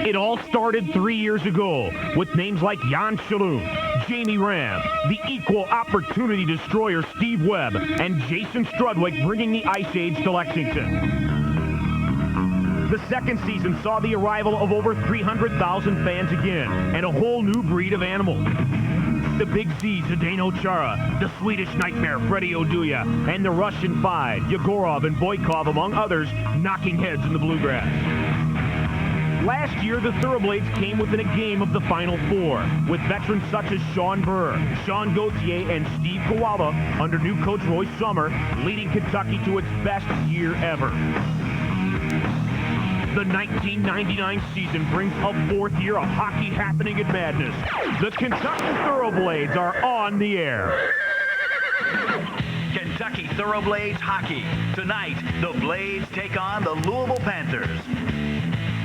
It all started 3 years ago with names like Jan Shalhoub, Jamie Ram, the equal opportunity destroyer Steve Webb, and Jason Strudwick bringing the Ice Age to Lexington. The second season saw the arrival of over 300,000 fans again, and a whole new breed of animal. The Big Z, Zdeno Chara, the Swedish Nightmare, Freddie Oduya, and the Russian Five, Yegorov and Boykov, among others, knocking heads in the bluegrass. Last year, the Thoroughblades came within a game of the Final Four, with veterans such as Sean Burr, Sean Gauthier, and Steve Kowala, under new coach Roy Summer, leading Kentucky to its best year ever. The 1999 season brings a fourth year of hockey happening and madness. The Kentucky Thoroughblades are on the air. Kentucky Thoroughblades hockey. Tonight, the Blades take on the Louisville Panthers.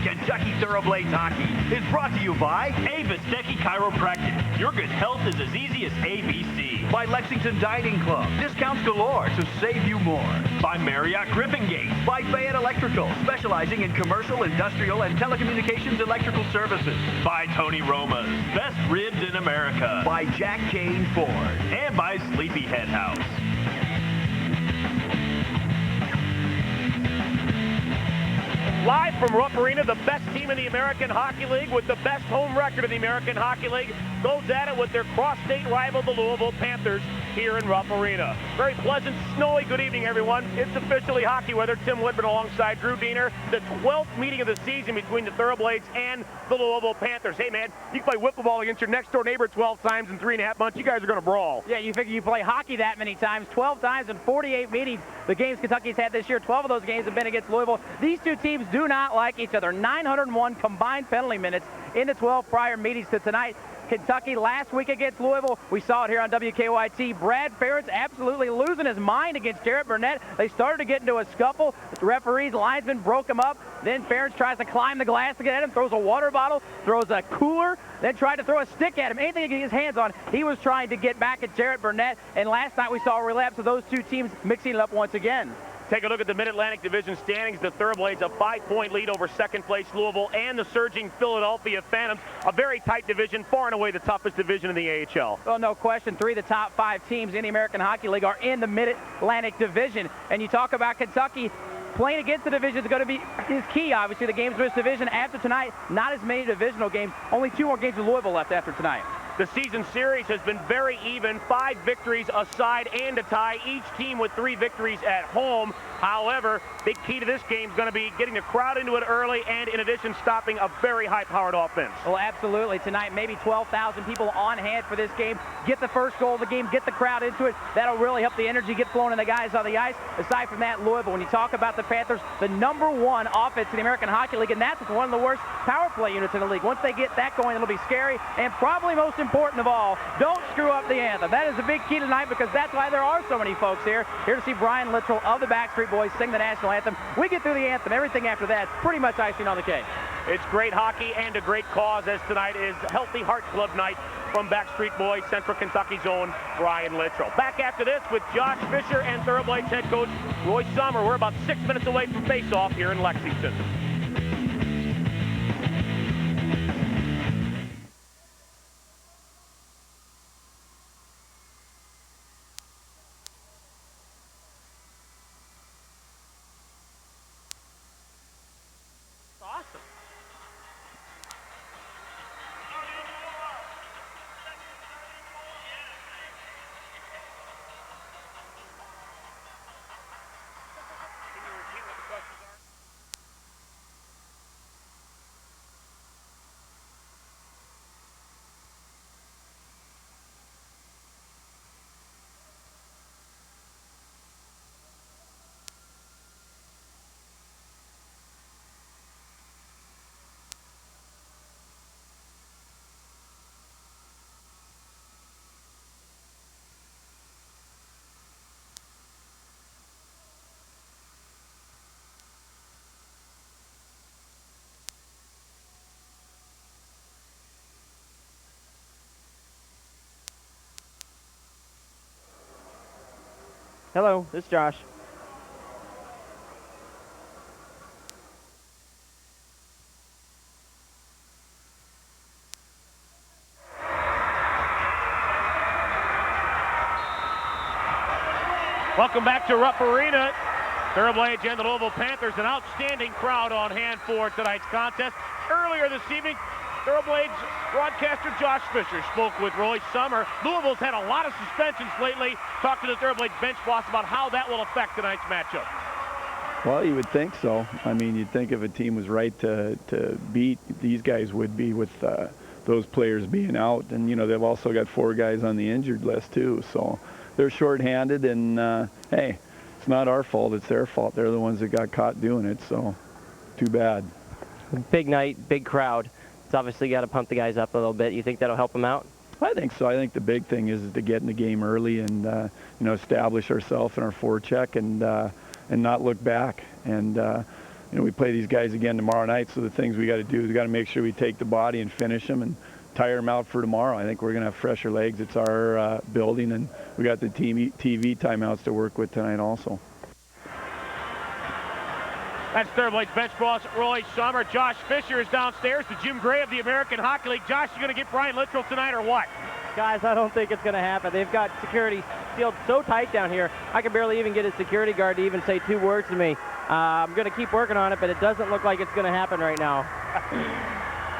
Kentucky Thoroughblades hockey is brought to you by Avasteki Chiropractic. Your good health is as easy as ABC. By Lexington Dining Club. Discounts galore to save you more. By Marriott Griffingate. By Fayette Electrical, specializing in commercial, industrial, and telecommunications electrical services. By Tony Roma's, best ribs in America. By Jack Kane Ford. And by Sleepyhead House. Live from Rupp Arena, the best team in the American Hockey League with the best home record in the American Hockey League goes at it with their cross-state rival, the Louisville Panthers, here in Rupp Arena. Very pleasant, snowy good evening, everyone. It's officially hockey weather. Tim Whitman alongside Drew Diener. The 12th meeting of the season between the Thoroughblades and the Louisville Panthers. Hey, man, you can play wiffle ball against your next-door neighbor 12 times in 3.5 months. You guys are going to brawl. Yeah, you figure you play hockey that many times, 12 times in 48 meetings. The games Kentucky's had this year, 12 of those games have been against Louisville. These two teams do not like each other. 901 combined penalty minutes in the 12 prior meetings to tonight. Kentucky last week against Louisville. We saw it here on WKYT. Brad Ferentz absolutely losing his mind against Jarrett Burnett. They started to get into a scuffle. The referees, linesmen broke him up. Then Ferentz tries to climb the glass to get at him, throws a water bottle, throws a cooler, then tried to throw a stick at him. Anything he could get his hands on, he was trying to get back at Jarrett Burnett. And last night we saw a relapse of those two teams mixing it up once again. Take a look at the Mid-Atlantic Division standings. The Thoroughblades a 5-point lead over second-place Louisville and the surging Philadelphia Phantoms. A very tight division, far and away the toughest division in the AHL. Well, no question. 3 of the top 5 teams in the American Hockey League are in the Mid-Atlantic Division. And you talk about Kentucky, playing against the division is going to be key, obviously. The games of this division after tonight, not as many divisional games. Only 2 more games with Louisville left after tonight. The season series has been very even, 5 victories a side and a tie, each team with 3 victories at home. However, big key to this game is going to be getting the crowd into it early and, in addition, stopping a very high-powered offense. Well, absolutely. Tonight, maybe 12,000 people on hand for this game. Get the first goal of the game, get the crowd into it. That'll really help the energy get flowing in the guys on the ice. Aside from that, Louisville, when you talk about the Panthers, the #1 offense in the American Hockey League, and that's one of the worst power play units in the league. Once they get that going, it'll be scary. And probably most important of all, don't screw up the anthem. That is a big key tonight because that's why there are so many folks here to see Brian Littrell of the Backstreet Boys sing the national anthem. We get through the anthem. Everything after that, pretty much icing on the cake. It's great hockey and a great cause, as tonight is Healthy Heart Club night from Backstreet Boys, Central Kentucky's own Brian Littrell. Back after this with Josh Fisher and Thoroughblades head coach Roy Summer. We're about 6 minutes away from face-off here in Lexington. Hello, this is Josh. Welcome back to Rupp Arena. Thoroughblades and the Louisville Panthers, an outstanding crowd on hand for tonight's contest. Earlier this evening, Thoroughblades broadcaster Josh Fisher spoke with Roy Summer. Louisville's had a lot of suspensions lately. Talked to the Thoroughblades bench boss about how that will affect tonight's matchup. Well, you would think so. I mean, you'd think if a team was right to beat, these guys would be with those players being out. And, you know, they've also got 4 guys on the injured list, too. So they're shorthanded, and, hey, it's not our fault. It's their fault. They're the ones that got caught doing it, so too bad. Big night, big crowd. It's obviously got to pump the guys up a little bit. You think that'll help them out? I think so. I think the big thing is to get in the game early and, you know, establish ourselves in our forecheck and not look back. And, you know, we play these guys again tomorrow night, so the things we got to do is we got to make sure we take the body and finish them and tire them out for tomorrow. I think we're going to have fresher legs. It's our building, and we got the TV timeouts to work with tonight also. That's Thoroughblades bench boss Roy Summer. Josh Fisher is downstairs. The Jim Gray of the American Hockey League. Josh, you going to get Brian Littrell tonight or what? Guys, I don't think it's going to happen. They've got security sealed so tight down here. I can barely even get a security guard to even say 2 words to me. I'm going to keep working on it, but it doesn't look like it's going to happen right now.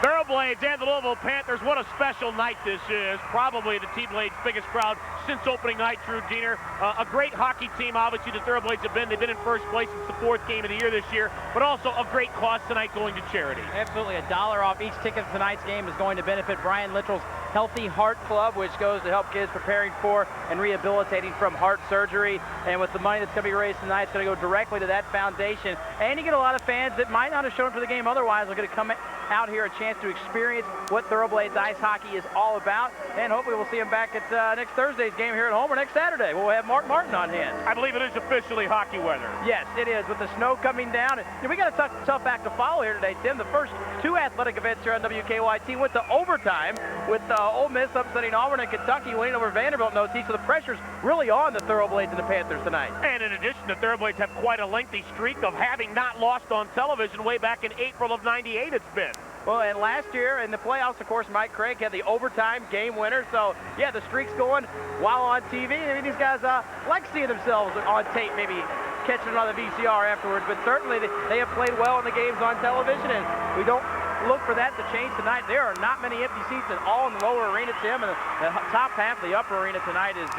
Thoroughblades and the Louisville Panthers, what a special night this is. Probably the T-Blades' biggest crowd since opening night, Drew Diener. A great hockey team, obviously, the Thoroughblades have been. They've been in first place. It's the 4th game of the year this year, but also a great cause tonight going to charity. Absolutely. $1 off each ticket for tonight's game is going to benefit Brian Littrell's Healthy Heart Club, which goes to help kids preparing for and rehabilitating from heart surgery. And with the money that's going to be raised tonight, it's going to go directly to that foundation. And you get a lot of fans that might not have shown for the game otherwise are going to come out here a chance to experience what Thoroughblades ice hockey is all about. And hopefully we'll see them back at next Thursday's game here at home or next Saturday. We'll have Mark Martin on hand. I believe it is officially hockey weather. Yes, it is, with the snow coming down. And we got a tough act to follow here today, Tim. The first 2 athletic events here on WKYT went to overtime with Ole Miss upsetting Auburn and Kentucky winning over Vanderbilt in OT. So the pressure's really on the Thoroughblades and the Panthers tonight. And in addition, the Thoroughblades have quite a lengthy streak of having not lost on television way back in April of '98 it's been. Well, and last year in the playoffs, of course, Mike Craig had the overtime game winner. So, yeah, the streak's going while on TV. I mean, these guys like seeing themselves on tape, maybe catching it on the VCR afterwards. But certainly they have played well in the games on television, and we don't look for that to change tonight. There are not many empty seats at all in the lower arena, Tim, and the top half of the upper arena tonight is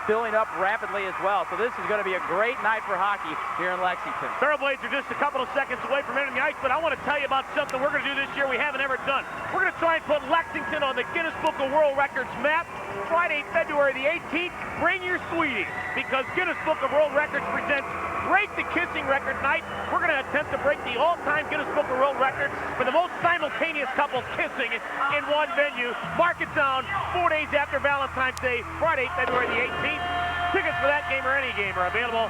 filling up rapidly as well. So this is going to be a great night for hockey here in Lexington. Thoroughblades are just a couple of seconds away from entering the ice, but I want to tell you about something we're going to do this year we haven't ever done. We're going to try and put Lexington on the Guinness Book of World Records map. Friday, February the 18th, bring your sweeties, because Guinness Book of World Records presents Break the Kissing Record Night. We're going to attempt to break the all-time Guinness Book of World Records for the most simultaneous couples kissing in one venue. Mark it down, 4 days after Valentine's Day, Friday, February the 18th. Tickets for that game or any game are available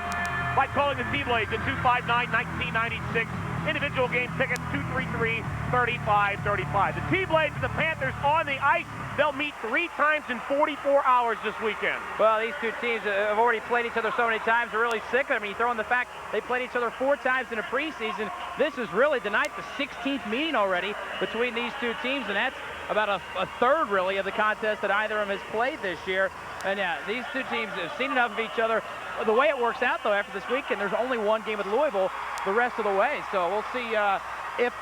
by calling the T-Blades at 259-1996. Individual game tickets, 233-3535. The T-Blades and the Panthers on the ice. They'll meet 3 times in 44 hours this weekend. Well, these 2 teams have already played each other so many times, they're really sick. I mean, you throw in the fact they played each other 4 times in a preseason. This is really tonight the 16th meeting already between these 2 teams, and that's about a third, really, of the contest that either of them has played this year. And, yeah, these 2 teams have seen enough of each other. The way it works out, though, after this weekend, there's only 1 game with Louisville the rest of the way. So we'll see if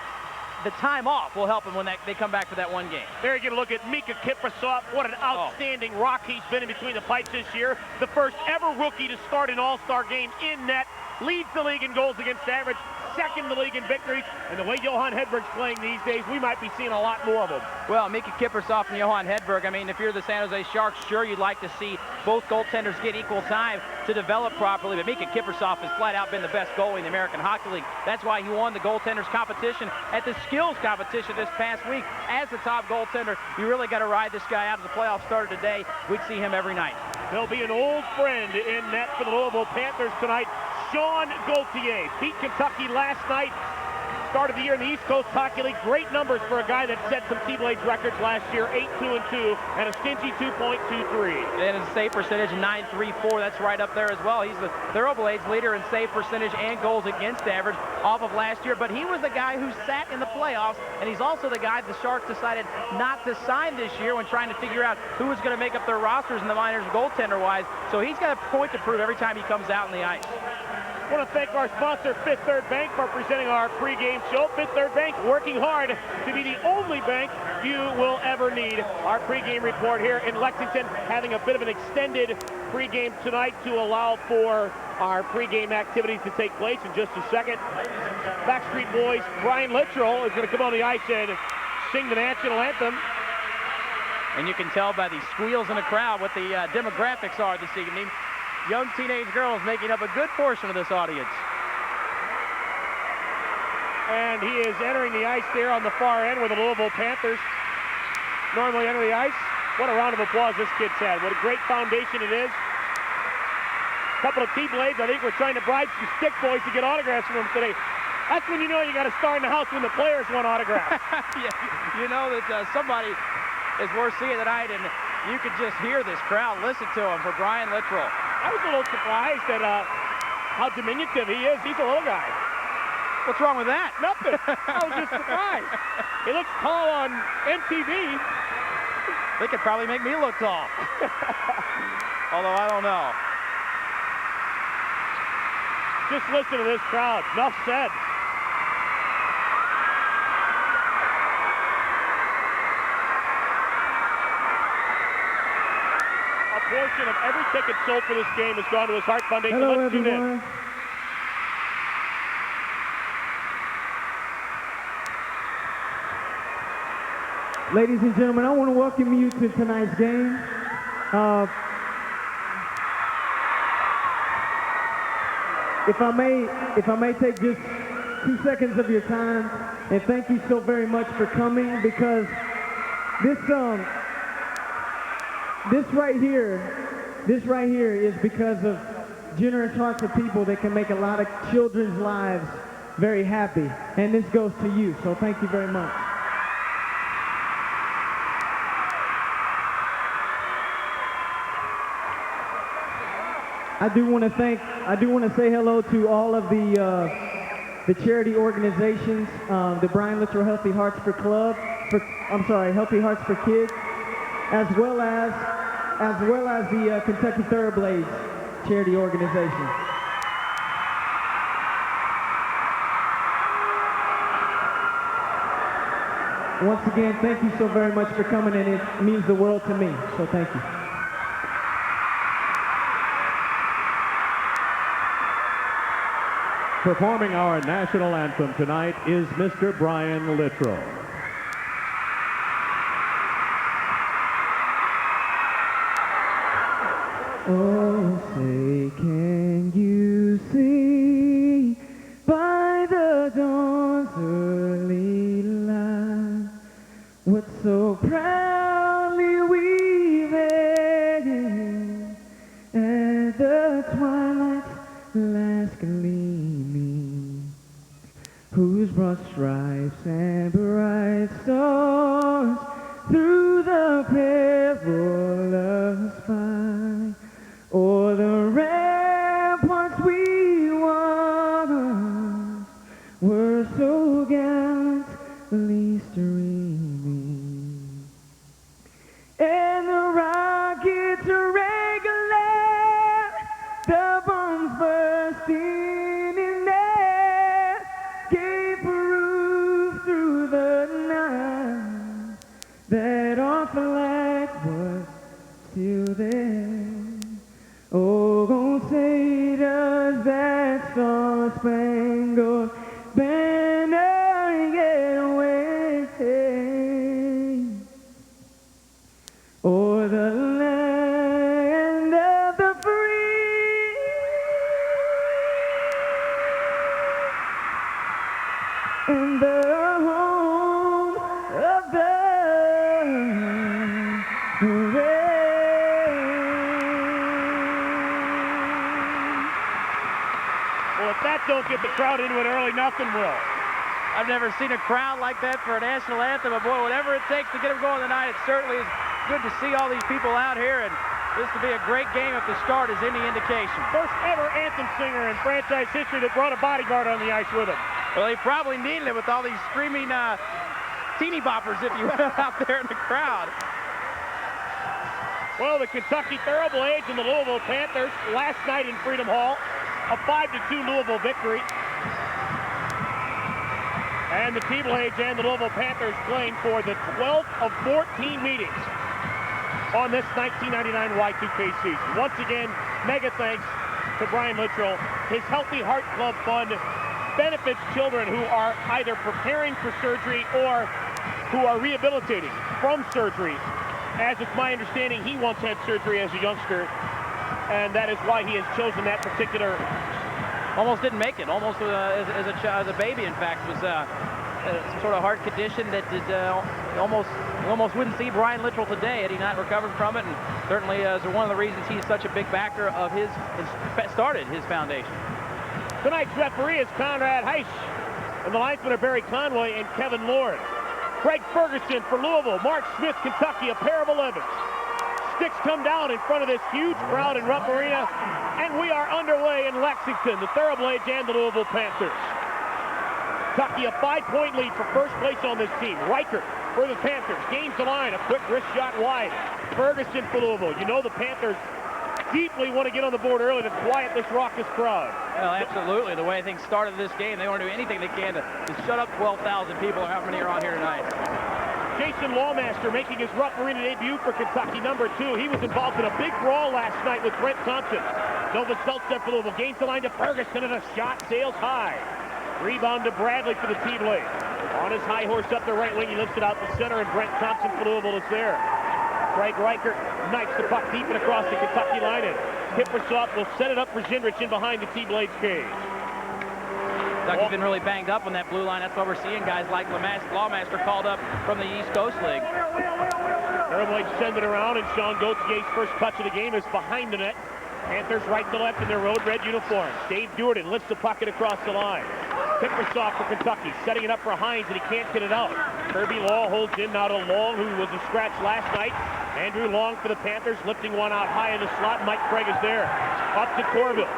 the time off will help them when they come back for that 1 game. There you get a look at Mika Kiprasov. What an outstanding rock he's been in between the pipes this year. The first ever rookie to start an all-star game in net. Leads the league in goals against average. Second in the league in victories. And the way Johan Hedberg's playing these days, we might be seeing a lot more of them. Well, Mika Kiprasov and Johan Hedberg, I mean, if you're the San Jose Sharks, sure, you'd like to see both goaltenders get equal time to develop properly, but Mika Kiprasov has flat out been the best goalie in the American Hockey League. That's why he won the goaltenders competition at the skills competition this past week. As the top goaltender, you really got to ride this guy out. As the playoffs started today, we'd see him every night. There'll be an old friend in net for the Louisville Panthers tonight. Sean Gaultier beat Kentucky last night Start of the year in the East Coast Hockey League. Great numbers for a guy that set some T-Blades records last year, 8-2-2, and a stingy 2.23. And his save percentage, 9.34. That's right up there as well. He's the Thoroughblades leader in save percentage and goals against average off of last year. But he was the guy who sat in the playoffs, and he's also the guy the Sharks decided not to sign this year when trying to figure out who was going to make up their rosters in the minors goaltender-wise. So he's got a point to prove every time he comes out on the ice. I want to thank our sponsor, Fifth Third Bank, for presenting our pregame show. Fifth Third Bank working hard to be the only bank you will ever need. Our pregame report here in Lexington, having a bit of an extended pregame tonight to allow for our pregame activities to take place in just a second. Backstreet Boys' Brian Littrell is going to come on the ice and sing the National Anthem. And you can tell by the squeals in the crowd what the demographics are this evening. Young teenage girls making up a good portion of this audience. And he is entering the ice there on the far end where the Louisville Panthers normally enter the ice. What a round of applause this kid's had. What a great foundation it is. A couple of T-Blades, I think we're trying to bribe some stick boys to get autographs from him today. That's when you know you got to start in the house when the players want autographs. Yeah, you know that somebody is worth seeing tonight, and you could just hear this crowd listen to him for Brian Littrell. I was a little surprised at how diminutive he is. He's a little guy. What's wrong with that? Nothing. I was just surprised. He looks tall on MTV. They could probably make me look tall. Although I don't know. Just listen to this crowd. Enough said. Portion of every ticket sold for this game has gone to his Heart Foundation. Hello, Let's tune in. Ladies and gentlemen, I want to welcome you to tonight's game. If I may take just 2 seconds of your time, and thank you so very much for coming, because this right here is because of generous hearts of people that can make a lot of children's lives very happy. And this goes to you, so thank you very much. I do want to say hello to all of the charity organizations, the Brian Littrell Healthy Hearts for Club, Healthy Hearts for Kids, as well as the Kentucky Thoroughblades charity organization. Once again, thank you so very much for coming, and it means the world to me, so thank you. Performing our national anthem tonight is Mr. Brian Littrell. Oh, say, can you see by the dawn's early light what so proudly we began at the twilight's last gleaming, whose broad stripes and bright stars through the perilous fight o'er the ramparts we watched were so gallantly streaming, and the rockets regular, the bombs bursting in air, gave proof through the night that our flag was still there. Oh, gonna say does that star-spangled banner get waving o'er the land of the free and the home of the brave. Well, if that don't get the crowd into it early, nothing will. I've never seen a crowd like that for a national anthem, but boy, whatever it takes to get them going tonight, it certainly is good to see all these people out here, and this will be a great game if the start is any indication. First ever anthem singer in franchise history that brought a bodyguard on the ice with him. Well, he probably needed it with all these screaming teeny boppers, if you will, out there in the crowd. Well, the Kentucky Thoroughblades and the Louisville Panthers last night in Freedom Hall, a 5-2 Louisville victory. And the T-Blades and the Louisville Panthers playing for the 12th of 14 meetings on this 1999 Y2K season. Once again, mega thanks to Brian Littrell. His Healthy Heart Club Fund benefits children who are either preparing for surgery or who are rehabilitating from surgery. As it's my understanding, he once had surgery as a youngster, and that is why he has chosen that particular. Almost didn't make it. Almost as a baby, in fact, was some sort of heart condition that did, almost wouldn't see Brian Littrell today had he not recovered from it, and certainly is one of the reasons he's such a big backer of started his foundation. Tonight's referee is Conrad Heisch, and the linesmen are Barry Conway and Kevin Lord. Craig Ferguson for Louisville, Mark Smith, Kentucky, a pair of 11s. Sticks come down in front of this huge crowd in Rupp Arena, and we are underway in Lexington, the Thoroughblades and the Louisville Panthers. Kentucky a 5-point lead for first place on this team. Reichert for the Panthers, gains the line, a quick wrist shot wide. Ferguson for Louisville. You know the Panthers deeply want to get on the board early to quiet this raucous crowd. Well, absolutely. The way things started this game, they want to do anything they can to shut up 12,000 people or how many are on here tonight. Jason Lawmaster making his Rupp Arena debut for Kentucky, number 2. He was involved in a big brawl last night with Brent Thompson. Nova Seltzer for Louisville, gains the line to Ferguson, and a shot sails high. Rebound to Bradley for the T-Blades. On his high horse up the right wing, he lifts it out the center, and Brent Thompson for Louisville is there. Craig Reichert knifes the puck deep and across the Kentucky line, and Kippersoff will set it up for Zindrich in behind the T-Blades cage. Kentucky's been really banged up on that blue line. That's why we're seeing guys like Lawmaster called up from the East Coast League. Thoroughblades send it around, and Sean Gautier's first touch of the game is behind the net. Panthers right to left in their road red uniforms. Dave Duerden lifts the puck across the line. Kippersoff for Kentucky, setting it up for Hines, and he can't get it out. Kirby Law holds in now to Long, who was a scratch last night. Andrew Long for the Panthers, lifting one out high in the slot. Mike Craig is there. Up to Corville.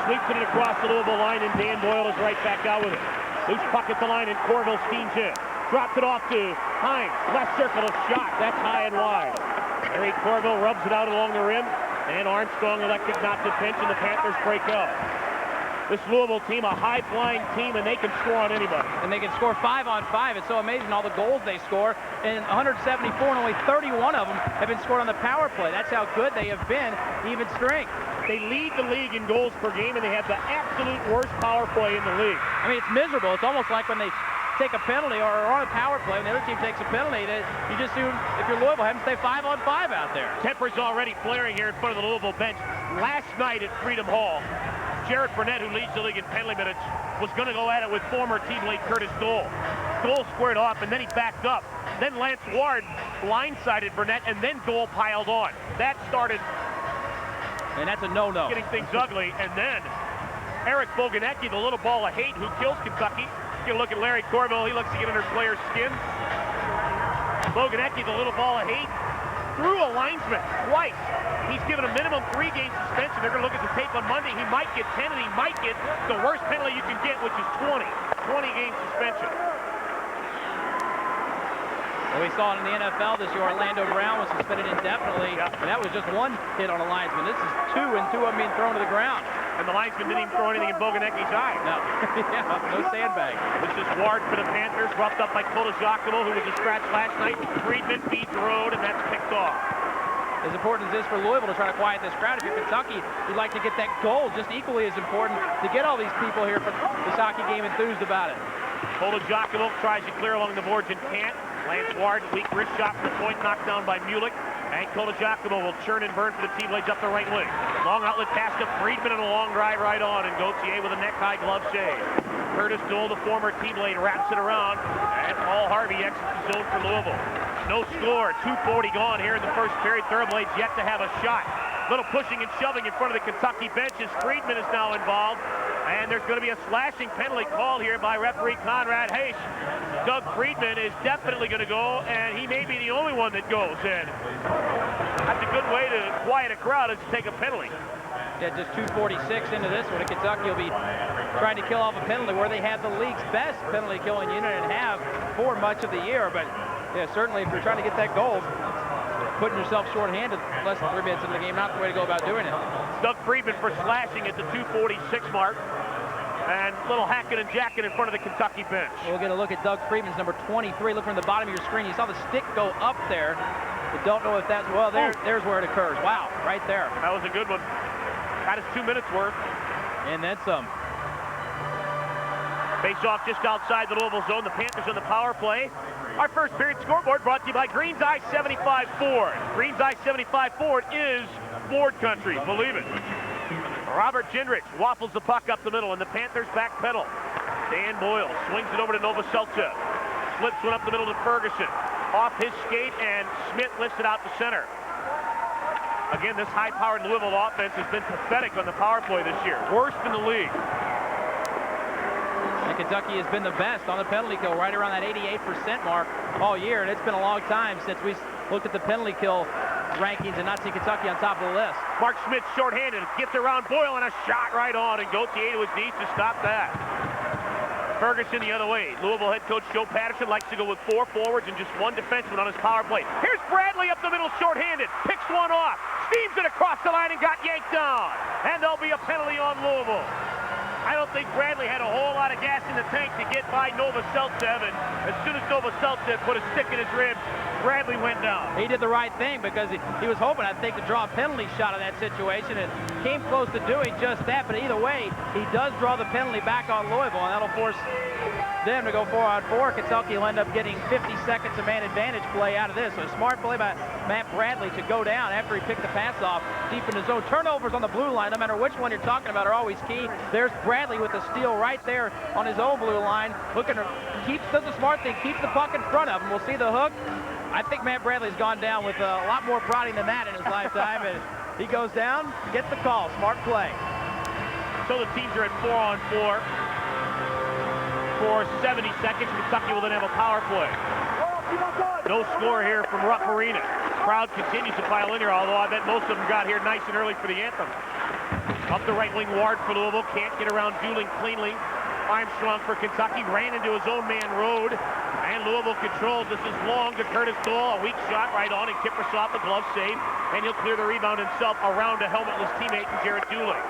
Sweeps it across the Louisville line, and Dan Doyle is right back out with it. Loose puck at the line, and Corville steams in. Drops it off to Hines. Left circle, a shot. That's high and wide. Harry Corville rubs it out along the rim, and Armstrong elected not to pinch, and the Panthers break up. This Louisville team, a high-flying team, and they can score on anybody. And they can score 5 on 5. It's so amazing all the goals they score. And 174, and only 31 of them have been scored on the power play. That's how good they have been, even strength. They lead the league in goals per game, and they have the absolute worst power play in the league. I mean, it's miserable. It's almost like when they take a penalty or are on a power play, and the other team takes a penalty, you just assume, if you're Louisville, have them stay 5 on 5 out there. Temper's already flaring here in front of the Louisville bench. Last night at Freedom Hall, Jared Burnett, who leads the league in penalty minutes, was going to go at it with former T-Blade Curtis Dole. Dole squared off, and then he backed up. Then Lance Ward blindsided Burnett, and then Dole piled on. That started... And that's a no-no. Getting things ugly, and then Eric Boganecki, the little ball of hate who kills Kentucky. You look at Larry Corville, he looks to get under players' skin. Boganecki, the little ball of hate, threw a linesman twice. He's given a minimum 3-game suspension. They're going to look at the tape on Monday. He might get 10, and he might get the worst penalty you can get, which is 20-game suspension. Well, we saw it in the NFL this year. Orlando Brown was suspended indefinitely, and that was just one hit on a linesman. This is 2, and 2 of them being thrown to the ground. And the linesman didn't even throw anything in Boganecki's eye. No, yeah, no sandbag. This is Ward for the Panthers, roughed up by Kola Giacomo, who was a scratch last night. Friedman feeds the road, and that's picked off. As important as this for Louisville to try to quiet this crowd, if you're Kentucky, you'd like to get that goal just equally as important to get all these people here for this hockey game enthused about it. Kola Giacomo tries to clear along the boards and can't. Lance Ward, weak wrist shot for the point, knocked down by Mulick. And Kola Giacomo will churn and burn for the T-Blades up the right wing. Long outlet pass to Friedman and a long drive right on, and Gauthier with a neck-high glove save. Curtis Dole, the former T-Blade, wraps it around, and Paul Harvey exits the zone for Louisville. No score, 2:40 gone here in the first period. Thoroughblades yet to have a shot. Little pushing and shoving in front of the Kentucky bench as Friedman is now involved. And there's going to be a slashing penalty called here by referee Conrad Haish. Doug Friedman is definitely going to go, and he may be the only one that goes in. That's a good way to quiet a crowd, is to take a penalty. Yeah, just 2:46 into this one. Kentucky will be trying to kill off a penalty where they have the league's best penalty killing unit and have for much of the year. But yeah, certainly if you're trying to get that goal, putting yourself short-handed less than 3 minutes into the game, not the way to go about doing it. Doug Friedman for slashing at the 2:46 mark. And little hacking and jacking in front of the Kentucky bench. We'll get a look at Doug Friedman's number 23. Look from the bottom of your screen. You saw the stick go up there. But don't know if that's, well, there's where it occurs. Wow, right there. That was a good one. Got his 2 minutes worth. And then some. Face off just outside the Louisville zone. The Panthers on the power play. Our first period scoreboard brought to you by Green's Eye 75 Ford. Green's Eye 75 Ford is Ford country, believe it. Robert Gendrich waffles the puck up the middle, and the Panthers backpedal. Dan Boyle swings it over to Novoselica. Slips one up the middle to Ferguson. Off his skate, and Smith lifts it out to center. Again, this high-powered Louisville offense has been pathetic on the power play this year. Worst in the league. And Kentucky has been the best on the penalty kill, right around that 88% mark all year. And it's been a long time since we looked at the penalty kill rankings and not see Kentucky on top of the list. Mark Smith shorthanded, gets around Boyle, and a shot right on, and Gauthier to his knees to stop that. Ferguson the other way. Louisville head coach Joe Patterson likes to go with 4 forwards and just 1 defenseman on his power play. Here's Bradley up the middle shorthanded, picks one off, steams it across the line and got yanked down. And there'll be a penalty on Louisville. I don't think Bradley had a whole lot of gas in the tank to get by Novoselica, and as soon as Novoselica put a stick in his ribs, Bradley went down. He did the right thing because he was hoping, I think, to draw a penalty shot of that situation and came close to doing just that. But either way, he does draw the penalty back on Louisville, and that'll force them to go 4-on-4. Kentucky will end up getting 50 seconds of man advantage play out of this. So a smart play by Matt Bradley to go down after he picked the pass off deep in the zone. Turnovers on the blue line, no matter which one you're talking about, are always key. There's Bradley with the steal right there on his own blue line. Looking to does the smart thing, keeps the puck in front of him. We'll see the hook. I think Matt Bradley's gone down with a lot more prodding than that in his lifetime, and he goes down, gets the call. Smart play. So the teams are at 4-on-4 for 70 seconds. Kentucky will then have a power play. No score here from Rupp Arena. Crowd continues to pile in here, although I bet most of them got here nice and early for the anthem. Up the right wing, Ward for Louisville. Can't get around Dooling cleanly. Armstrong for Kentucky. Ran into his own man, Rode. And Louisville controls. This is long to Curtis Dole. A weak shot right on, and Kippersoff the glove save. And he'll clear the rebound himself around a helmetless teammate in Jarrett Dooling.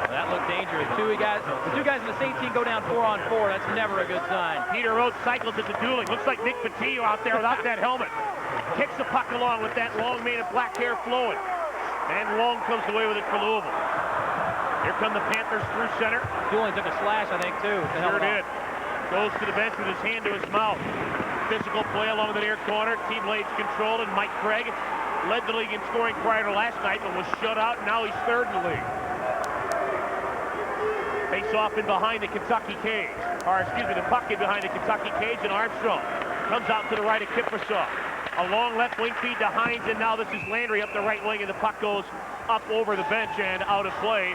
That looked dangerous. The two guys in the same team go down 4-on-4. That's never a good sign. Peter Rhodes cycles it to Dooling. Looks like Nick Patillo out there without that helmet. Kicks the puck along with that long mane of black hair flowing. And Long comes away with it for Louisville. Here come the Panthers through center. Dooling took a slash, I think, too. Sure did. Goes to the bench with his hand to his mouth. Physical play along the near corner. T-Blades controlled, and Mike Craig led the league in scoring prior to last night, but was shut out, and now he's third in the league. Face off in behind the Kentucky cage. Or, excuse me, the puck in behind the Kentucky cage, and Armstrong comes out to the right of Kippersoff. A long left wing feed to Hines, and now this is Landry up the right wing, and the puck goes up over the bench and out of play.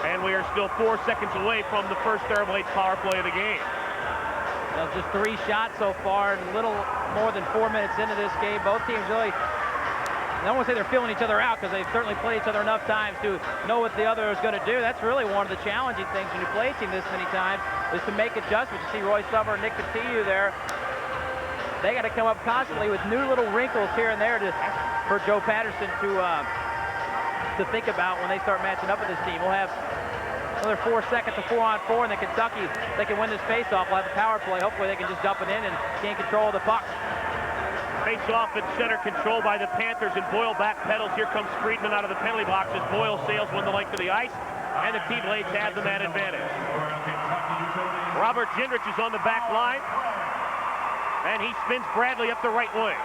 And we are still 4 seconds away from the first Thoroughblades power play of the game. Well, just 3 shots so far, and a little more than 4 minutes into this game. Both teams really, I don't want to say they're feeling each other out because they've certainly played each other enough times to know what the other is going to do. That's really one of the challenging things when you play a team this many times is to make adjustments. You see Roy Summer and Nick Patillo there. They got to come up constantly with new little wrinkles here and there for Joe Patterson to think about when they start matching up with this team. We'll have another 4 seconds to 4-on-4, and then Kentucky, they can win this face-off. We'll have a power play. Hopefully they can just dump it in and gain control of the puck. Face-off at center, controlled by the Panthers, and Boyle back pedals. Here comes Friedman out of the penalty box as Boyle sails one the length of the ice, and the T-Blades have the man advantage. Robert Gendrich is on the back line, and he spins Bradley up the right wing.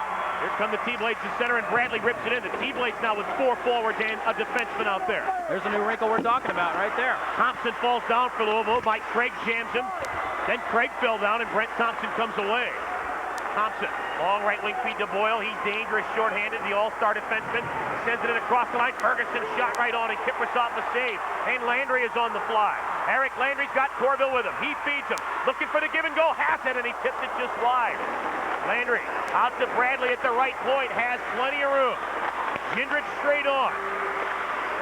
Here come the T-Blades to center, and Bradley rips it in. The T-Blades now with 4 forwards and a defenseman out there. There's a new wrinkle we're talking about right there. Thompson falls down for Louisville. Mike Craig jams him. Then Craig fell down, and Brent Thompson comes away. Thompson, long right wing feed to Boyle. He's dangerous shorthanded, the all-star defenseman. sends it in across the line. Ferguson shot right on, and Kiprasov the save. And Landry is on the fly. Eric Landry's got Corville with him. He feeds him. Looking for the give and go. Has it, and he tips it just wide. Landry out to Bradley at the right point. Has plenty of room. Gendrich straight on.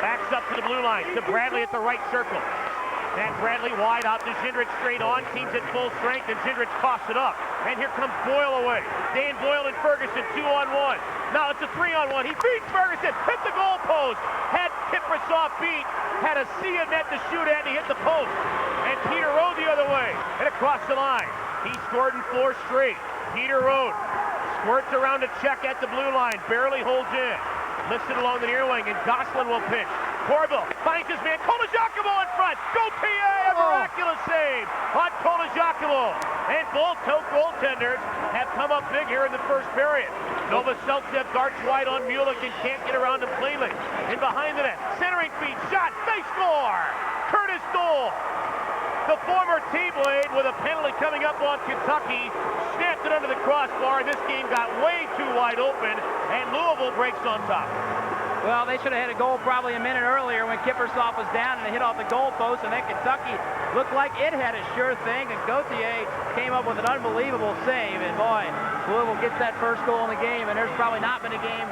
Backs up to the blue line. To Bradley at the right circle. Matt Bradley wide out to Gendrich straight on. Team's at full strength, and Gendrich coughs it up. And here comes Boyle away. Dan Boyle and Ferguson, 2-on-1. Now it's a 3-on-1. He beats Ferguson. Hit the goal post. Had Kiprasov beat. Had a sea of net to shoot at, and he hit the post. And Peter Rode the other way. And across the line. He scored in 4 straight. Peter Rode squirts around to check at the blue line. Barely holds in. Lifts it along the near wing, and Gosselin will pitch. Corville finds his man. Colagiacomo in front. Gauthier, a miraculous save on Colagiacomo. And both goaltenders have come up big here in the first period. Novoseltsev darts wide on Mulik and can't get around him cleanly. And behind the net, centering feed, shot, they score! Curtis Dole, the former T-Blade, with a penalty coming up on Kentucky, snapped it under the crossbar, and this game got way too wide open, and Louisville breaks on top. Well, they should have had a goal probably a minute earlier when Kiprasov was down and it hit off the goalpost, and then Kentucky looked like it had a sure thing, and Gauthier came up with an unbelievable save, and boy, Louisville gets that first goal in the game, and there's probably not been a game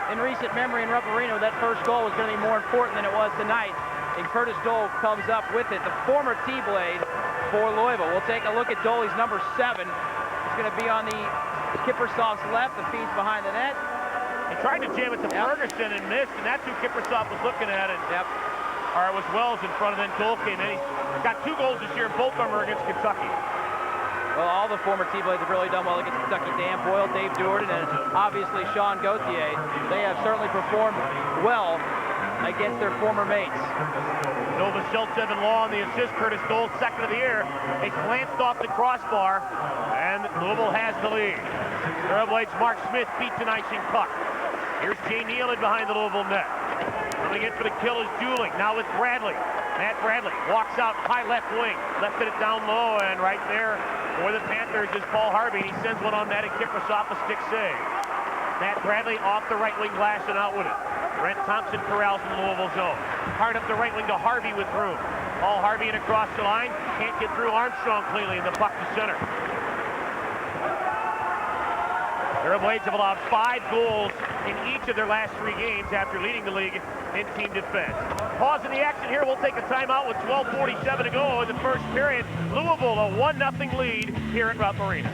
in recent memory in Rupp Arena that first goal was going to be more important than it was tonight, and Curtis Dole comes up with it, the former T-Blade for Louisville. We'll take a look at Dole's number 7. He's going to be on the Kiprasov's left, the feed's behind the net. He tried to jam it to Ferguson and missed, and that's who Kiprasov was looking at. And or it was Wells in front of then Dole came in. He's got 2 goals this year, and both of them are against Kentucky. Well, all the former T-Blades have really done well against Kentucky. Dan Boyle, Dave Jordan, and obviously Sean Gauthier. They have certainly performed well against their former mates. Novoseltsev and Law on the assist. Curtis Dole, second of the year. They glanced off the crossbar, and Louisville has the lead. Thoroughblades Mark Smith beats an icing puck. Here's Jay Nealon behind the Louisville net. Coming in for the kill is Juling. Now with Bradley. Matt Bradley walks out high left wing. Lefted it down low, and right there for the Panthers is Paul Harvey. He sends one on net, and Kiprasov a stick save. Matt Bradley off the right wing glass and out with it. Brent Thompson corrals in the Louisville zone. Hard up the right wing to Harvey with room. Paul Harvey in across the line. Can't get through Armstrong cleanly, and the puck to center. Thoroughblades have allowed 5 goals in each of their last 3 games after leading the league in team defense. Pause in the action here. We'll take a timeout with 12:47 to go in the first period. Louisville a 1-0 lead here at Rupp Arena.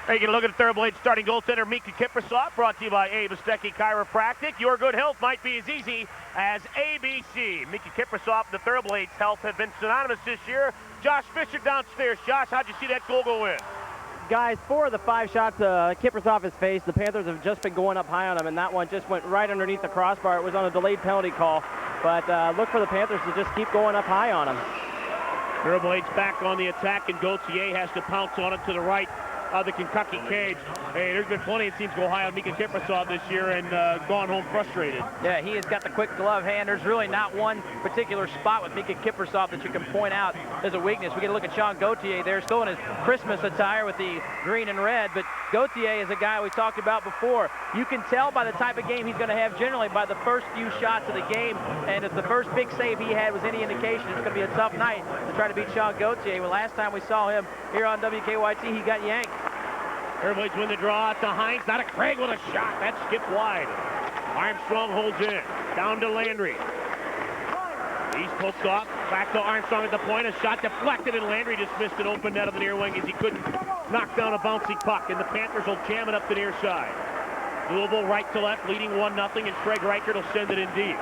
Taking a look at the Thoroughblades starting goaltender Mika Kiprasov, brought to you by Abe Ostecki Chiropractic. Your good health might be as easy as ABC. Mika Kiprasov and the Thoroughblades' health have been synonymous this year. Josh Fisher downstairs. Josh, how'd you see that goal go in? Guys, 4 of the 5 shots Kiprasov has faced, the Panthers have just been going up high on him, and that one just went right underneath the crossbar. It was on a delayed penalty call, but look for the Panthers to just keep going up high on him. Thoroughblades back on the attack, and Gauthier has to pounce on it to the right of the Kentucky cage. Hey, there's been plenty of teams go high on Mika Kiprasov this year and gone home frustrated. Yeah, he has got the quick glove hand. There's really not one particular spot with Mika Kiprasov that you can point out as a weakness. We get a look at Sean Gauthier there, still in his Christmas attire with the green and red, but Gauthier is a guy we talked about before. You can tell by the type of game he's going to have generally by the first few shots of the game, and if the first big save he had was any indication, it's going to be a tough night to try to beat Sean Gauthier. Well, last time we saw him here on WKYT, he got yanked. Thoroughblades win the draw out to Hines. Not a Craig with a shot. That skipped wide. Armstrong holds in. Down to Landry. He's poked off. Back to Armstrong at the point. A shot deflected, and Landry just missed an open net of the near wing as he couldn't knock down a bouncy puck. And the Panthers will jam it up the near side. Louisville right to left, leading 1-0, and Craig Reichert will send it in deep.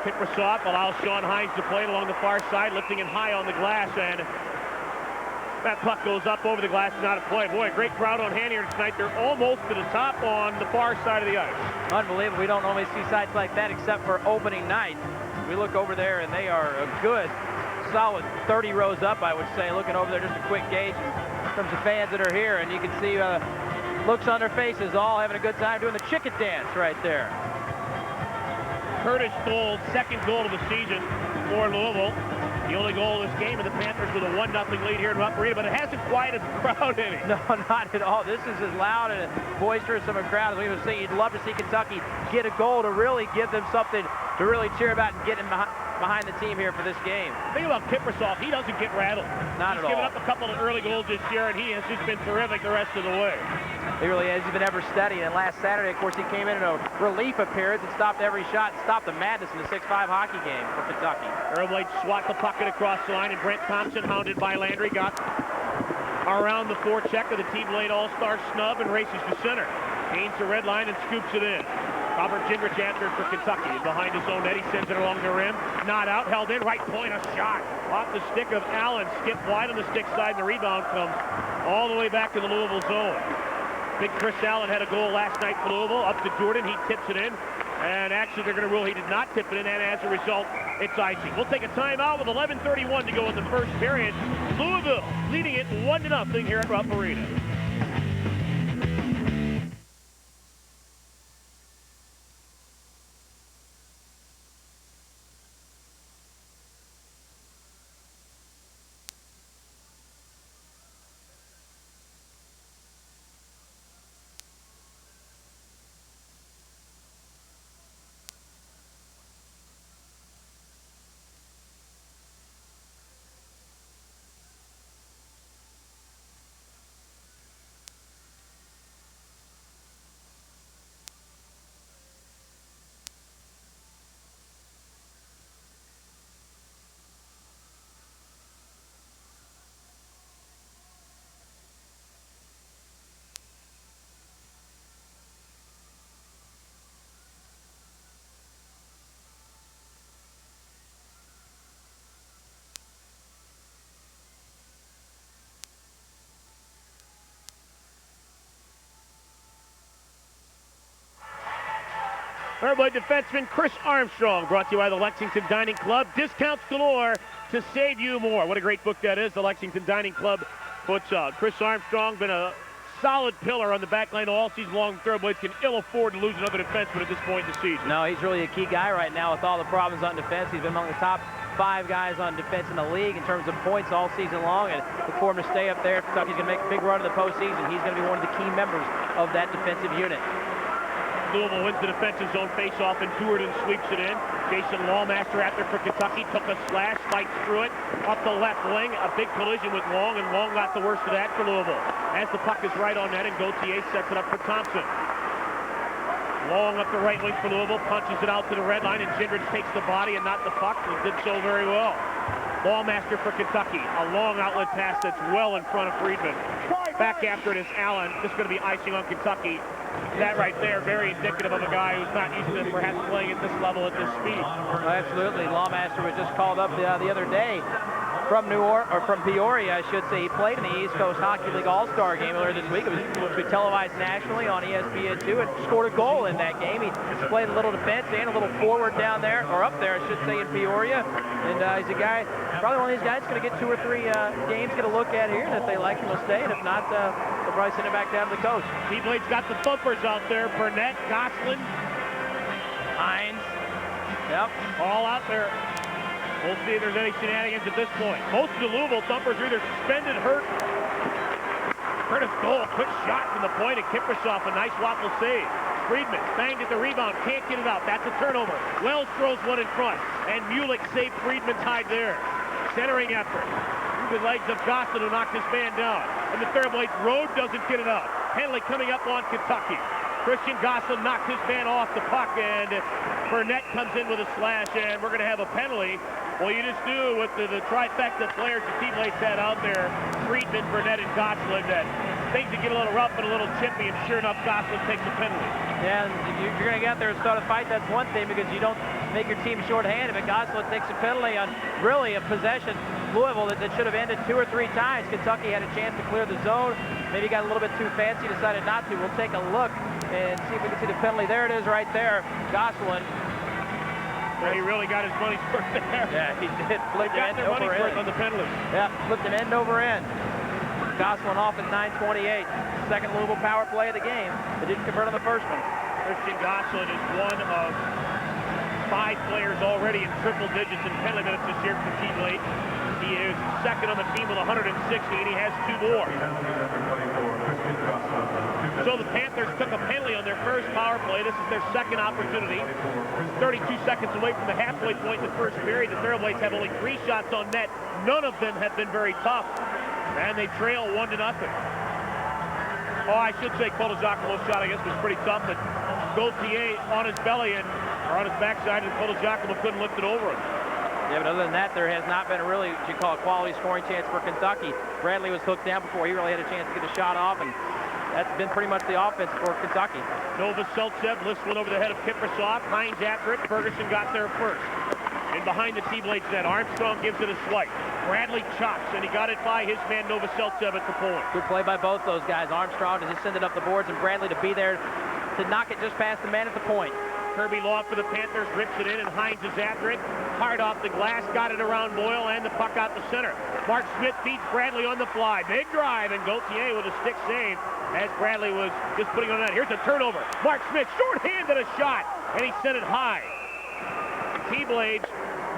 Kiprasov allows Sean Hines to play it along the far side, lifting it high on the glass, and that puck goes up over the glass, not a play. Boy, a great crowd on hand here tonight. They're almost to the top on the far side of the ice. Unbelievable. We don't normally see sights like that except for opening night. We look over there, and they are a good, solid 30 rows up, I would say. Looking over there, just a quick gauge in terms of fans that are here, and you can see looks on their faces, all having a good time doing the chicken dance right there. Curtis Gold, second goal of the season for Louisville. The only goal of this game, and the Panthers with a 1-0 lead here in Rupp Arena, but it hasn't quieted the crowd any. No, not at all. This is as loud and boisterous of a crowd as we would see. You'd love to see Kentucky get a goal to really give them something to really cheer about and get in behind the team here for this game. Think about Kiprasov. He doesn't get rattled. Not at all. He's given up a couple of early goals this year, and he has just been terrific the rest of the way. He really has. He's been ever steady. And last Saturday, of course, he came in a relief appearance and stopped every shot and stopped the madness in the 6-5 hockey game for Kentucky. Thoroughblades swat the puck across the line, and Brent Thompson, hounded by Landry, got around the forecheck of the Team Lane All-Star snub and races to center. Gains the red line and scoops it in. Robert Gingrich answered for Kentucky. Behind his own net, he sends it along the rim. Not out, held in, right point, a shot. Off the stick of Allen, skipped wide on the stick side, and the rebound comes all the way back to the Louisville zone. Big Chris Allen had a goal last night for Louisville. Up to Jordan, he tips it in. And actually, they're going to rule he did not tip it in, and as a result, it's icing. We'll take a timeout with 11:31 to go in the first period. Louisville leading it 1-0 here at Rupp Arena. Thoroughblade defenseman Chris Armstrong, brought to you by the Lexington Dining Club. Discounts galore to save you more. What a great book that is, the Lexington Dining Club puts out. Chris Armstrong, been a solid pillar on the back line all season long. Thoroughblades can ill afford to lose another defenseman at this point in the season. No, he's really a key guy right now with all the problems on defense. He's been among the top 5 guys on defense in the league in terms of points all season long, and look for him to stay up there. If Kentucky's going to make a big run in the postseason, he's going to be one of the key members of that defensive unit. Louisville wins the defensive zone face-off, and Duerden sweeps it in. Jason Lawmaster after for Kentucky, took a slash, fights through it, up the left wing, a big collision with Long, and Long got the worst of that for Louisville. As the puck is right on net, and Gauthier sets it up for Thompson. Long up the right wing for Louisville, punches it out to the red line, and Gingrich takes the body and not the puck, and did so very well. Lawmaster for Kentucky, a long outlet pass that's well in front of Friedman. Back after it is Allen. This is going to be icing on Kentucky. That right there, very indicative of a guy who's not used to perhaps playing at this level at this speed. Absolutely. Lawmaster was just called up the other day from Peoria, I should say. He played in the East Coast Hockey League All-Star game earlier this week. It was televised nationally on ESPN2 and scored a goal in that game. He played a little defense and a little forward down there, or up there, I should say, in Peoria. And he's a guy, probably one of these guys, going to get 2 or 3 games to look at here. And if they like him, he'll stay. And if not, they'll probably send him back down to the coast. T-Blade's got the thumpers out there. Burnett, Gosselin, Hines. Yep. All out there. We'll see if there's any shenanigans at this point. Most of the Louisville thumpers are either suspended, hurt. Curtis Gold, quick shot from the point, and Kiprasov, a nice waffle save. Friedman banged at the rebound, can't get it out. That's a turnover. Wells throws one in front, and Mulick saved Friedman's hide there. Centering effort. Through the legs of Gosselin, who knocked this man down. And the Thoroughblades road doesn't get it out. Penalty coming up on Kentucky. Christian Gosselin knocked his man off the puck, and Burnett comes in with a slash, and we're going to have a penalty. Well, you just do with the trifecta players the team mates had out there, Friedman, Burnett, and Gosselin, that things would get a little rough and a little chippy, and sure enough, Gosselin takes a penalty. Yeah, and if you're going to get out there and start a fight, that's one thing, because you don't make your team shorthanded. But Gosselin takes a penalty on really a possession, Louisville, that should have ended 2 or 3 times. Kentucky had a chance to clear the zone. Maybe got a little bit too fancy, decided not to. We'll take a look and see if we can see the penalty. There it is right there, Gosselin. Well, he really got his money's worth there. Yeah, he did. Flipped him end over end. On the penalty. Yeah, flipped him end over end. Gosselin off at 9:28. Second Louisville power play of the game. They didn't convert on the first one. Christian Gosselin is one of 5 players already in triple digits in penalty minutes this year for the team late. He is second on the team with 160, and he has 2 more. So the Panthers took a penalty on their first power play. This is their second opportunity. 32 seconds away from the halfway point in the first period. The Thoroughblades have only 3 shots on net. None of them have been very tough, and they trail 1-0. Oh, I should say Colagiacomo's shot, I guess, was pretty tough, but Gauthier on his belly or on his backside, and Colagiacomo couldn't lift it over him. Yeah, but other than that, there has not been a really, what you call a quality scoring chance for Kentucky. Bradley was hooked down before he really had a chance to get a shot off, and that's been pretty much the offense for Kentucky. Novoseltsev lifts one over the head of Kiprusoff. Hines after it. Ferguson got there first. And behind the T-Blades net, Armstrong gives it a swipe. Bradley chops, and he got it by his man Novoseltsev at the point. Good play by both those guys. Armstrong to just send it up the boards, and Bradley to be there to knock it just past the man at the point. Kirby Long for the Panthers rips it in, and Hines is after it. Hard off the glass, got it around Boyle, and the puck out the center. Mark Smith beats Bradley on the fly. Big drive, and Gauthier with a stick save as Bradley was just putting on that. Here's a turnover. Mark Smith short-handed a shot, and he sent it high. T-Blades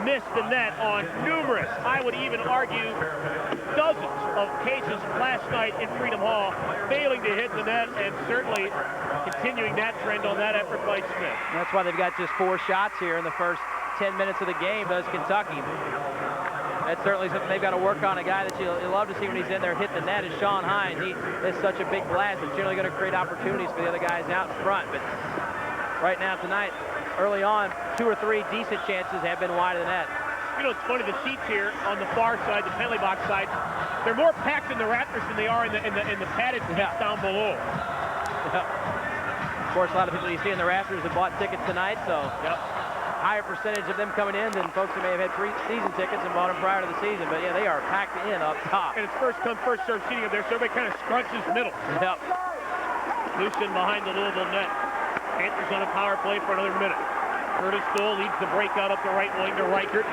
missed the net on numerous, I would even argue, dozens of cases last night in Freedom Hall, failing to hit the net, and certainly continuing that trend on that effort by Smith. That's why they've got just 4 shots here in the first 10 minutes of the game, does Kentucky. That's certainly something they've got to work on. A guy that you love to see when he's in there hit the net is Sean Hines. He is such a big blast. It's generally going to create opportunities for the other guys out in front. But right now tonight, early on, 2 or 3 decent chances have been wide of the net. You know, it's funny, the seats here on the far side, the penalty box side, they're more packed in the rafters than they are in the padded seats down below. Of course, a lot of people you see in the rafters have bought tickets tonight, so higher percentage of them coming in than folks who may have had season tickets and bought them prior to the season. But yeah, they are packed in up top. And it's first come, first served seating up there, so everybody kind of scrunches middle. Yep. Lucien behind the Louisville net. Panthers on a power play for another minute. Curtis Stoll leads the breakout up the right wing to Reichert.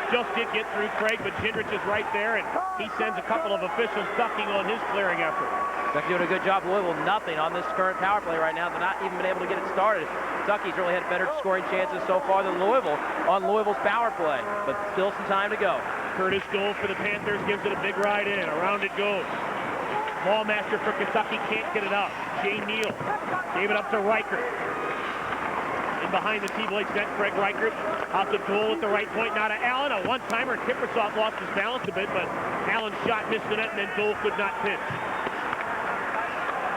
Just did get through Craig, but Gendrich is right there, and he sends a couple of officials ducking on his clearing effort. Kentucky doing a good job. Louisville nothing on this current power play right now. They're not even been able to get it started. Kentucky's really had better scoring chances so far than Louisville on Louisville's power play, but still some time to go. Curtis Stoll for the Panthers gives it a big ride in. Around it goes. Ballmaster for Kentucky can't get it out. Jay Neal gave it up to Reichert. And behind the T-Blades net, Craig Reichert out to Toole at the right point. Now to Allen, a one-timer. Kiprusoff lost his balance a bit, but Allen's shot missed the net, and then Toole could not pinch.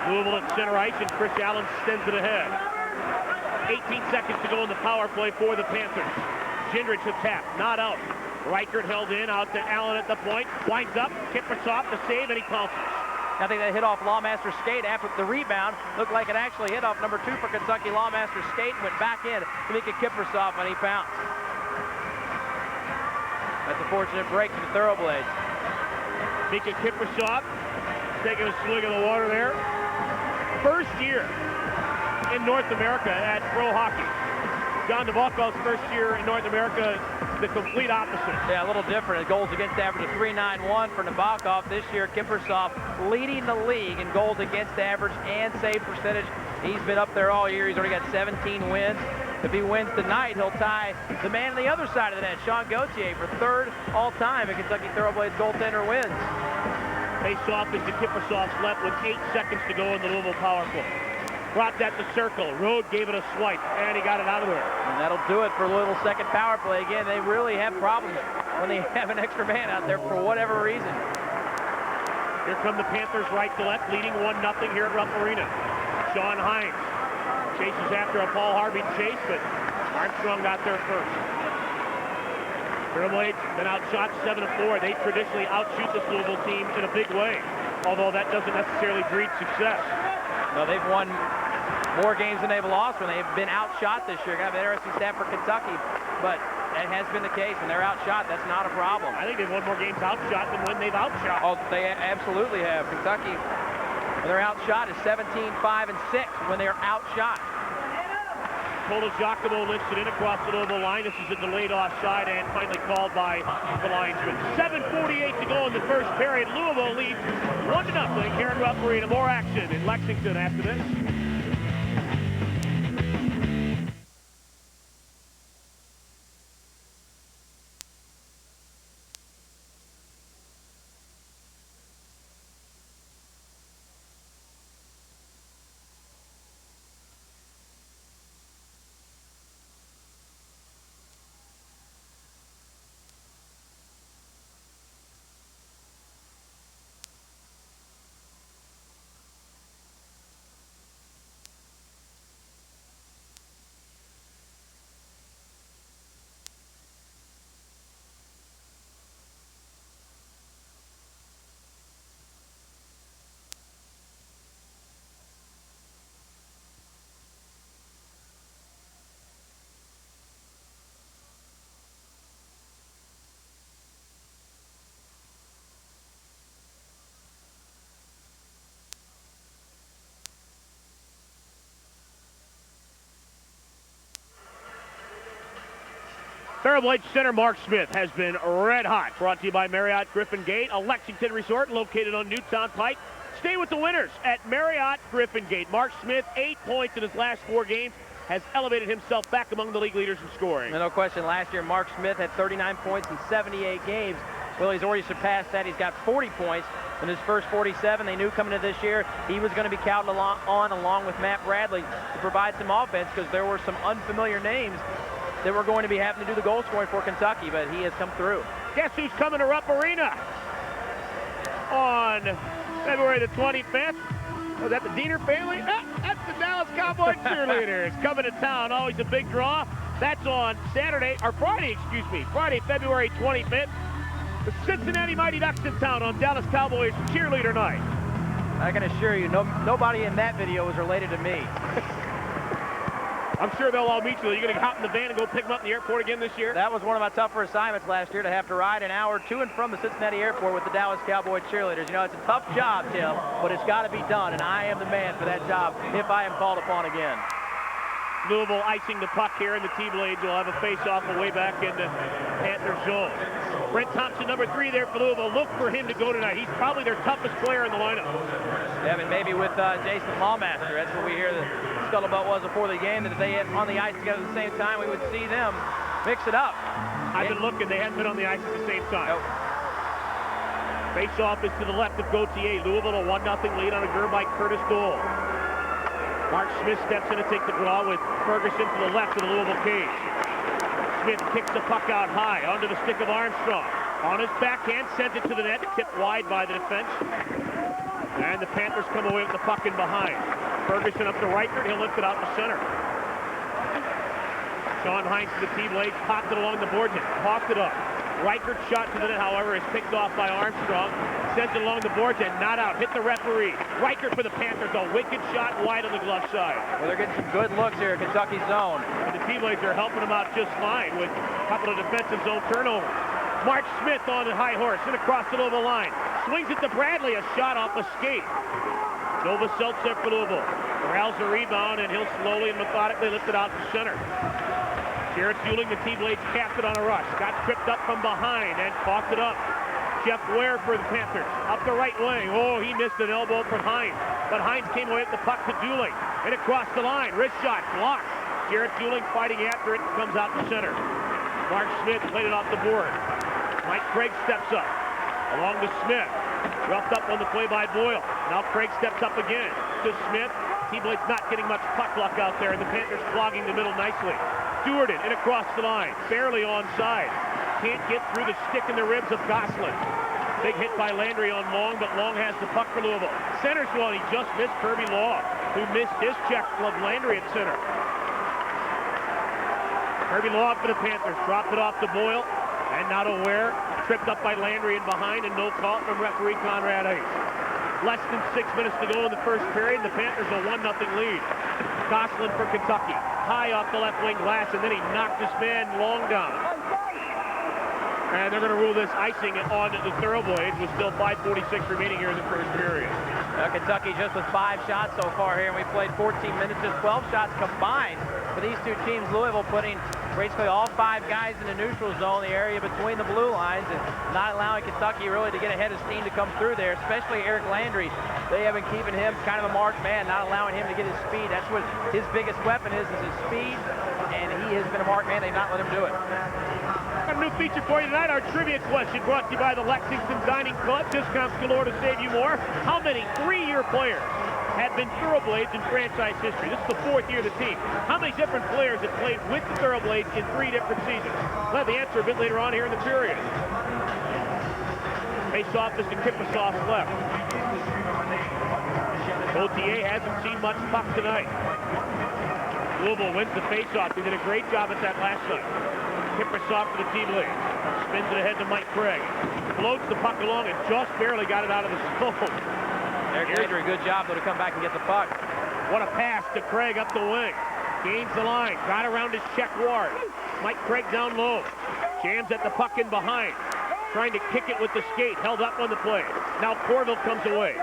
Louisville at center ice, and Chris Allen sends it ahead. 18 seconds to go in the power play for the Panthers. Gendrich a tap, not out. Reichert held in, out to Allen at the point. Winds up, Kiprusoff the save, and he pounces. I think that hit off Lawmaster's skate after the rebound. Looked like it actually hit off number 2 for Kentucky, Lawmaster's skate, and went back in to Mika Kiprusoff, and he pounced. That's a fortunate break for the Thoroughblades. Mika Kiprusoff taking a swig of the water there. First year in North America at pro hockey. John Nabokov's first year in North America, the complete opposite. Yeah, a little different. Goals against average of .391 for Nabokov. This year, Kiprusoff leading the league in goals against average and save percentage. He's been up there all year. He's already got 17 wins. If he wins tonight, he'll tie the man on the other side of the net, Sean Gauthier, for 3rd all-time in Kentucky Thoroughblades goaltender wins. Face-off is to Kiprusoff's left with 8 seconds to go in the Louisville power play. Brought that to circle. Rode gave it a swipe, and he got it out of there. And that'll do it for Louisville's second power play. Again, they really have problems when they have an extra man out there for whatever reason. Here come the Panthers right to left, leading 1-0 here at Rupp Arena. Sean Hines chases after a Paul Harvey chase, but Armstrong got there first. Thoroughblades been outshot 7-4. They traditionally outshoot this Louisville team in a big way, although that doesn't necessarily breed success. No, they've won more games than they've lost when they've been outshot this year. Got an interesting stat for Kentucky, but that has been the case. When they're outshot, that's not a problem. I think they've won more games outshot than when they've outshot. Oh, they absolutely have. Kentucky, when they're outshot, is 17-5-6 when they're outshot. Total Giacomo lifts it in across the Louisville line. This is a delayed offside and finally called by the linesman. 7:48 to go in the first period. Louisville leads 1-0 here at Rupp Arena. More action in Lexington after this. Thoroughblades center Mark Smith has been red hot. Brought to you by Marriott Griffin Gate, a Lexington resort located on Newtown Pike. Stay with the winners at Marriott Griffin Gate. Mark Smith, 8 points in his last 4 games, has elevated himself back among the league leaders in scoring. No question, last year Mark Smith had 39 points in 78 games. Well, he's already surpassed that. He's got 40 points in his first 47. They knew coming into this year he was going to be counted along with Matt Bradley to provide some offense, because there were some unfamiliar names that were going to be having to do the goal scoring for Kentucky, but he has come through. Guess who's coming to Rupp Arena on February the 25th? Was that the Diener family? That's the Dallas Cowboy cheerleaders coming to town. Always a big draw. That's on Friday, February 25th. The Cincinnati Mighty Ducks in town on Dallas Cowboys cheerleader night. I can assure you, nobody in that video is related to me. I'm sure they'll all meet you. Are you going to hop in the van and go pick them up in the airport again this year? That was one of my tougher assignments last year, to have to ride an hour to and from the Cincinnati airport with the Dallas Cowboy cheerleaders. You know, it's a tough job, Tim, but it's got to be done, and I am the man for that job if I am called upon again. Louisville icing the puck here, and the T-Blades will have a face-off way back into Panther zone. Brent Thompson, number 3 there for Louisville. Look for him to go tonight. He's probably their toughest player in the lineup. Yeah, but maybe with Jason Lawmaster. That's what we hear the scuttlebutt was before the game, that if they had on the ice together at the same time, we would see them mix it up. I've been looking. They haven't been on the ice at the same time. Nope. Face-off is to the left of Gauthier. Louisville a 1-0 lead on a Gerbike Curtis goal. Mark Smith steps in to take the draw with Ferguson to the left of the Louisville cage. Smith kicks the puck out high onto the stick of Armstrong. On his backhand, sends it to the net, tipped wide by the defense. And the Panthers come away with the puck in behind. Ferguson up to Reichert, he'll lift it out to center. Sean Hines to the T-Blades, popped it along the boards and tossed it up. Reichert's shot to the net, however, is picked off by Armstrong. Sends it along the boards and not out. Hit the referee. Reichert for the Panthers, a wicked shot wide on the glove side. Well, they're getting some good looks here at Kentucky zone. And the T-Blades are helping them out just fine with a couple of defensive zone turnovers. Mark Smith on the high horse and across the Louisville line. Swings it to Bradley, a shot off a skate. Nova Seltzer for Louisville. Corrals the rebound, and he'll slowly and methodically lift it out to center. Jarrett Fueling, the T-Blades cast it on a rush. Got tripped up from behind and coughed it up. Jeff Ware for the Panthers. Up the right wing. Oh, he missed an elbow from Hines. But Hines came away with the puck to Fueling. And across the line. Wrist shot blocked. Jarrett Fueling fighting after it. Comes out to center. Mark Smith played it off the board. Mike Craig steps up. Along to Smith. Roughed up on the play by Boyle. Now Craig steps up again to Smith. T-Blades not getting much puck luck out there, and the Panthers clogging the middle nicely. Stewarden in across the line, barely onside. Can't get through the stick in the ribs of Gosselin. Big hit by Landry on Long, but Long has the puck for Louisville. Centers one, he just missed Kirby Law, who missed his check of Landry at center. Kirby Law for the Panthers, dropped it off to Boyle, and not aware, tripped up by Landry and behind, and no call from referee Conrad Ice. Less than 6 minutes to go in the first period, the Panthers a 1-0 lead. Gosselin for Kentucky, high off the left wing glass, and then he knocked his man Long down. And they're going to rule this icing on the Thoroughblades with still 5:46 remaining here in the first period. Kentucky just with 5 shots so far here, and we played 14 minutes, just 12 shots combined for these two teams. Louisville putting basically all 5 guys in the neutral zone, the area between the blue lines, and not allowing Kentucky really to get ahead of steam to come through there, especially Eric Landry. They have been keeping him kind of a marked man, not allowing him to get his speed. That's what his biggest weapon is his speed, and he has been a marked man. They've not let him do it. Got a new feature for you tonight, our trivia question brought to you by the Lexington Dining Club. Discounts galore to save you more. How many 3-year players have been Thoroughblades in franchise history? This is the 4th year of the team. How many different players have played with the Thoroughblades in 3 different seasons? We'll have the answer a bit later on here in the period. Face-off is to Kiprusoff's left. Gauthier hasn't seen much puck tonight. Louisville wins the face-off. They did a great job at that last night. Kiprusoff for the team lead. Spins it ahead to Mike Craig. Floats the puck along and just barely got it out of the zone. Eric Landry, good job, though, to come back and get the puck. What a pass to Craig up the wing. Gains the line. Got around his check ward. Mike Craig down low. Jams at the puck in behind. Trying to kick it with the skate. Held up on the play. Now Corville comes away.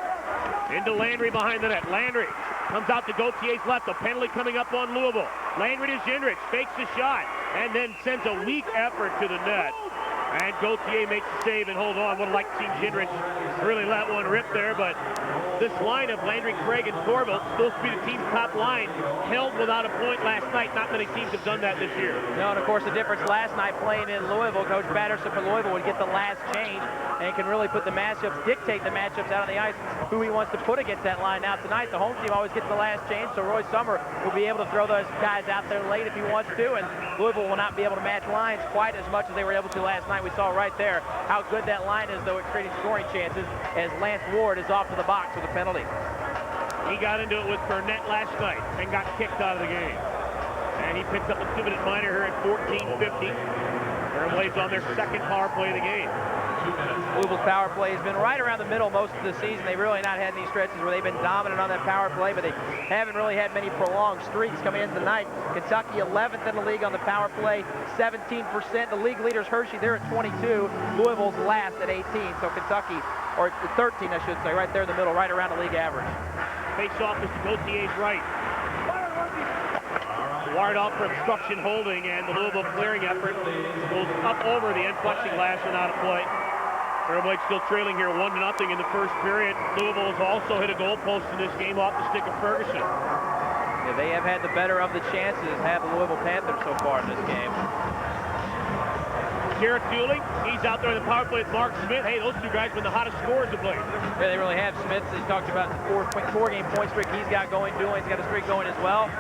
Into Landry behind the net. Landry comes out to Gauthier's left. A penalty coming up on Louisville. Landry to Gendrich. Fakes the shot. And then sends a weak effort to the net. And Gauthier makes the save and hold on. Would have liked to see Gendrich really let one rip there, but this line of Landry, Craig, and Corville, supposed to be the team's top line, held without a point last night. Not many teams have done that this year. No, and of course the difference last night playing in Louisville, Coach Batterson for Louisville would get the last change and can really put the matchups, dictate the matchups out on the ice, who he wants to put against that line. Now tonight, the home team always gets the last change, so Roy Summer will be able to throw those guys out there late if he wants to, and Louisville will not be able to match lines quite as much as they were able to last night. We saw right there how good that line is, though, at creating scoring chances, as Lance Ward is off to the box with a penalty. He got into it with Burnett last night and got kicked out of the game. And he picked up a 2-minute minor here at 14:50. Thoroughblades on their second power play of the game. Louisville's power play has been right around the middle most of the season. They've really not had any stretches where they've been dominant on that power play, but they haven't really had many prolonged streaks coming in tonight. Kentucky 11th in the league on the power play, 17%. The league leaders, Hershey, they're at 22. Louisville's last at 18. So Kentucky, or 13, I should say, right there in the middle, right around the league average. Face-off is to Gauthier's right. Wired out for obstruction holding, and the Louisville clearing effort goes up over the end plexiglass and out of play. Thoroughblades still trailing here 1-0 in the first period. Louisville has also hit a goal post in this game off the stick of Ferguson. Yeah, they have had the better of the chances, have the Louisville Panthers so far in this game. Garrett Dooley, he's out there in the power play with Mark Smith. Hey, those two guys have been the hottest scorers of late. Yeah, they really have. Smith, he talked about the four-game point streak he's got going. Dooley's got a streak going as well.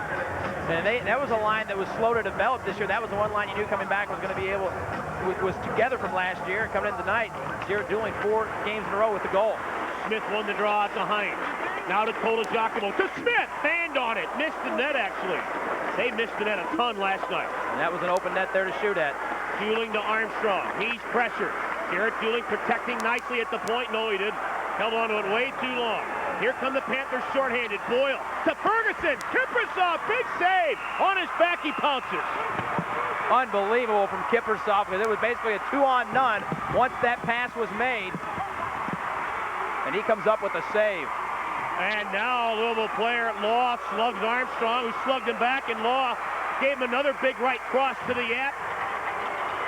And that was a line that was slow to develop this year. That was the one line you knew coming back was going to be able, was together from last year. Coming in tonight, Jared Dooley 4 games in a row with the goal. Smith won the draw out to Hines. Now to Cola Giacomo. To Smith, banned on it. Missed the net, actually. They missed the net a ton last night. And that was an open net there to shoot at. Dueling to Armstrong. He's pressured. Garrett Dueling protecting nicely at the point. No, he didn't. Held on to it way too long. Here come the Panthers shorthanded. Boyle to Ferguson. Kiprusoff, big save. On his back, he pounces. Unbelievable from Kiprusoff, because it was basically a 2-on-none once that pass was made. And he comes up with a save. And now Louisville player Law slugs Armstrong, who slugged him back, and Law gave him another big right cross to the yap.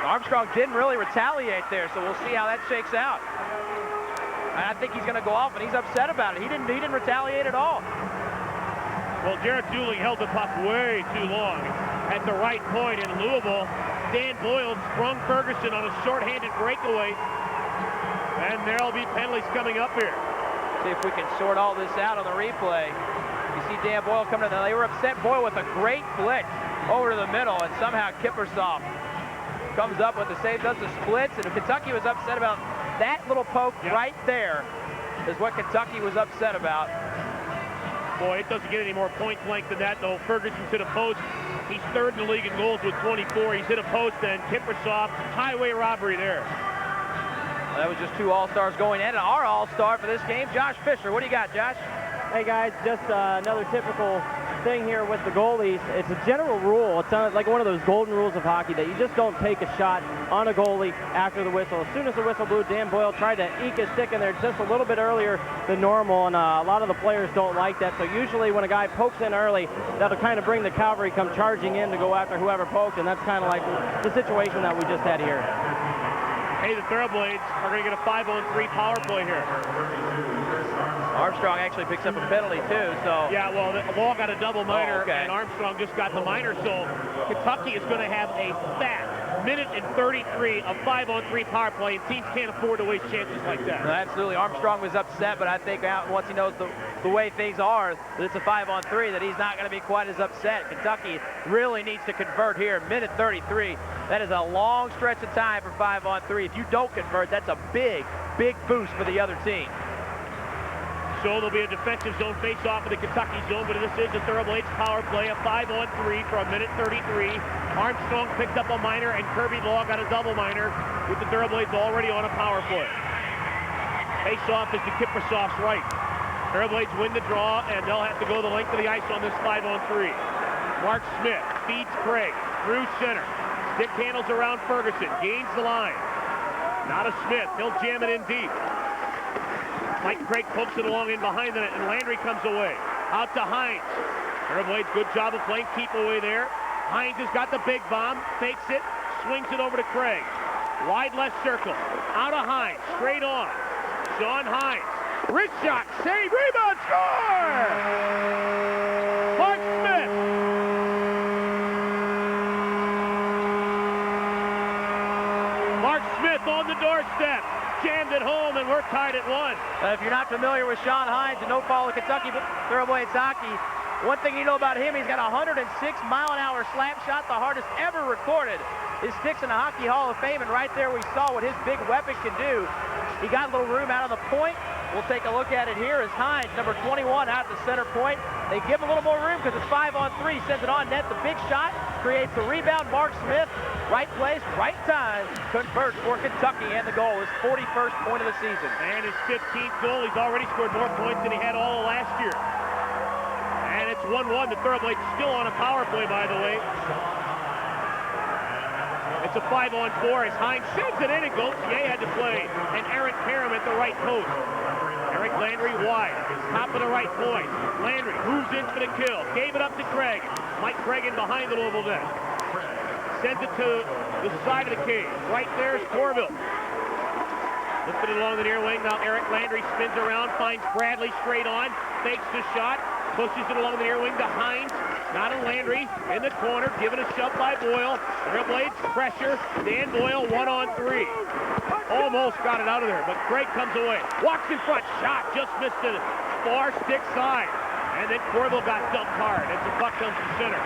Armstrong didn't really retaliate there, so we'll see how that shakes out. And I think he's going to go off, and he's upset about it. He didn't retaliate at all. Well, Jared Dooley held the puck way too long at the right point in Louisville. Dan Boyle sprung Ferguson on a shorthanded breakaway, and there'll be penalties coming up here. See if we can sort all this out on the replay. You see Dan Boyle coming in. They were upset. Boyle with a great flick over to the middle, and somehow Kiprusoff comes up with the save, does the splits, and Kentucky was upset about that little poke right there is what Kentucky was upset about. Boy, it doesn't get any more point blank than that, though. Ferguson's hit a post. He's third in the league in goals with 24. He's hit a post, and Kippersoff, highway robbery there. Well, that was just 2 All-Stars going in. And our All-Star for this game, Josh Fisher. What do you got, Josh? Hey, guys, just another typical thing here with the goalies. It's a general rule. It's like one of those golden rules of hockey that you just don't take a shot on a goalie after the whistle. As soon as the whistle blew, Dan Boyle tried to eke his stick in there just a little bit earlier than normal, and a lot of the players don't like that. So usually when a guy pokes in early, that'll kind of bring the cavalry come charging in to go after whoever poked, and that's kind of like the situation that we just had here. Hey, the Thoroughblades are going to get a 5-on-3 power play here. Armstrong actually picks up a penalty, too, so... Yeah, well, the Law got a double minor, okay. and Armstrong just got the minor, so Kentucky is going to have a fat minute and 33 of 5-on-3 power play, and teams can't afford to waste chances like that. No, absolutely. Armstrong was upset, but I think once he knows the way things are, that it's a 5-on-3, that he's not going to be quite as upset. Kentucky really needs to convert here. Minute 33. That is a long stretch of time for 5-on-3. If you don't convert, that's a big, big boost for the other team. So there'll be a defensive zone face-off of the Kentucky zone, but this is a Thoroughblades power play, a 5-on-3 for a minute 33. Armstrong picked up a minor, and Kirby Law got a double minor, with the Thoroughblades already on a power play. Face-off is to Kippersoff's right. Thoroughblades win the draw, and they'll have to go the length of the ice on this 5-on-3. Mark Smith feeds Craig through center. Stick handles around Ferguson, gains the line. Not a Smith, he'll jam it in deep. Mike Craig pokes it along in behind the net, and Landry comes away. Out to Hines. Thoroughblades, good job of playing keep away there. Hines has got the big bomb, fakes it, swings it over to Craig. Wide left circle. Out of Hines, straight on. Sean Hines. Wrist shot, save, rebound, score! Mark Smith. Mark Smith on the doorstep. Jammed it home, and we're tied at 1. If you're not familiar with Sean Hines and no follow Kentucky Thoroughblades hockey, one thing you know about him, he's got a 106-mile-an-hour slap shot, the hardest ever recorded. His sticks in the Hockey Hall of Fame, and right there we saw what his big weapon can do. He got a little room out of the point. We'll take a look at it here as Hines, number 21, out at the center point. They give him a little more room because it's 5-on-3. Sends it on net. The big shot creates the rebound. Mark Smith, right place, right time, converts for Kentucky, and the goal is 41st point of the season. And his 15th goal. He's already scored more points than he had all of last year. And it's 1-1. The Thoroughblades still on a power play, by the way. It's a 5-on-4 as Hines sends it in, and Gauthier had to play. And Eric Karam at the right post. Eric Landry wide, top of the right point. Landry moves in for the kill, gave it up to Craig. Mike Craig in behind the Louisville net. Sends it to the side of the cage. Right there is Corville. Lifted it along the near wing. Now Eric Landry spins around, finds Bradley straight on, fakes the shot, pushes it along the near wing to Hines. Not a Landry in the corner, given a shove by Boyle. Thoroughblades pressure. Dan Boyle 1-on-3. Almost got it out of there, but Craig comes away. Walks in front, shot, just missed the far stick side. And then Corville got dumped hard as the puck comes to center.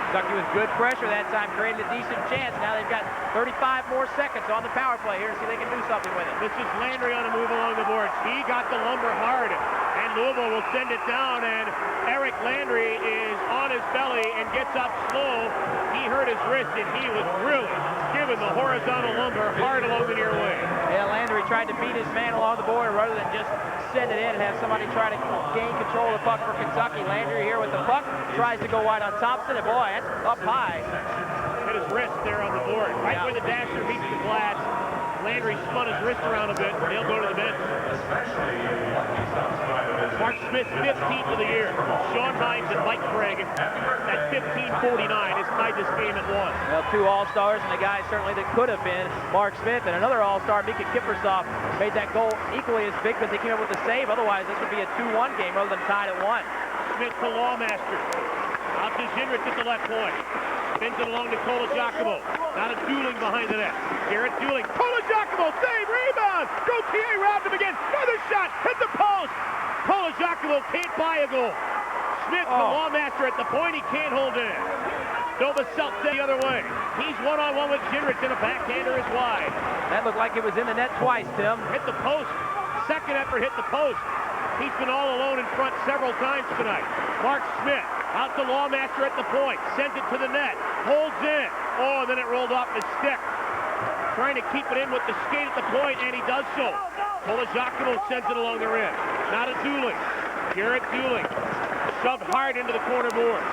Kentucky with good pressure that time, created a decent chance. Now they've got 35 more seconds on the power play here to see if they can do something with it. This is Landry on a move along the boards. He got the lumber hard, and Louisville will send it down, and Eric Landry is on his belly and gets up slow. He hurt his wrist, and he was really giving the horizontal lumber hard along the near wing. Yeah, Landry tried to beat his man along the board rather than just send it in and have somebody try to gain control of the puck for Kentucky. Landry here with the puck, tries to go wide on Thompson, and boy, that's up high. Hit his wrist there on the board. Right where the dasher meets the glass. Landry spun his wrist around a bit, and he'll go to the bench. Mark Smith, 15th of the year. Sean Hines and Mike Craig at 15:49 has tied this game at 1. Well, 2 All-Stars and the guy certainly that could have been Mark Smith, and another All-Star, Mika Kippersoff, made that goal equally as big, but they came up with a save. Otherwise, this would be a 2-1 game rather than tied at 1. Smith to Lawmaster. Out to Zinrich at the left point. Spins it along to Cola Giacomo. Not a dueling behind the net. Garrett dueling. Cola Giacomo, save, rebound. Gauthier robbed him again. Another shot, hit the post. Cola Giacomo can't buy a goal. Smith, the Lawmaster at the point, he can't hold in. Novoselic the other way. He's one-on-one with Ginrich, and a backhander is wide. That looked like it was in the net twice, Tim. Hit the post. Second effort hit the post. He's been all alone in front several times tonight. Mark Smith out to Lawmaster at the point. Sends it to the net. Holds in. Oh, and then it rolled off his stick. Trying to keep it in with the skate at the point, and he does so. Polizakimo sends it along the rim. Now to Dooling. Jarrett Dooling shoved hard into the corner board.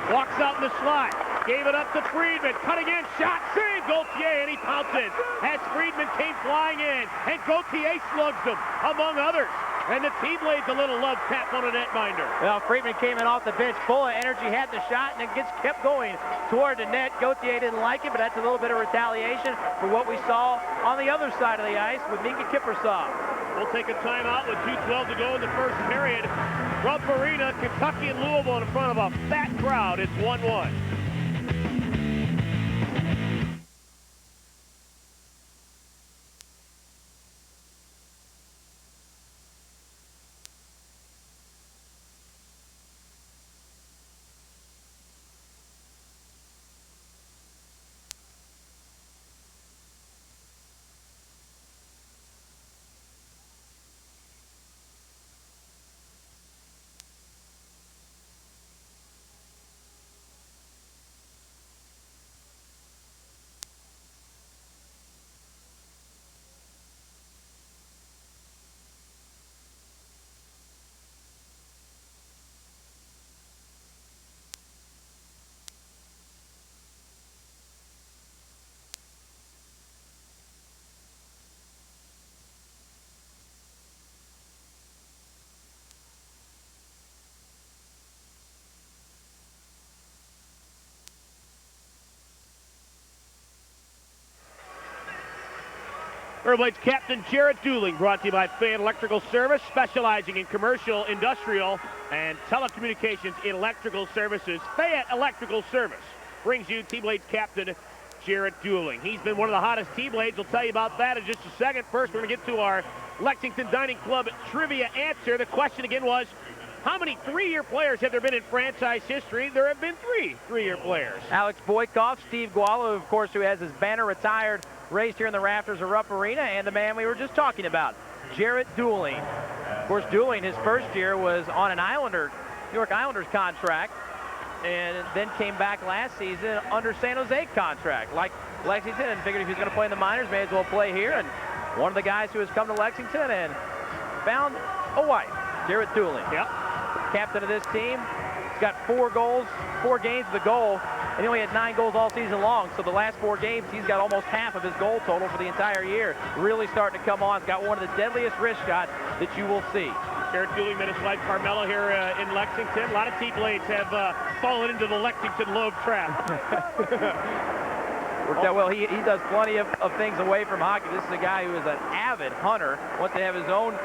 Walks out in the slot. Gave it up to Friedman. Cutting in. Shot. Save. Gauthier, and he pounces. As Friedman came flying in, and Gauthier slugs him, among others. And the T-Blades a little love tap on a netminder. Well, Friedman came in off the bench full of energy, had the shot, and it kept going toward the net. Gauthier didn't like it, but that's a little bit of retaliation for what we saw on the other side of the ice with Mika Kiprusoff. We'll take a timeout with 2:12 to go in the first period. Rupp Arena, Kentucky and Louisville in front of a fat crowd. It's 1-1. Thoroughblades captain Jarrett Dooling, brought to you by Fayette Electrical Service, specializing in commercial, industrial, and telecommunications electrical services. Fayette Electrical Service brings you T-Blades captain Jarrett Dooling. He's been one of the hottest T-Blades. We'll tell you about that in just a second. First, we're going to get to our Lexington Dining Club trivia answer. The question again was, how many three-year players have there been in franchise history? There have been three-year players. Alex Boykoff, Steve Gualo, of course, who has his banner retired, raised here in the rafters of Rupp Arena, and the man we were just talking about, Jarrett Dooling. Of course, Dooling, his first year was on an New York Islanders contract, and then came back last season under San Jose contract, like Lexington, and figured if he's going to play in the minors, may as well play here. And one of the guys who has come to Lexington and found a wife, Jarrett Dooling. Yep. Captain of this team. He's got 4 goals, 4 games with a goal, and he only had 9 goals all season long. So the last 4 games, he's got almost half of his goal total for the entire year. Really starting to come on. He's got one of the deadliest wrist shots that you will see. Jarrett Dooling met his wife Carmela here in Lexington. A lot of T-Blades have fallen into the Lexington love trap. Worked out well. He does plenty of things away from hockey. This is a guy who is an avid hunter, wants to have his own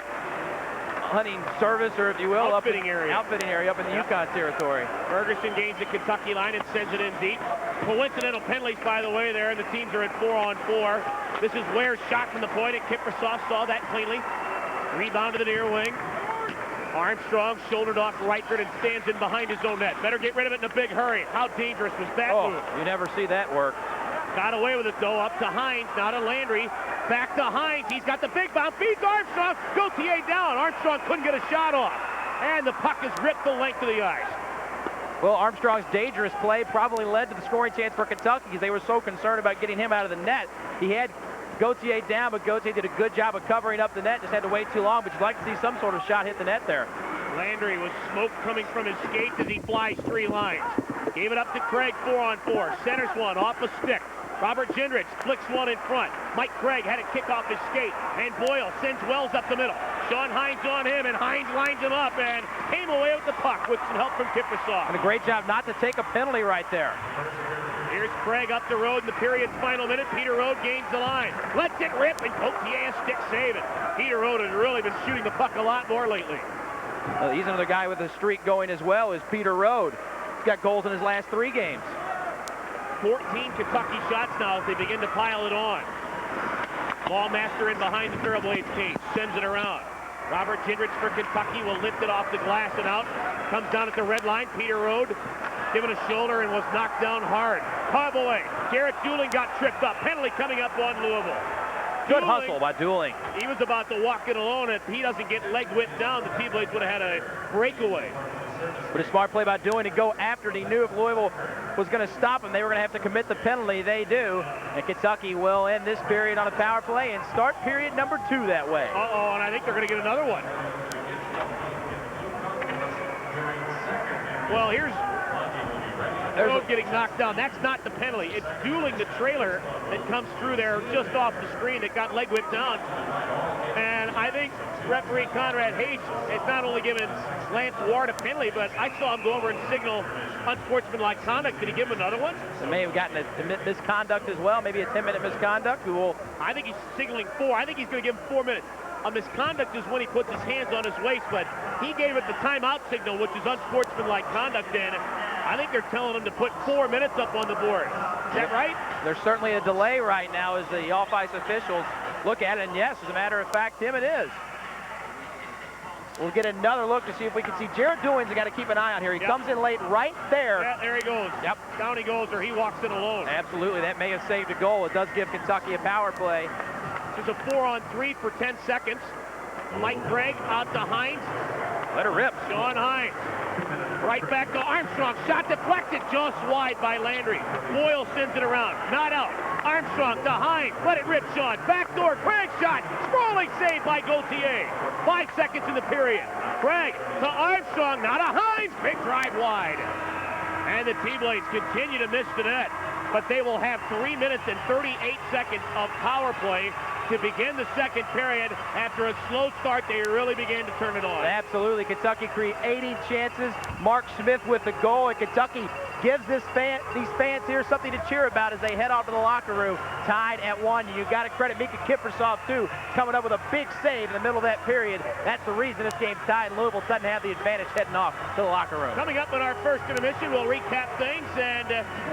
hunting service, or if you will, outfitting area up in the Yukon territory. Ferguson gains the Kentucky line and sends it in deep. Coincidental penalties, by the way, there, and the teams are at 4-on-4. This is Ware's shot from the point, and Kiprusoff saw that cleanly. Rebound to the near wing. Armstrong shouldered off Reichert and stands in behind his own net. Better get rid of it in a big hurry. How dangerous was that move? You never see that work. Got away with it, though. Up to Hines, now to Landry. Back to Hines. He's got the big bounce. Feeds Armstrong. Gauthier down. Armstrong couldn't get a shot off. And the puck is ripped the length of the ice. Well, Armstrong's dangerous play probably led to the scoring chance for Kentucky because they were so concerned about getting him out of the net. He had Gauthier down, but Gauthier did a good job of covering up the net. Just had to wait too long, but you'd like to see some sort of shot hit the net there. Landry with smoke coming from his skates as he flies 3 lines. Gave it up to Craig, 4-on-4. Centers one off a stick. Robert Ginrich flicks one in front. Mike Craig had it kick off his skate, and Boyle sends Wells up the middle. Sean Hines on him, and Hines lines him up and came away with the puck with some help from Kiprusoff. And a great job not to take a penalty right there. Here's Craig up the road in the period's final minute. Peter Rode gains the line. Lets it rip, and Gauthier stick save it. Peter Rode has really been shooting the puck a lot more lately. He's another guy with a streak going as well as Peter Rode. He's got goals in his last 3 games. 14 Kentucky shots now as they begin to pile it on. Ballmaster in behind the Thoroughblades cage. Sends it around. Robert Ginrich for Kentucky will lift it off the glass and out. Comes down at the red line. Peter Rode given a shoulder and was knocked down hard. Cowboy, Garrett Dooling got tripped up. Penalty coming up on Louisville. Good hustle by Dooling. He was about to walk it alone. If he doesn't get leg whipped down, the T-Blades would have had a breakaway. But a smart play by Dooling to go after it. He knew if Louisville was going to stop him, they were going to have to commit the penalty. They do. And Kentucky will end this period on a power play and start period number 2 that way. Uh-oh, and I think they're going to get another one. Well, here's Road getting knocked down. That's not the penalty. It's Dooling, the trailer, that comes through there just off the screen that got leg whipped down. And I think referee Conrad H has not only given Lance Ward a penalty, but I saw him go over and signal unsportsmanlike conduct. Did he give him another one? So may have gotten a misconduct as well, maybe a 10-minute misconduct. I think he's signaling 4. I think he's going to give him 4 minutes. A misconduct is when he puts his hands on his waist, but he gave it the timeout signal, which is unsportsmanlike conduct, and I think they're telling him to put 4 minutes up on the board. Is that right? There's certainly a delay right now as the off-ice officials look at it, and yes, as a matter of fact, Tim, it is. We'll get another look to see if we can see Jared Dooling's got to keep an eye on here. He comes in late right there. Yeah, there he goes. Yep. Down he goes, or he walks in alone. Absolutely, that may have saved a goal. It does give Kentucky a power play. There's a 4-on-3 for 10 seconds. Mike Gregg out to Hines. Let her rip. Sean Hines. Right back to Armstrong. Shot deflected just wide by Landry. Boyle sends it around. Not out. Armstrong to Hines. Let it rip, Sean. Backdoor. Craig shot. Sprawling save by Gauthier. 5 seconds in the period. Craig to Armstrong. Not a Hines. Big drive wide. And the T-Blades continue to miss the net. But they will have 3 minutes and 38 seconds of power play to begin the second period. After a slow start, they really began to turn it on. Absolutely. Kentucky creating chances. Mark Smith with the goal, and Kentucky gives these fans here something to cheer about as they head off to the locker room. Tied at 1. You got to credit Mika Kiprasov, too, coming up with a big save in the middle of that period. That's the reason this game's tied. Louisville doesn't have the advantage heading off to the locker room. Coming up in our first intermission, we'll recap things, and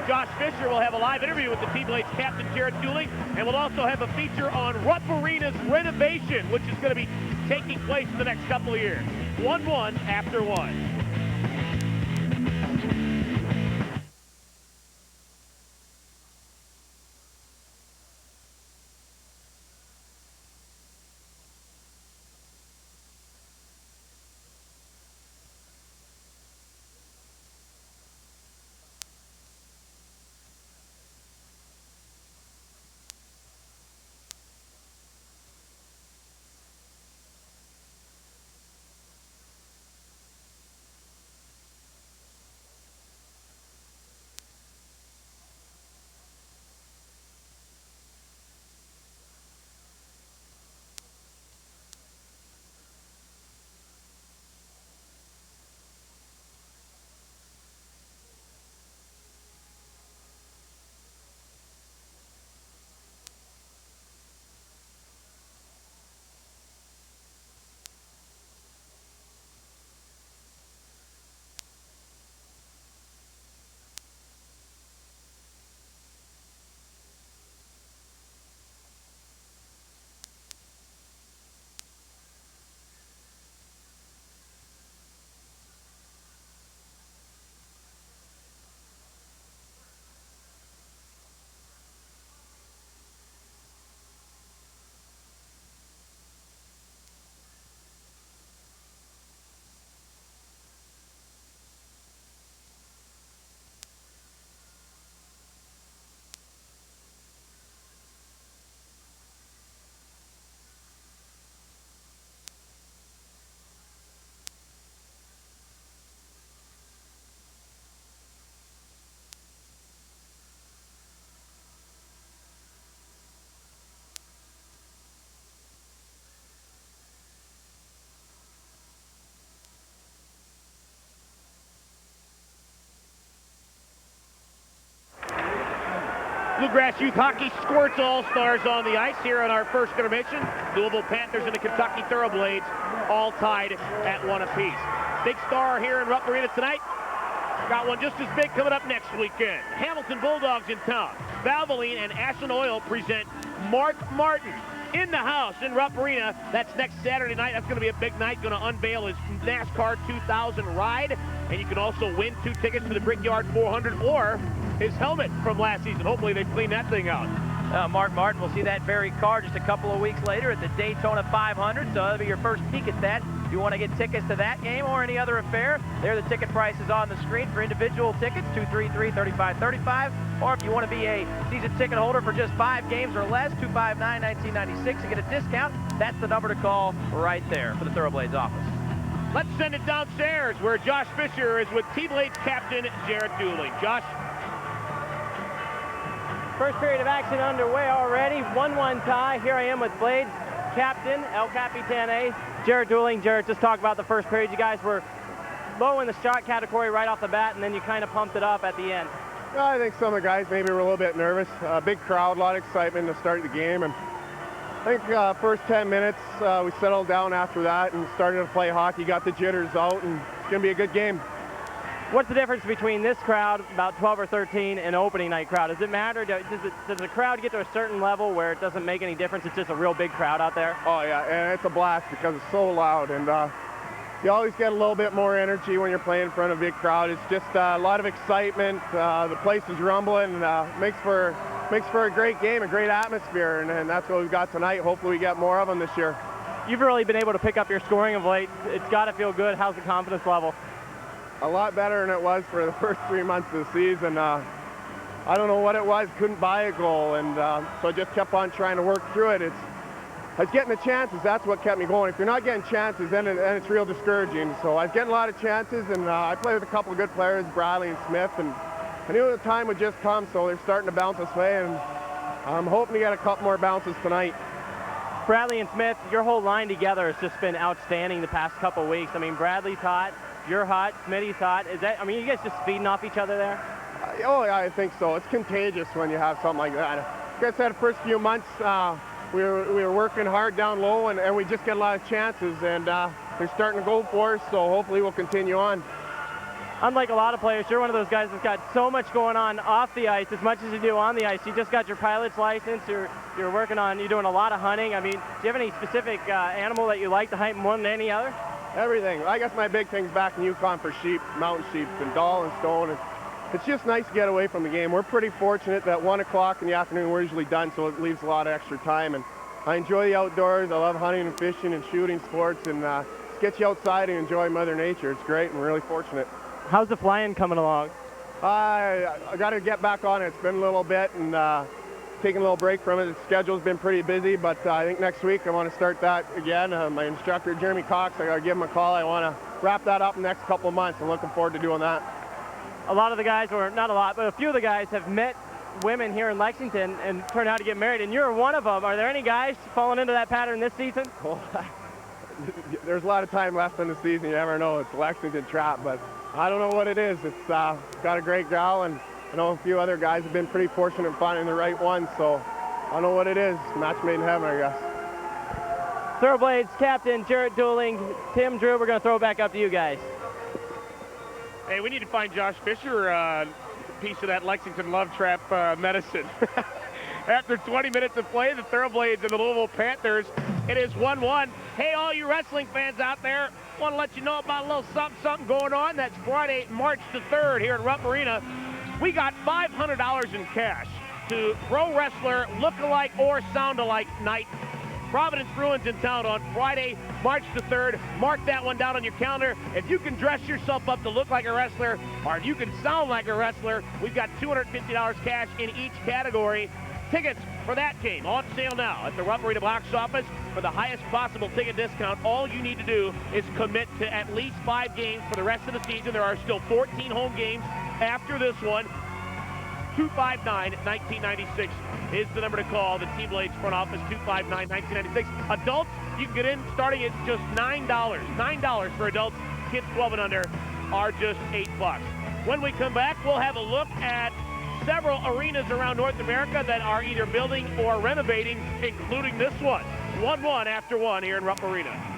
Josh Fisher will have a live interview with the T-Blades captain, Jared Dooling, and we'll also have a feature on Rupp Arena's renovation, which is going to be taking place in the next couple of years. 1-1 after 1. Bluegrass Youth Hockey squirts all-stars on the ice here in our first intermission. Louisville Panthers and the Kentucky Thoroughblades all tied at 1 apiece. Big star here in Rupp Arena tonight. Got one just as big coming up next weekend. Hamilton Bulldogs in town. Valvoline and Ashland Oil present Mark Martin in the house in Rupp Arena. That's next Saturday night. That's going to be a big night. Going to unveil his NASCAR 2000 ride. And you can also win 2 tickets to the Brickyard 400 or his helmet from last season. Hopefully they've cleaned that thing out. Mark Martin will see that very car just a couple of weeks later at the Daytona 500, so that'll be your first peek at that. If you want to get tickets to that game or any other affair, there are the ticket prices on the screen for individual tickets, $233-3535, or if you want to be a season ticket holder for just 5 games or less, $259-1996 to get a discount. That's the number to call right there for the Thoroughblades office. Let's send it downstairs where Josh Fisher is with T-Blades captain Jared Dooling. Josh? First period of action underway already. 1-1 tie. Here I am with Blades captain, El Capitane, Jared Dooling. Jared, just talk about the first period. You guys were low in the shot category right off the bat, and then you kind of pumped it up at the end. Well, I think some of the guys maybe were a little bit nervous. Big crowd, a lot of excitement to start the game. And I think first 10 minutes, we settled down after that and started to play hockey, got the jitters out, and it's going to be a good game. What's the difference between this crowd, about 12 or 13, and opening night crowd? Does it matter? Does the crowd get to a certain level where it doesn't make any difference? It's just a real big crowd out there? Oh, yeah, and it's a blast because it's so loud. And you always get a little bit more energy when you're playing in front of a big crowd. It's just a lot of excitement. The place is rumbling. Makes for a great game, a great atmosphere, and that's what we've got tonight. Hopefully we get more of them this year. You've really been able to pick up your scoring of late. It's got to feel good. How's the confidence level? A lot better than it was for the first 3 months of the season. I don't know what it was, couldn't buy a goal, and so I just kept on trying to work through it. I was getting the chances, that's what kept me going. If you're not getting chances, then it's real discouraging. So I was getting a lot of chances, and I played with a couple of good players, Bradley and Smith, and I knew the time would just come, so they're starting to bounce this way, and I'm hoping to get a couple more bounces tonight. Bradley and Smith, your whole line together has just been outstanding the past couple of weeks. I mean, Bradley's hot. You're hot, Smitty's hot. I mean, you guys just feeding off each other there? Oh, yeah, I think so. It's contagious when you have something like that. Like I said, the first few months, we were working hard down low, and we just get a lot of chances, and they're starting to go for us, so hopefully we'll continue on. Unlike a lot of players, you're one of those guys that's got so much going on off the ice as much as you do on the ice. You just got your pilot's license. You're working on, you're doing a lot of hunting. I mean, do you have any specific animal that you like to hunt more than any other? Everything. I guess my big thing's back in Yukon for sheep, mountain sheep, and doll and stone. And it's just nice to get away from the game. We're pretty fortunate that 1 o'clock in the afternoon we're usually done, so it leaves a lot of extra time. And I enjoy the outdoors. I love hunting and fishing and shooting sports, and just get you outside and enjoy Mother Nature. It's great, and we're really fortunate. How's the flying coming along? I got to get back on it. It's been a little bit, and taking a little break from it. The schedule's been pretty busy, but I think next week I want to start that again. My instructor, Jeremy Cox, I got to give him a call. I want to wrap that up in the next couple of months. I'm looking forward to doing that. A lot of the guys, or not a lot, but a few of the guys have met women here in Lexington and turned out to get married, and you're one of them. Are there any guys falling into that pattern this season? Well, there's a lot of time left in the season. You never know. It's a Lexington trap, but I don't know what it is. It's got a great gal, and I know a few other guys have been pretty fortunate in finding the right one, so I don't know what it is. Match made in heaven, I guess. Thoroughblades captain Jared Dooling, Tim, Drew, we're going to throw it back up to you guys. Hey, we need to find Josh Fisher a piece of that Lexington love trap medicine. After 20 minutes of play, the Thoroughblades and the Louisville Panthers, it is 1-1. Hey, all you wrestling fans out there, want to let you know about a little something going on. That's Friday, March the 3rd here at Rupp Arena. We got $500 in cash to Pro Wrestler Look-alike or Sound-alike Night. Providence Bruins in town on Friday, March the 3rd. Mark that one down on your calendar. If you can dress yourself up to look like a wrestler, or if you can sound like a wrestler, we've got $250 cash in each category. Tickets for that game on sale now at the Rupp Arena box office. For the highest possible ticket discount, all you need to do is commit to at least 5 games for the rest of the season. There are still 14 home games after this one. 259-1996 is the number to call. The T-Blades front office, 259-1996. Adults, you can get in starting at just $9. $9 for adults. Kids 12 and under are just $8. When we come back, we'll have a look at several arenas around North America that are either building or renovating, including this one. 1-1 after 1 here in Rupp Arena.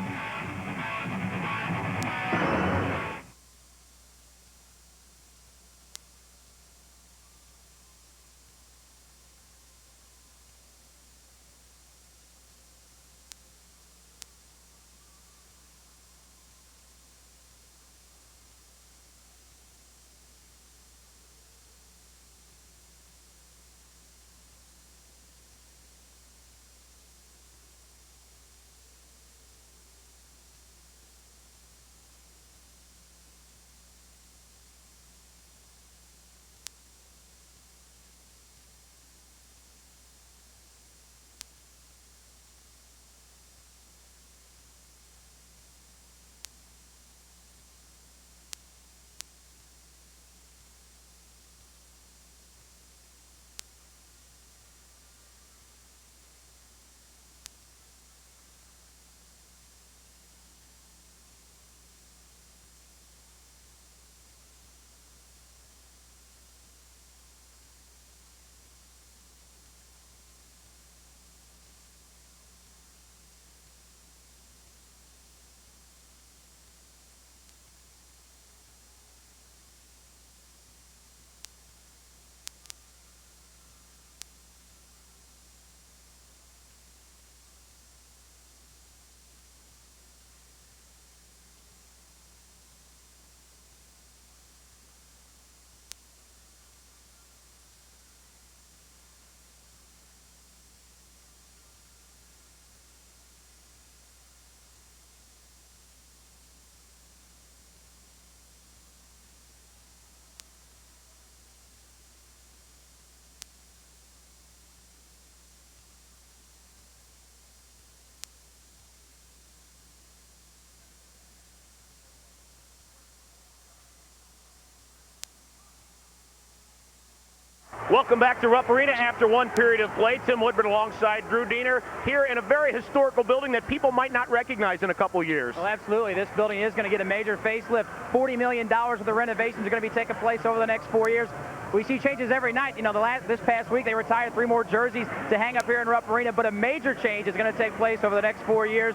Welcome back to Rupp Arena after one period of play. Tim Woodburn alongside Drew Diener here in a very historical building that people might not recognize in a couple years. Well, absolutely. This building is going to get a major facelift. $40 million of the renovations are going to be taking place over the next 4 years. We see changes every night. You know, this past week they retired 3 more jerseys to hang up here in Rupp Arena, but a major change is going to take place over the next 4 years.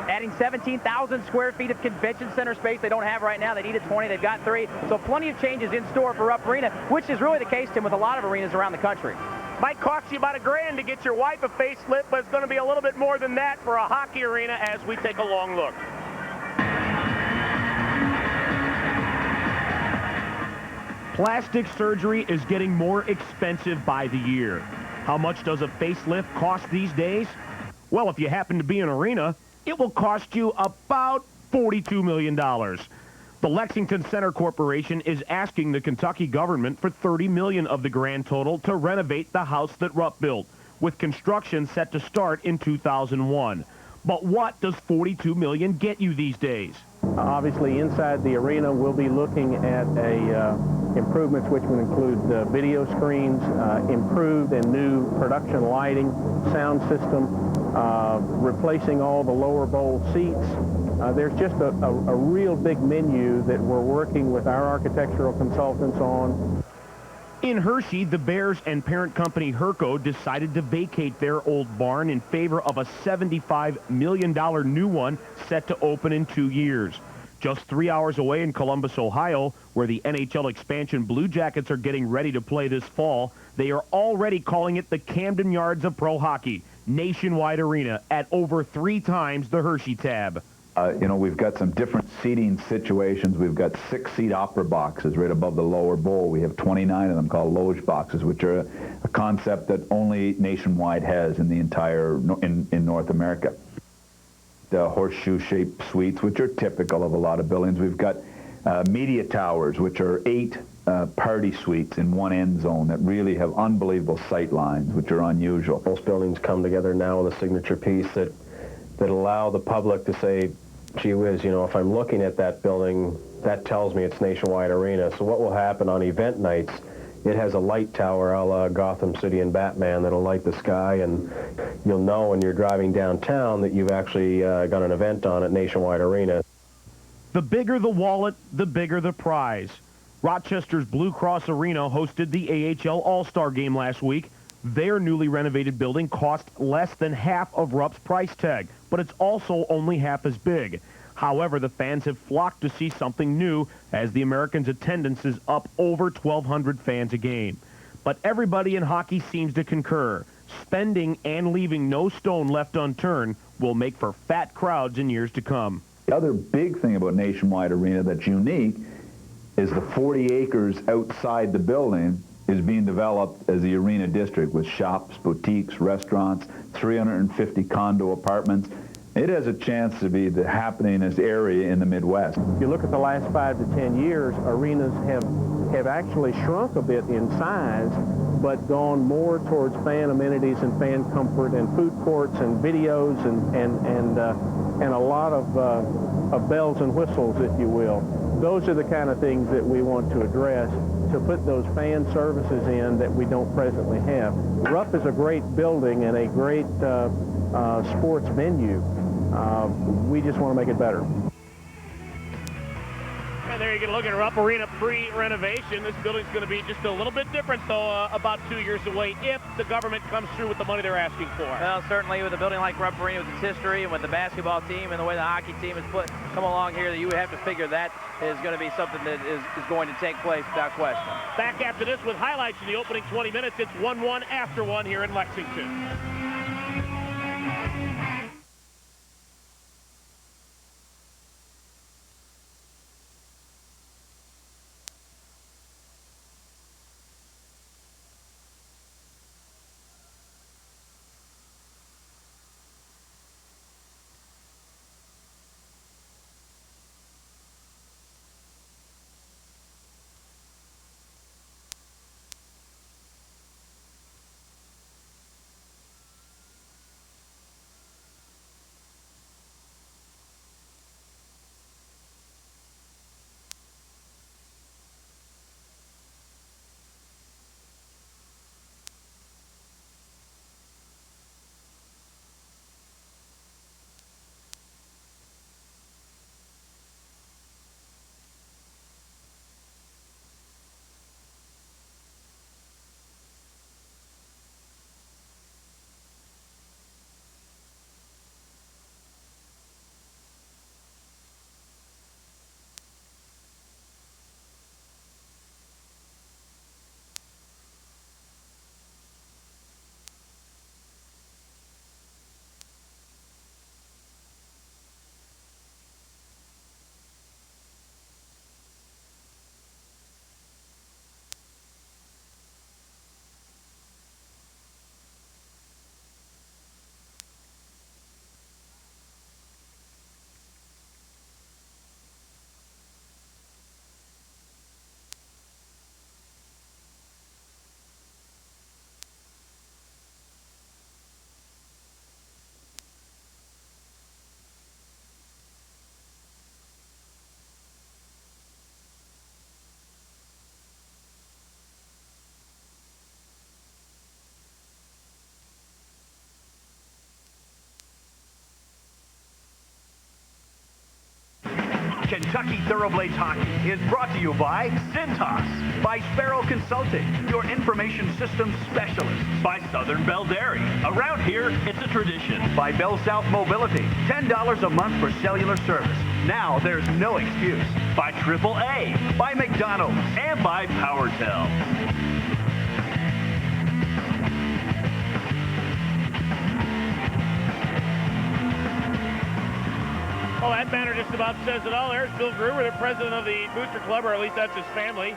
Adding 17,000 square feet of convention center space they don't have right now. They needed 20, they've got 3. So plenty of changes in store for Rupp Arena, which is really the case, Tim, with a lot of arenas around the country. Might cost you about $1,000 to get your wife a facelift, but it's going to be a little bit more than that for a hockey arena as we take a long look. Plastic surgery is getting more expensive by the year. How much does a facelift cost these days? Well, if you happen to be an arena, it will cost you about $42 million. The Lexington Center Corporation is asking the Kentucky government for $30 million of the grand total to renovate the house that Rupp built, with construction set to start in 2001. But what does $42 million get you these days? Obviously, inside the arena, we'll be looking at improvements which would include video screens, improved and new production lighting, sound system, replacing all the lower bowl seats. There's just a real big menu that we're working with our architectural consultants on. In Hershey, the Bears and parent company Herco decided to vacate their old barn in favor of a $75 million new one set to open in 2 years. Just 3 hours away in Columbus, Ohio, where the NHL expansion Blue Jackets are getting ready to play this fall, they are already calling it the Camden Yards of pro hockey, nationwide arena at over 3 times the Hershey tab. You know, we've got some different seating situations. We've got 6-seat opera boxes right above the lower bowl. We have 29 of them called loge boxes, which are a concept that only Nationwide has in the entire, in North America. The horseshoe-shaped suites, which are typical of a lot of buildings. We've got media towers, which are 8 party suites in one end zone that really have unbelievable sight lines, which are unusual. Most buildings come together now with a signature piece that allow the public to say, gee whiz, you know, if I'm looking at that building, that tells me it's Nationwide Arena. So what will happen on event nights, it has a light tower a la Gotham City and Batman that'll light the sky, and you'll know when you're driving downtown that you've actually got an event on at Nationwide Arena. The bigger the wallet, the bigger the prize. Rochester's Blue Cross Arena hosted the AHL All-Star Game last week. Their newly renovated building cost less than half of Rupp's price tag, but it's also only half as big. However, the fans have flocked to see something new as the Americans' attendance is up over 1,200 fans a game. But everybody in hockey seems to concur. Spending and leaving no stone left unturned will make for fat crowds in years to come. The other big thing about Nationwide Arena that's unique is the 40 acres outside the building is being developed as the arena district with shops, boutiques, restaurants, 350 condo apartments. It has a chance to be the happeningest area in the Midwest. If you look at the last 5 to 10 years, arenas have actually shrunk a bit in size, but gone more towards fan amenities and fan comfort and food courts and videos and a lot of bells and whistles, if you will. Those are the kind of things that we want to address to put those fan services in that we don't presently have. Rupp is a great building and a great sports venue. We just want to make it better. And there you can look at Rupp Arena pre-renovation. This building's going to be just a little bit different, though, about 2 years away if the government comes through with the money they're asking for. Well, certainly with a building like Rupp Arena, with its history and with the basketball team and the way the hockey team has come along here, that you would have to figure that is going to be something that is going to take place without question. Back after this with highlights in the opening 20 minutes. It's 1-1 after 1 here in Lexington. Kentucky Thoroughblades Hockey is brought to you by Cintas, by Sparrow Consulting, your information systems specialist, By Southern Bell Dairy. Around here, it's a tradition. by Bell South Mobility, $10 a month for cellular service. Now there's no excuse. By AAA. By McDonald's. And by PowerTel. Well, that banner just about says it all. There's Bill Gruber, the president of the Booster Club, or at least that's his family.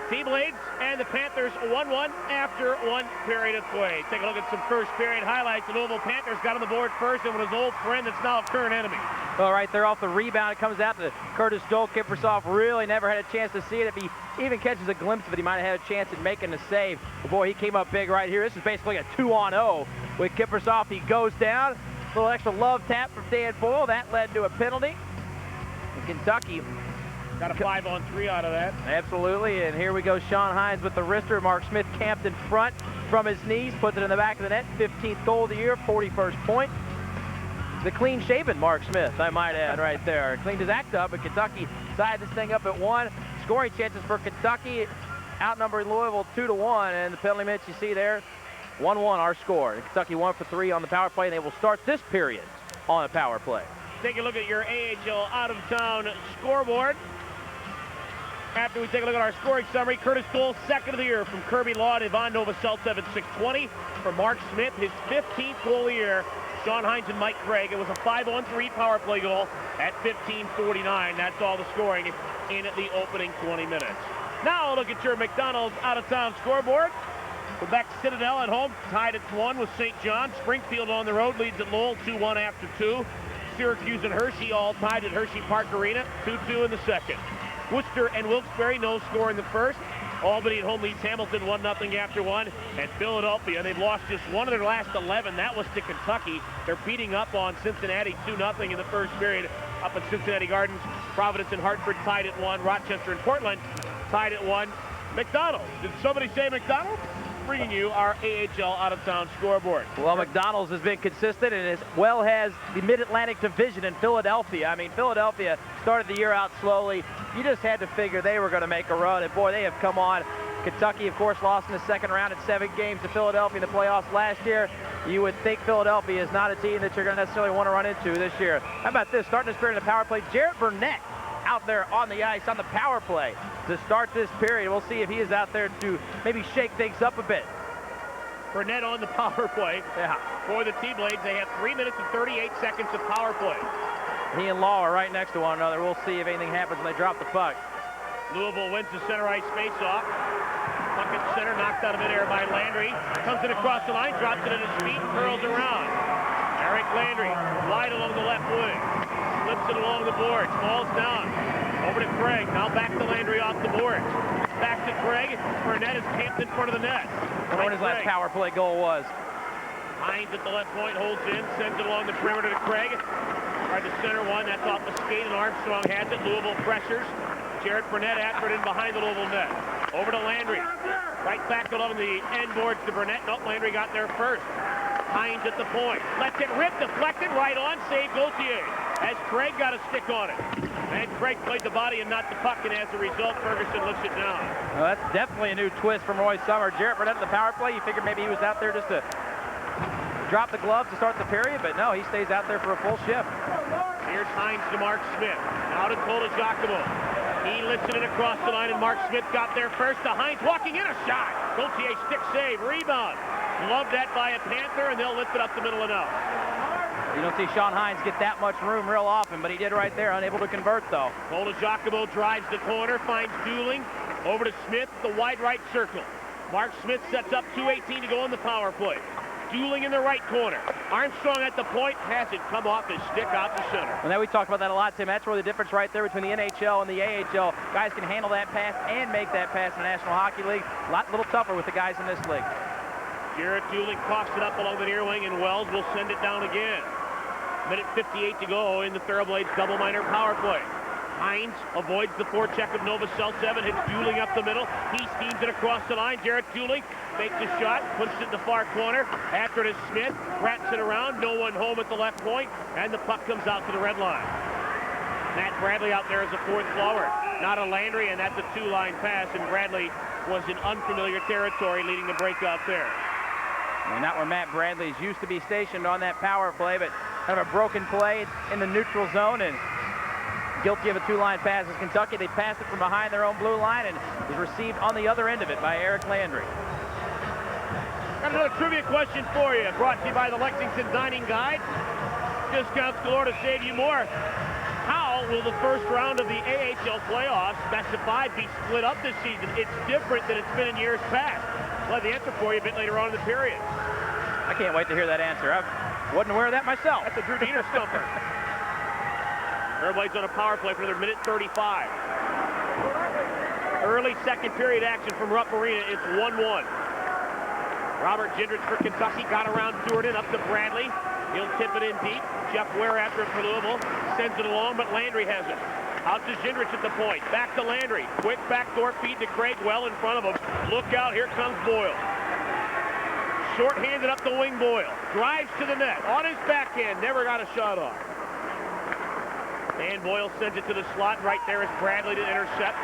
T-Blades and the Panthers 1-1 after one period of play. Take a look at some first period highlights. The Louisville Panthers got on the board first, and with his old friend that's now a current enemy. Well, right there off the rebound, it comes out to Curtis Stoll. Kiprusoff really never had a chance to see it. If he even catches a glimpse of it, he might have had a chance at making the save. But boy, he came up big right here. This is basically a 2-on-0 with Kiprusoff. He goes down. A little extra love tap from Dan Boyle. That led to a penalty. And Kentucky got a 5-on-3 out of that. Absolutely, and here we go. Sean Hines with the wrister. Mark Smith camped in front from his knees, puts it in the back of the net. 15th goal of the year, 41st point. The clean-shaven Mark Smith, I might add, right there. Cleaned his act up, but Kentucky tied this thing up at 1. Scoring chances for Kentucky, outnumbering Louisville 2-1, and the penalty minutes you see there, 1-1 our score. And Kentucky 1 for 3 on the power play, and they will start this period on a power play. Take a look at your AHL out-of-town scoreboard. After we take a look at our scoring summary, Curtis Stoll, second of the year from Kirby Law and Ivan Novoselicev at 620. For Mark Smith, his 15th goal of the year. Sean Hines and Mike Craig. It was a 5-on-3 power play goal at 15:49. That's all the scoring in the opening 20 minutes. Now look at your McDonald's out-of-town scoreboard. Quebec Citadel at home, tied at 1 with St. John. Springfield on the road leads at Lowell 2-1 after 2. Syracuse and Hershey all tied at Hershey Park Arena, 2-2 in the second. Worcester and Wilkes-Barre, no score in the first. Albany at home leads Hamilton 1-0 after 1. And Philadelphia, they've lost just one of their last 11. That was to Kentucky. They're beating up on Cincinnati 2-0 in the first period up at Cincinnati Gardens. Providence and Hartford tied at 1. Rochester and Portland tied at 1. McDonald's. Did somebody say McDonald's? Bringing you our AHL out-of-town scoreboard. Well, McDonald's has been consistent, and as well has the Mid-Atlantic Division in Philadelphia. I mean, Philadelphia started the year out slowly. You just had to figure they were going to make a run, and boy, they have come on. Kentucky, of course, lost in the second round at 7 games to Philadelphia in the playoffs last year. You would think Philadelphia is not a team that you're going to necessarily want to run into this year. How about this? Starting this period in the power play, Jarrett Burnett out there on the ice on the power play to start this period. We'll see if he is out there to maybe shake things up a bit. Burnett on the power play. Yeah. For the T-Blades, they have 3 minutes and 38 seconds of power play. He and Law are right next to one another. We'll see if anything happens when they drop the puck. Louisville wins the center ice faceoff. Puck at center, knocked out of midair by Landry. Comes it across the line, drops it at his feet, curls around. Eric Landry, wide along the left wing. Flips it along the boards, falls down. Over to Craig, now back to Landry off the boards. Back to Craig. Burnett is camped in front of the net. I wonder what his last power play goal was. Hines at the left point, holds in, sends it along the perimeter to Craig. Tried to center one, that's off the skate, and Armstrong has it. Louisville pressures. Jarrett Burnett after it in behind the Louisville net. Over to Landry. Right back along the end boards to Burnett. No, Landry got there first. Hines at the point. Lets it rip, deflected, right on, save Gauthier. As Craig got a stick on it. And Craig played the body and not the puck, and as a result, Ferguson lifts it down. Well, that's definitely a new twist from Roy Summer. Jarrett Burnett in the power play. You figured maybe he was out there just to drop the glove to start the period, but no, he stays out there for a full shift. Here's Hines to Mark Smith. Out to Cola Giacomo. He lifted it across the line, and Mark Smith got there first. To Hines walking in, a shot. Gauthier stick save, rebound. Loved that by a Panther, and they'll lift it up the middle and out. You don't see Sean Hines get that much room real often, but he did right there, unable to convert, though. Cola Giacomo drives the corner, finds Dooling. Over to Smith, the wide right circle. Mark Smith sets up 2:18 to go on the power play. Dooling in the right corner. Armstrong at the point, has it come off his stick out to center. And then we talked about that a lot, Tim. That's really the difference right there between the NHL and the AHL. Guys can handle that pass and make that pass in the National Hockey League. A little tougher with the guys in this league. Jarrett Dooling coughs it up along the near wing, and Wells will send it down again. Minute 58 to go in the Thoroughblades double minor power play. Hines avoids the forecheck of Novoselicev and hits Dooling up the middle. He schemes it across the line. Jarrett Dooling makes a shot, puts it in the far corner. After it is Smith, wraps it around. No one home at the left point, and the puck comes out to the red line. Matt Bradley out there as a fourth forward. Not a Landry, and that's a two-line pass, and Bradley was in unfamiliar territory leading the breakout there. And not where Matt Bradley's used to be stationed on that power play, but kind of a broken play in the neutral zone, and guilty of a two-line pass is Kentucky. They passed it from behind their own blue line, and was received on the other end of it by Eric Landry. Got another trivia question for you, brought to you by the Lexington Dining Guide. Discounts galore to save you more. How will the first round of the AHL playoffs specified be split up this season? It's different than it's been in years past. We'll have the answer for you a bit later on in the period. I can't wait to hear that answer. I wasn't aware of that myself. That's a Drew Diener stumper. Thoroughblades on a power play for another minute 35. Early second period action from Rupp Arena. It's 1-1. Robert Gendrich for Kentucky got around Jordan up to Bradley. He'll tip it in deep. Jeff Ware after it for Louisville. Sends it along, but Landry has it. Out to Gendrich at the point. Back to Landry. Quick backdoor feed to Craig well in front of him. Look out, here comes Boyle. Short-handed up the wing Boyle. Drives to the net. On his backhand. Never got a shot off. And Boyle sends it to the slot. Right there is Bradley to intercept.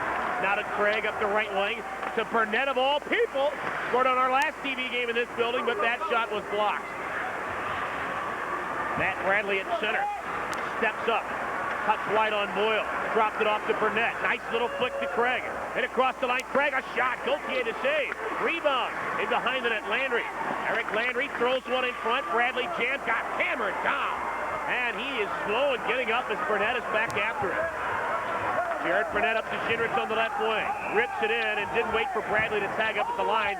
Now to Craig up the right wing. To Burnett of all people. Scored on our last TV game in this building, but that shot was blocked. Matt Bradley at center. Steps up. Cuts wide on Boyle. Dropped it off to Burnett. Nice little flick to Craig. Hit across the line. Craig, a shot. Gauthier to save. Rebound. In behind the net, Landry. Eric Landry throws one in front. Bradley jams. Got hammered down. And he is slow in getting up as Burnett is back after it. Jared Burnett up to Gendrich on the left wing. Rips it in and didn't wait for Bradley to tag up at the line.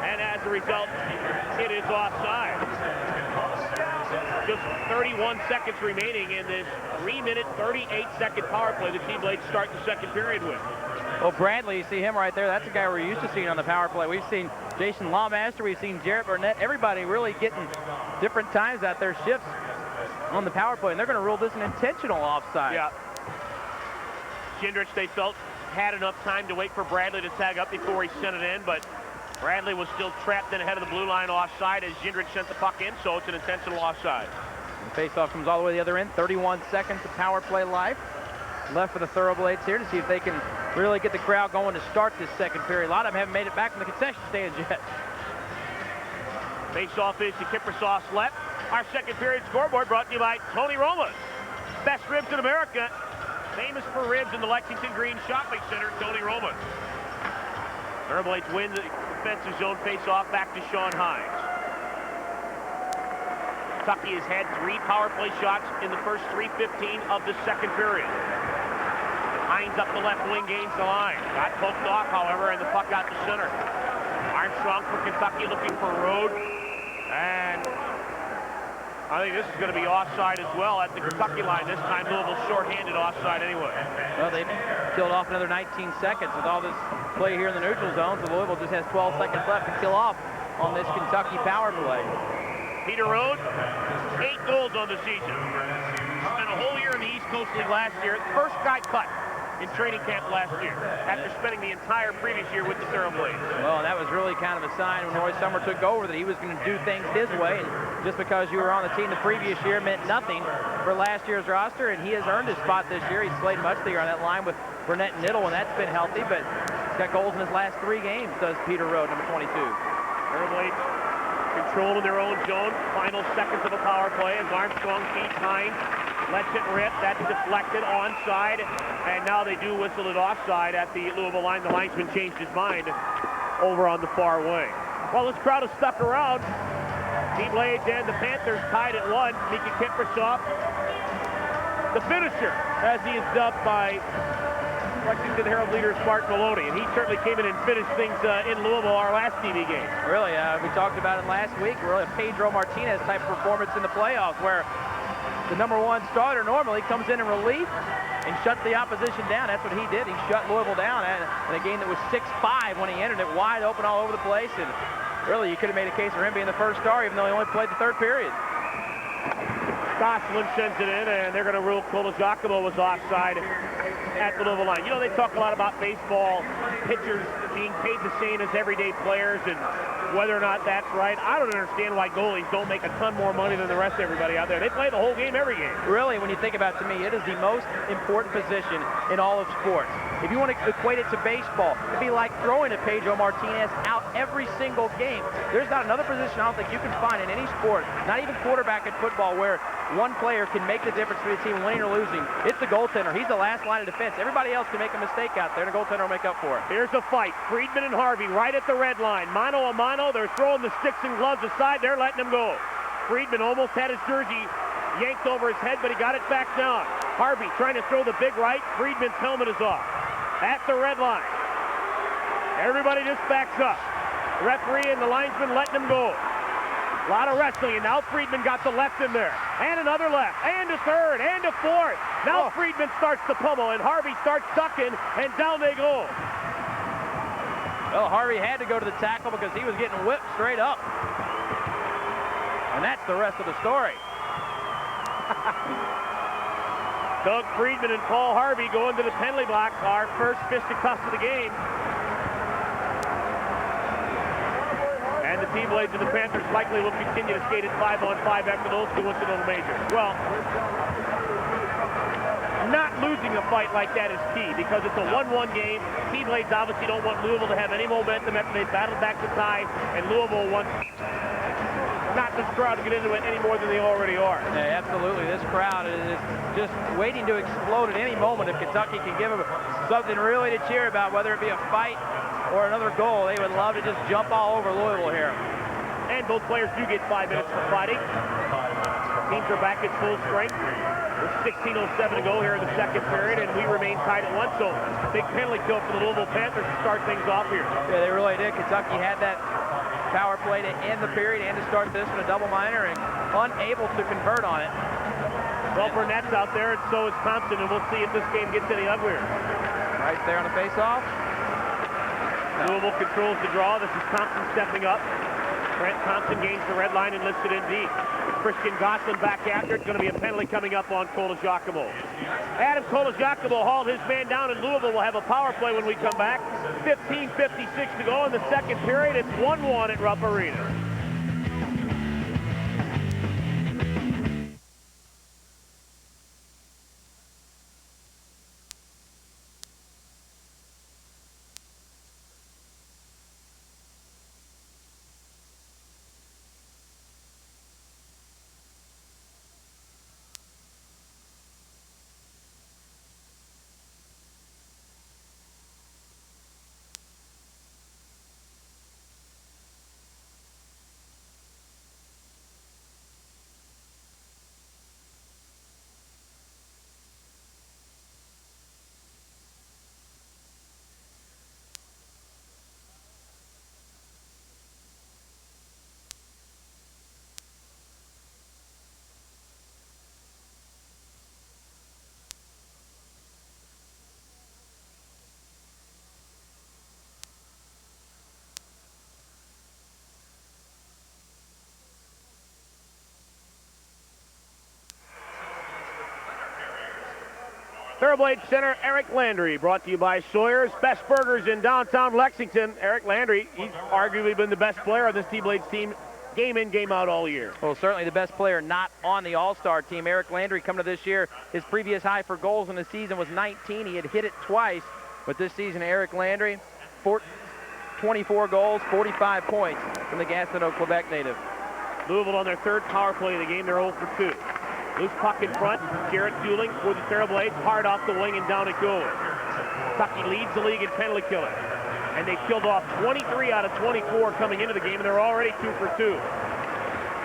And as a result, it is offside. Just 31 seconds remaining in this 3-minute, 38-second power play the T-Blades start the second period with. Well, Bradley, you see him right there. That's a guy we're used to seeing on the power play. We've seen Jason Lawmaster. We've seen Jarrett Burnett. Everybody really getting different times out there, shifts on the power play. And they're going to rule this an intentional offside. Yeah. Gendrich, they felt, had enough time to wait for Bradley to tag up before he sent it in, but Bradley was still trapped in ahead of the blue line offside as Gendrich sent the puck in, so it's an intentional offside. The faceoff comes all the way to the other end. 31 seconds of power play life left for the Thoroughblades here to see if they can really get the crowd going to start this second period. A lot of them haven't made it back from the concession stands yet. Faceoff is to Kiprusoff's left. Our second period scoreboard brought to you by Tony Roma's. Best ribs in America. Famous for ribs in the Lexington Green Shopping Center, Tony Roma's. Thoroughblades win the defensive zone face-off back to Sean Hines. Kentucky has had 3 power play shots in the first 3:15 of the second period. Hines up the left wing gains the line. Got poked off, however, and the puck out to center. Armstrong for Kentucky looking for Rode. And I think this is going to be offside as well at the Kentucky line. This time Louisville short-handed offside anyway. Well, they killed off another 19 seconds with all this play here in the neutral zone, so Louisville just has 12 seconds left to kill off on this Kentucky power play. Peter Rode, 8 goals on the season. Spent a whole year in the East Coast League last year. First guy cut in training camp last year after spending the entire previous year with the Thoroughblades. Well, that was really kind of a sign when Roy Summer took over that he was going to do things his way. And just because you were on the team the previous year meant nothing for last year's roster, and he has earned his spot this year. He's played much of the year on that line with Burnett and Niddle, and that's been healthy, but he's got goals in his last 3 games, does Peter Rode, number 22. Thoroughblades controlling their own zone. Final seconds of a power play as Armstrong feeds Hines. Lets it rip. That's deflected onside. And now they do whistle it offside at the Louisville line. The linesman changed his mind over on the far wing. Well, this crowd has stuck around. T-Blades and the Panthers tied at 1. Mika Kiprusoff, the finisher, as he is dubbed by Lexington Herald leader Spartan Maloney. And he certainly came in and finished things in Louisville, our last TV game. Really, we talked about it last week. Really a Pedro Martinez type performance in the playoffs where the #1 starter normally comes in relief and shuts the opposition down. That's what he did. He shut Louisville down in a game that was 6-5 when he entered it, wide open all over the place. And really, you could have made a case for him being the first star, even though he only played the 3rd period. Gosselin sends it in, and they're going to rule Cola Giacomo was offside at the Louisville line. You know, they talk a lot about baseball pitchers being paid the same as everyday players, and whether or not that's right. I don't understand why goalies don't make a ton more money than the rest of everybody out there. They play the whole game every game. Really, when you think about it, to me, it is the most important position in all of sports. If you want to equate it to baseball, it'd be like throwing a Pedro Martinez out every single game. There's not another position I don't think you can find in any sport, not even quarterback in football, where one player can make the difference for the team winning or losing. It's the goaltender. He's the last line of defense. Everybody else can make a mistake out there, and the goaltender will make up for it. Here's a fight. Friedman and Harvey right at the red line. Mano a mano. They're throwing the sticks and gloves aside. They're letting him go. Friedman almost had his jersey yanked over his head, but he got it back down. Harvey trying to throw the big right. Friedman's helmet is off. At the red line. Everybody just backs up. The referee and the linesman letting him go. A lot of wrestling, and now Friedman got the left in there. And another left, and a third, and a fourth. Now Friedman starts to pummel, and Harvey starts sucking, and down they go. Well, Harvey had to go to the tackle because he was getting whipped straight up. And that's the rest of the story. Doug Friedman and Paul Harvey going to the penalty box. Our first fisticuffs of the game. And the T-Blades of the Panthers likely will continue to skate at 5-on-5 after those two went to the major. Well, not losing a fight like that is key because it's a 1-1 game. T-Blades obviously don't want Louisville to have any momentum after they battled back to tie, and Louisville wants not this crowd to get into it any more than they already are. Yeah, absolutely. This crowd is just waiting to explode at any moment. If Kentucky can give them something really to cheer about, whether it be a fight or another goal, they would love to just jump all over Louisville here. And both players do get 5 minutes for fighting. Teams are back at full strength. With 16:07 to go here in the second period, and we remain tied at 1. So big penalty kill for the Louisville Panthers to start things off here. Yeah, they really did. Kentucky had that power play to end the period and to start this in a double minor, and unable to convert on it. Well, Burnett's out there, and so is Thompson, and we'll see if this game gets any uglier. Right there on the face-off. Louisville controls the draw. This is Thompson stepping up. Brent Thompson gains the red line and listed in deep. Christian Gosselin back after. It's going to be a penalty coming up on Colagiacomo. Adam Colagiacomo hauled his man down, and Louisville will have a power play when we come back. 15:56 to go in the second period. It's 1-1 at Rupp Arena. Thoroughblades center Eric Landry, brought to you by Sawyer's Best Burgers in downtown Lexington. Eric Landry, he's arguably been the best player on this T-Blades team, game in, game out all year. Well, certainly the best player not on the All-Star team. Eric Landry coming to this year, his previous high for goals in the season was 19. He had hit it twice, but this season Eric Landry, 24 goals, 45 points from the Gatineau, Quebec native. Louisville on their third power play of the game, they're 0 for 2. Loose puck in front, Garrett Dueling for the Thoroughblades, hard off the wing and down it goes. Kentucky leads the league in penalty killing. And they killed off 23 out of 24 coming into the game, and they're already 2 for 2.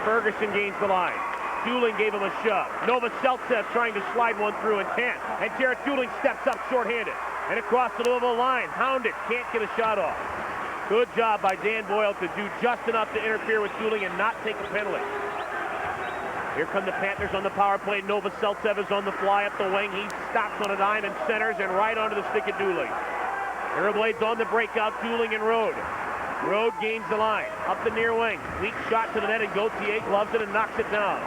Ferguson gains the line. Dueling gave him a shove. Novoselicev trying to slide one through and can't. And Garrett Dueling steps up shorthanded. And across the Louisville line, hounded, can't get a shot off. Good job by Dan Boyle to do just enough to interfere with Dueling and not take a penalty. Here come the Panthers on the power play. Novoselicev is on the fly up the wing. He stops on a dime and centers and right onto the stick of Dueling. Thoroughblades on the breakout, Dueling and Rode. Rode gains the line. Up the near wing. Weak shot to the net, and Gauthier gloves it and knocks it down.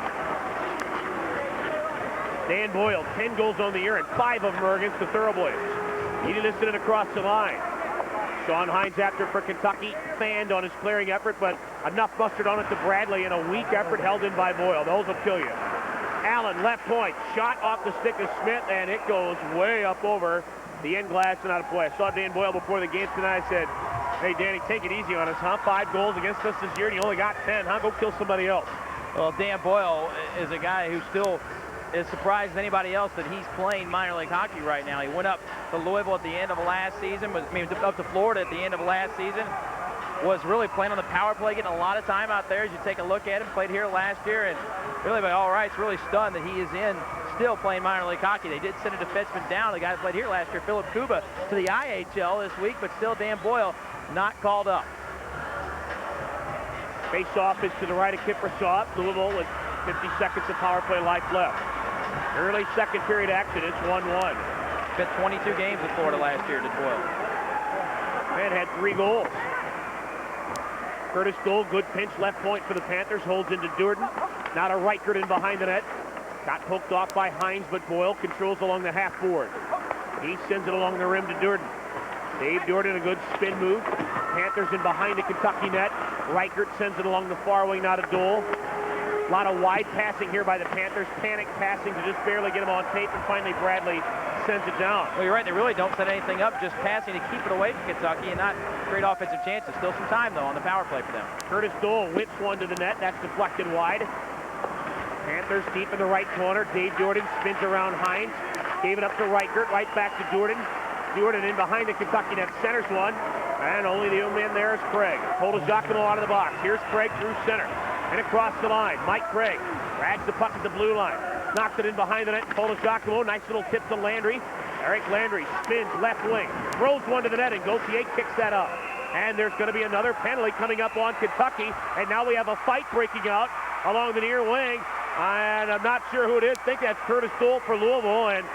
Dan Boyle, 10 goals on the year, and 5 of them are against the Thoroughblades. He listed it across the line. Sean Hines after for Kentucky, fanned on his clearing effort, but enough mustard on it to Bradley, and a weak effort held in by Boyle. Those will kill you. Allen, left point, shot off the stick of Smith, and it goes way up over the end glass and out of play. I saw Dan Boyle before the game tonight. I said, hey, Danny, take it easy on us, huh? 5 goals against us this year, and you only got 10, huh? Go kill somebody else. Well, Dan Boyle is a guy who still is surprised than anybody else that he's playing minor league hockey right now. He went up to Louisville at the end of last season, up to Florida at the end of last season, was really playing on the power play, getting a lot of time out there as you take a look at him. Played here last year, and really by all rights, really stunned that he is still playing minor league hockey. They did send a defenseman down, the guy that played here last year, Philip Kuba, to the IHL this week, but still Dan Boyle not called up. Face-off is to the right of Kiprusoff. Louisville with 50 seconds of power play life left. Early second period action, it's 1-1. Spent 22 games with Florida last year, did Boyle. And had 3 goals. Curtis Dole, good pinch left point for the Panthers, holds into Durden. Now to Reichert in behind the net. Got poked off by Hines, but Boyle controls along the half board. He sends it along the rim to Durden. Dave Durden, a good spin move. Panthers in behind the Kentucky net. Reichert sends it along the far wing, now to Dole. A lot of wide passing here by the Panthers. Panic passing to just barely get them on tape, and finally Bradley sends it down. Well, you're right. They really don't set anything up, just passing to keep it away from Kentucky and not great offensive chances. Still some time, though, on the power play for them. Curtis Dole whips one to the net. That's deflected wide. Panthers deep in the right corner. Dave Durden spins around Hines. Gave it up to Reichert. Right back to Durden. Durden in behind the Kentucky net. Centers one. And only the man there is Craig. Giacomo out of the box. Here's Craig through center. And across the line. Mike Craig drags the puck at the blue line. Knocks it in behind the net. Giacomo. Nice little tip to Landry. Eric Landry spins left wing. Throws one to the net, and Gauthier kicks that up. And there's going to be another penalty coming up on Kentucky. And now we have a fight breaking out along the near wing. And I'm not sure who it is. I think that's Curtis Dole for Louisville. And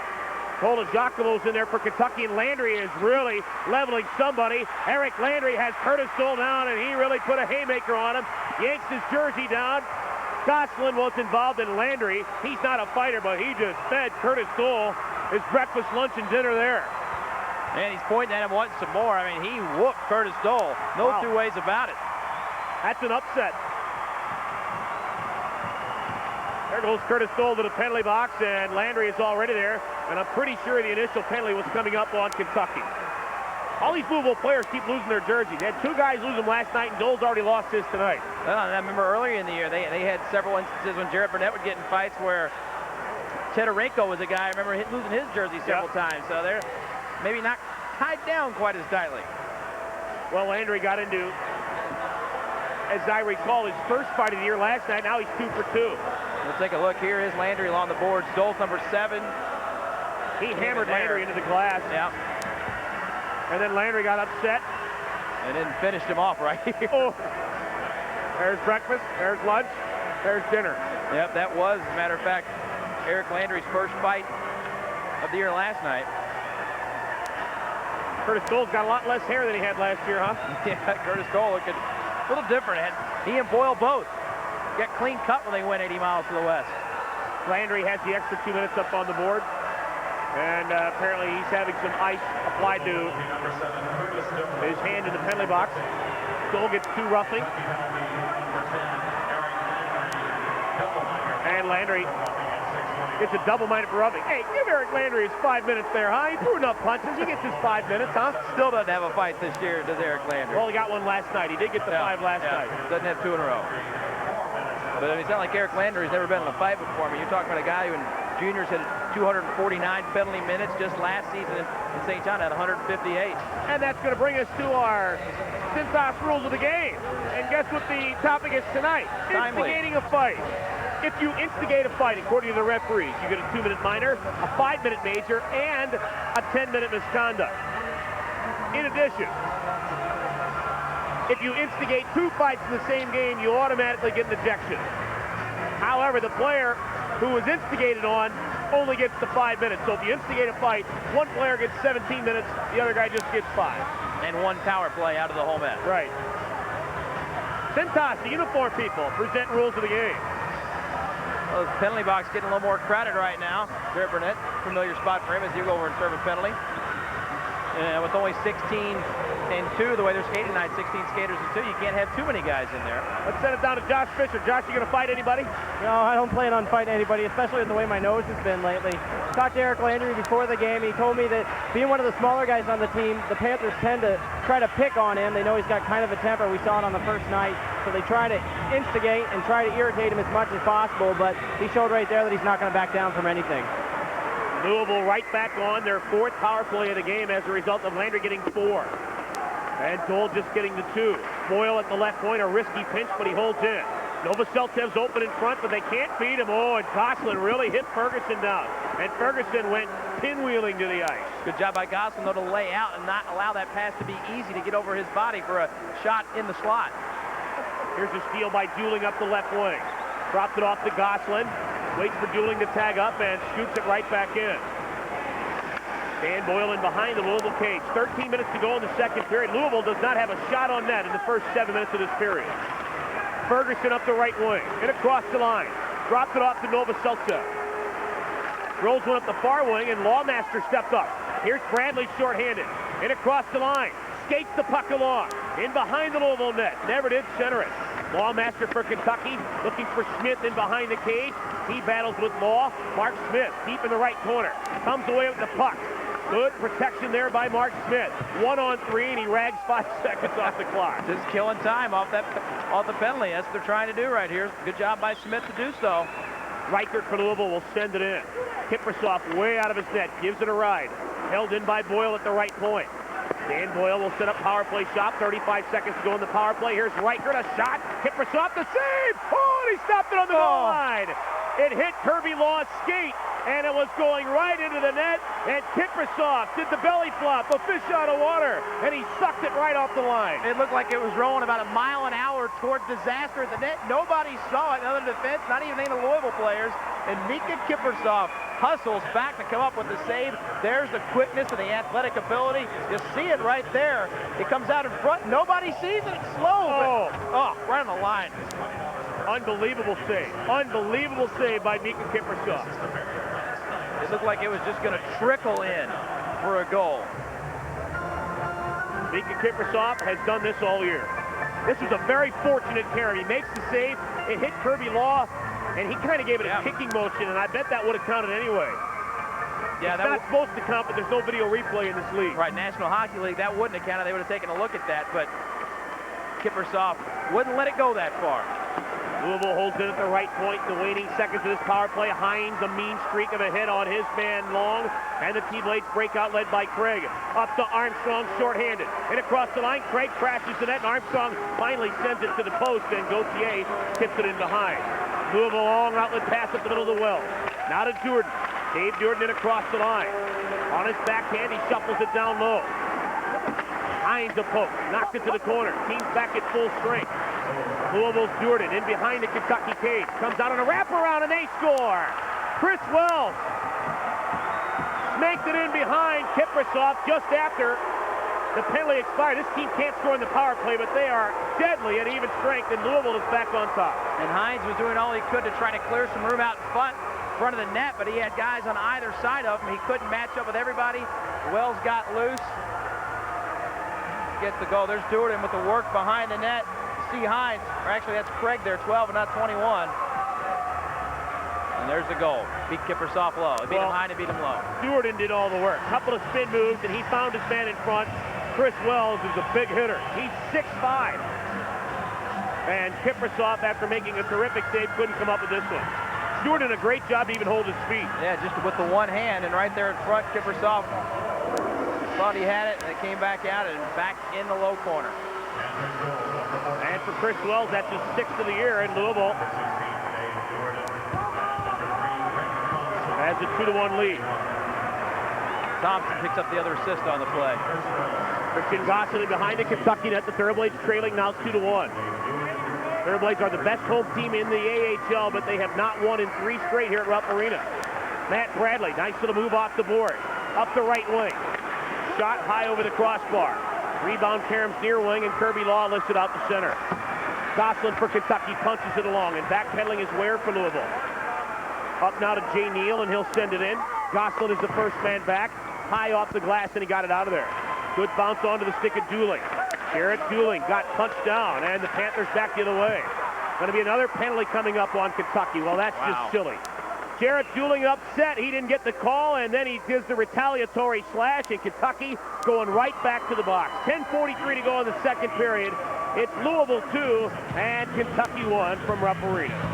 Giacomo's in there for Kentucky. And Landry is really leveling somebody. Eric Landry has Curtis Dole down, and he really put a haymaker on him. Yanks his jersey down. Goslin was involved in Landry. He's not a fighter, but he just fed Curtis Dole his breakfast, lunch, and dinner there. And he's pointing at him wanting some more. I mean, he whooped Curtis Dole. No two ways about it. That's an upset. There goes Curtis Dole to the penalty box, and Landry is already there. And I'm pretty sure the initial penalty was coming up on Kentucky. All these Louisville players keep losing their jerseys. They had 2 guys lose them last night, and Dole's already lost his tonight. Well, I remember earlier in the year, they had several instances when Jarrett Burnett would get in fights where Tedorenko was a guy, I remember losing his jersey several times. So they're maybe not tied down quite as tightly. Well, Landry got into, as I recall, his first fight of the year last night. Now he's 2 for 2. We'll take a look. Here is Landry along the boards. Dole's number 7. He hammered Landry into the glass. Yeah. And then Landry got upset. And then finished him off right here. Oh. There's breakfast. There's lunch. There's dinner. Yep, that was, as a matter of fact, Eric Landry's first fight of the year last night. Curtis Dole's got a lot less hair than he had last year, huh? Yeah, Curtis Dole looking a little different. He and Boyle both got clean cut when they went 80 miles to the west. Landry has the extra 2 minutes up on the board. And apparently he's having some ice applied to his hand in the penalty box. Dole gets 2 roughing. And Landry gets a double-minded for roughing. Hey, give Eric Landry his 5 minutes there, huh? He threw enough punches. He gets his 5 minutes, huh? Still doesn't have a fight this year, does Eric Landry? Well, he got one last night. He did get the 5 last night. Doesn't have 2 in a row. But I mean, it's not like Eric Landry's never been in a fight before. I mean, you're talking about a guy who in juniors had 249 penalty minutes just last season in St. John at 158. And that's going to bring us to our Cintas rules of the game. And guess what the topic is tonight? Timely. Instigating a fight. If you instigate a fight, according to the referees, you get a 2-minute minor, a 5-minute major, and a 10-minute misconduct. In addition, if you instigate 2 fights in the same game, you automatically get an ejection. However, the player who was instigated on only gets the 5 minutes. So if you instigate a fight, one player gets 17 minutes, the other guy just gets 5. And 1 power play out of the home end. Right. Cintas, the uniform people, present rules of the game. Well, the penalty box getting a little more crowded right now. Jarrett Burnett, familiar spot for him as he go over and serve a penalty. And with only 16 in two, the way they're skating tonight, 16 skaters in two, you can't have too many guys in there. Let's send it down to Josh Fisher. Josh, you going to fight anybody? No, I don't plan on fighting anybody, especially with the way my nose has been lately. Talked to Eric Landry before the game. He told me that being one of the smaller guys on the team, the Panthers tend to try to pick on him. They know he's got kind of a temper. We saw it on the first night. So they try to instigate and try to irritate him as much as possible, but he showed right there that he's not going to back down from anything. Louisville right back on their 4th power play of the game as a result of Landry getting 4. And Dole just getting the 2. Boyle at the left point, a risky pinch, but he holds in. Novoseltsev's open in front, but they can't beat him. Oh, and Gosselin really hit Ferguson down. And Ferguson went pinwheeling to the ice. Good job by Gosselin, though, to lay out and not allow that pass to be easy to get over his body for a shot in the slot. Here's a steal by Dooling up the left wing. Dropped it off to Gosselin. Waits for Dooling to tag up and scoops it right back in. Dan Boyle in behind the Louisville cage. 13 minutes to go in the second period. Louisville does not have a shot on net in the first 7 minutes of this period. Ferguson up the right wing and across the line. Dropped it off to Novoseltsev. Rolls one up the far wing and Lawmaster stepped up. Here's Bradley shorthanded and across the line. Skates the puck along. In behind the Louisville net. Never did center it. Lawmaster for Kentucky, looking for Smith in behind the cage. He battles with Law. Mark Smith, deep in the right corner. Comes away with the puck. Good protection there by Mark Smith. 1-on-3, and he rags 5 seconds off the clock. Just killing time off the penalty. That's what they're trying to do right here. Good job by Smith to do so. Reichert for Louisville will send it in. Kiprusoff way out of his net, gives it a ride. Held in by Boyle at the right point. Dan Boyle will set up power play shot. 35 seconds to go in the power play. Here's Reichert, a shot. Kiprusoff, the save! Oh, and he stopped it on the goal line. It hit Kirby Law's skate, and it was going right into the net, and Kiprusoff did the belly flop, a fish out of water, and he sucked it right off the line. It looked like it was rolling about a mile an hour toward disaster at the net. Nobody saw it, other defense, not even any of the Louisville players, and Mika Kiprusoff hustles back to come up with the save. There's the quickness and the athletic ability. You see it right there. It comes out in front. Nobody sees it. It's slow. Oh, right on the line. Unbelievable save. Unbelievable save by Mika Kiprusoff. It looked like it was just going to trickle in for a goal. Mika Kiprusoff has done this all year. This was a very fortunate carry. He makes the save. It hit Kirby Law, and he kind of gave it a kicking motion, and I bet that would have counted anyway. Yeah, it's not supposed to count, but there's no video replay in this league. Right, National Hockey League, that wouldn't have counted. They would have taken a look at that, but Kiprusoff wouldn't let it go that far. Louisville holds it at the right point in the waning seconds of this power play. Hines, a mean streak of a hit on his man Long, and the T-Blades break out led by Craig. Up to Armstrong, shorthanded, and across the line, Craig crashes the net, and Armstrong finally sends it to the post, and Gauthier tips it in behind. Louisville long outlet pass up the middle of the well. Now to Jordan. Dave Jordan in across the line. On his backhand, he shuffles it down low. Hines a poke, knocks it to the corner. Team's back at full strength. Louisville's Jordan in behind the Kentucky cage. Comes out on a wraparound and they score. Chris Wells snanked it in behind Kiprusoff just after the penalty expired. This team can't score in the power play, but they are deadly at even strength, and Louisville is back on top. And Hines was doing all he could to try to clear some room out in front of the net, but he had guys on either side of him. He couldn't match up with everybody. Wells got loose. Gets the goal. There's Jordan with the work behind the net. See Hines, or actually that's Craig there, 12 and not 21. And there's the goal. Beat Kiprusoff low. Beat him high and beat him low. Jordan did all the work. Couple of spin moves, and he found his man in front. Chris Wells is a big hitter. He's 6'5". And Kiprusoff, after making a terrific save, couldn't come up with this one. Jordan did a great job to even hold his feet. Yeah, just with the one hand, and right there in front, Kiprusoff thought he had it, and it came back out and back in the low corner. And for Chris Wells, that's his 6th of the year in Louisville. Has a 2-1 lead. Thompson picks up the other assist on the play. Christian Gosselin behind the Kentucky net. The Thoroughblades trailing now 2-1. Thoroughblades are the best home team in the AHL, but they have not won in 3 straight here at Rupp Arena. Matt Bradley, nice little move off the board. Up the right wing. Shot high over the crossbar. Rebound Karam's near wing, and Kirby Law lifts it out to center. Gosselin for Kentucky punches it along, and backpedaling is Ware for Louisville. Up now to Jay Neal, and he'll send it in. Gosselin is the first man back. High off the glass, and he got it out of there. Good bounce onto the stick of Dooling. Garrett Dooling got punched down, and the Panthers back the other way. Going to be another penalty coming up on Kentucky. Well, that's just silly. Jarrett Dooling upset. He didn't get the call, and then he gives the retaliatory slash, and Kentucky going right back to the box. 10:43 to go in the second period. It's Louisville 2 and Kentucky 1 from Rupp Arena.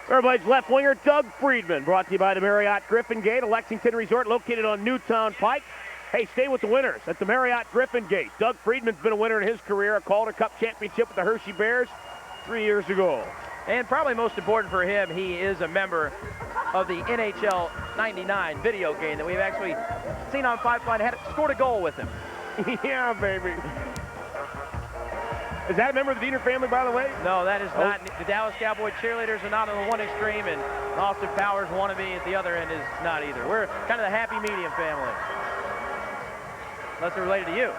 Thoroughblades left winger Doug Friedman, brought to you by the Marriott Griffin Gate, a Lexington resort located on Newtown Pike. Hey, stay with the winners at the Marriott Griffin Gate. Doug Friedman's been a winner in his career, a Calder Cup championship with the Hershey Bears 3 years ago. And probably most important for him, he is a member of the NHL 99 video game that we've actually seen on Pipeline. Had scored a goal with him. Yeah, baby. Is that a member of the Diener family, by the way? No, that is not. The Dallas Cowboy cheerleaders are not on the one extreme, and Austin Powers wannabe at the other end is not either. We're kind of the happy medium family. Unless they're related to you.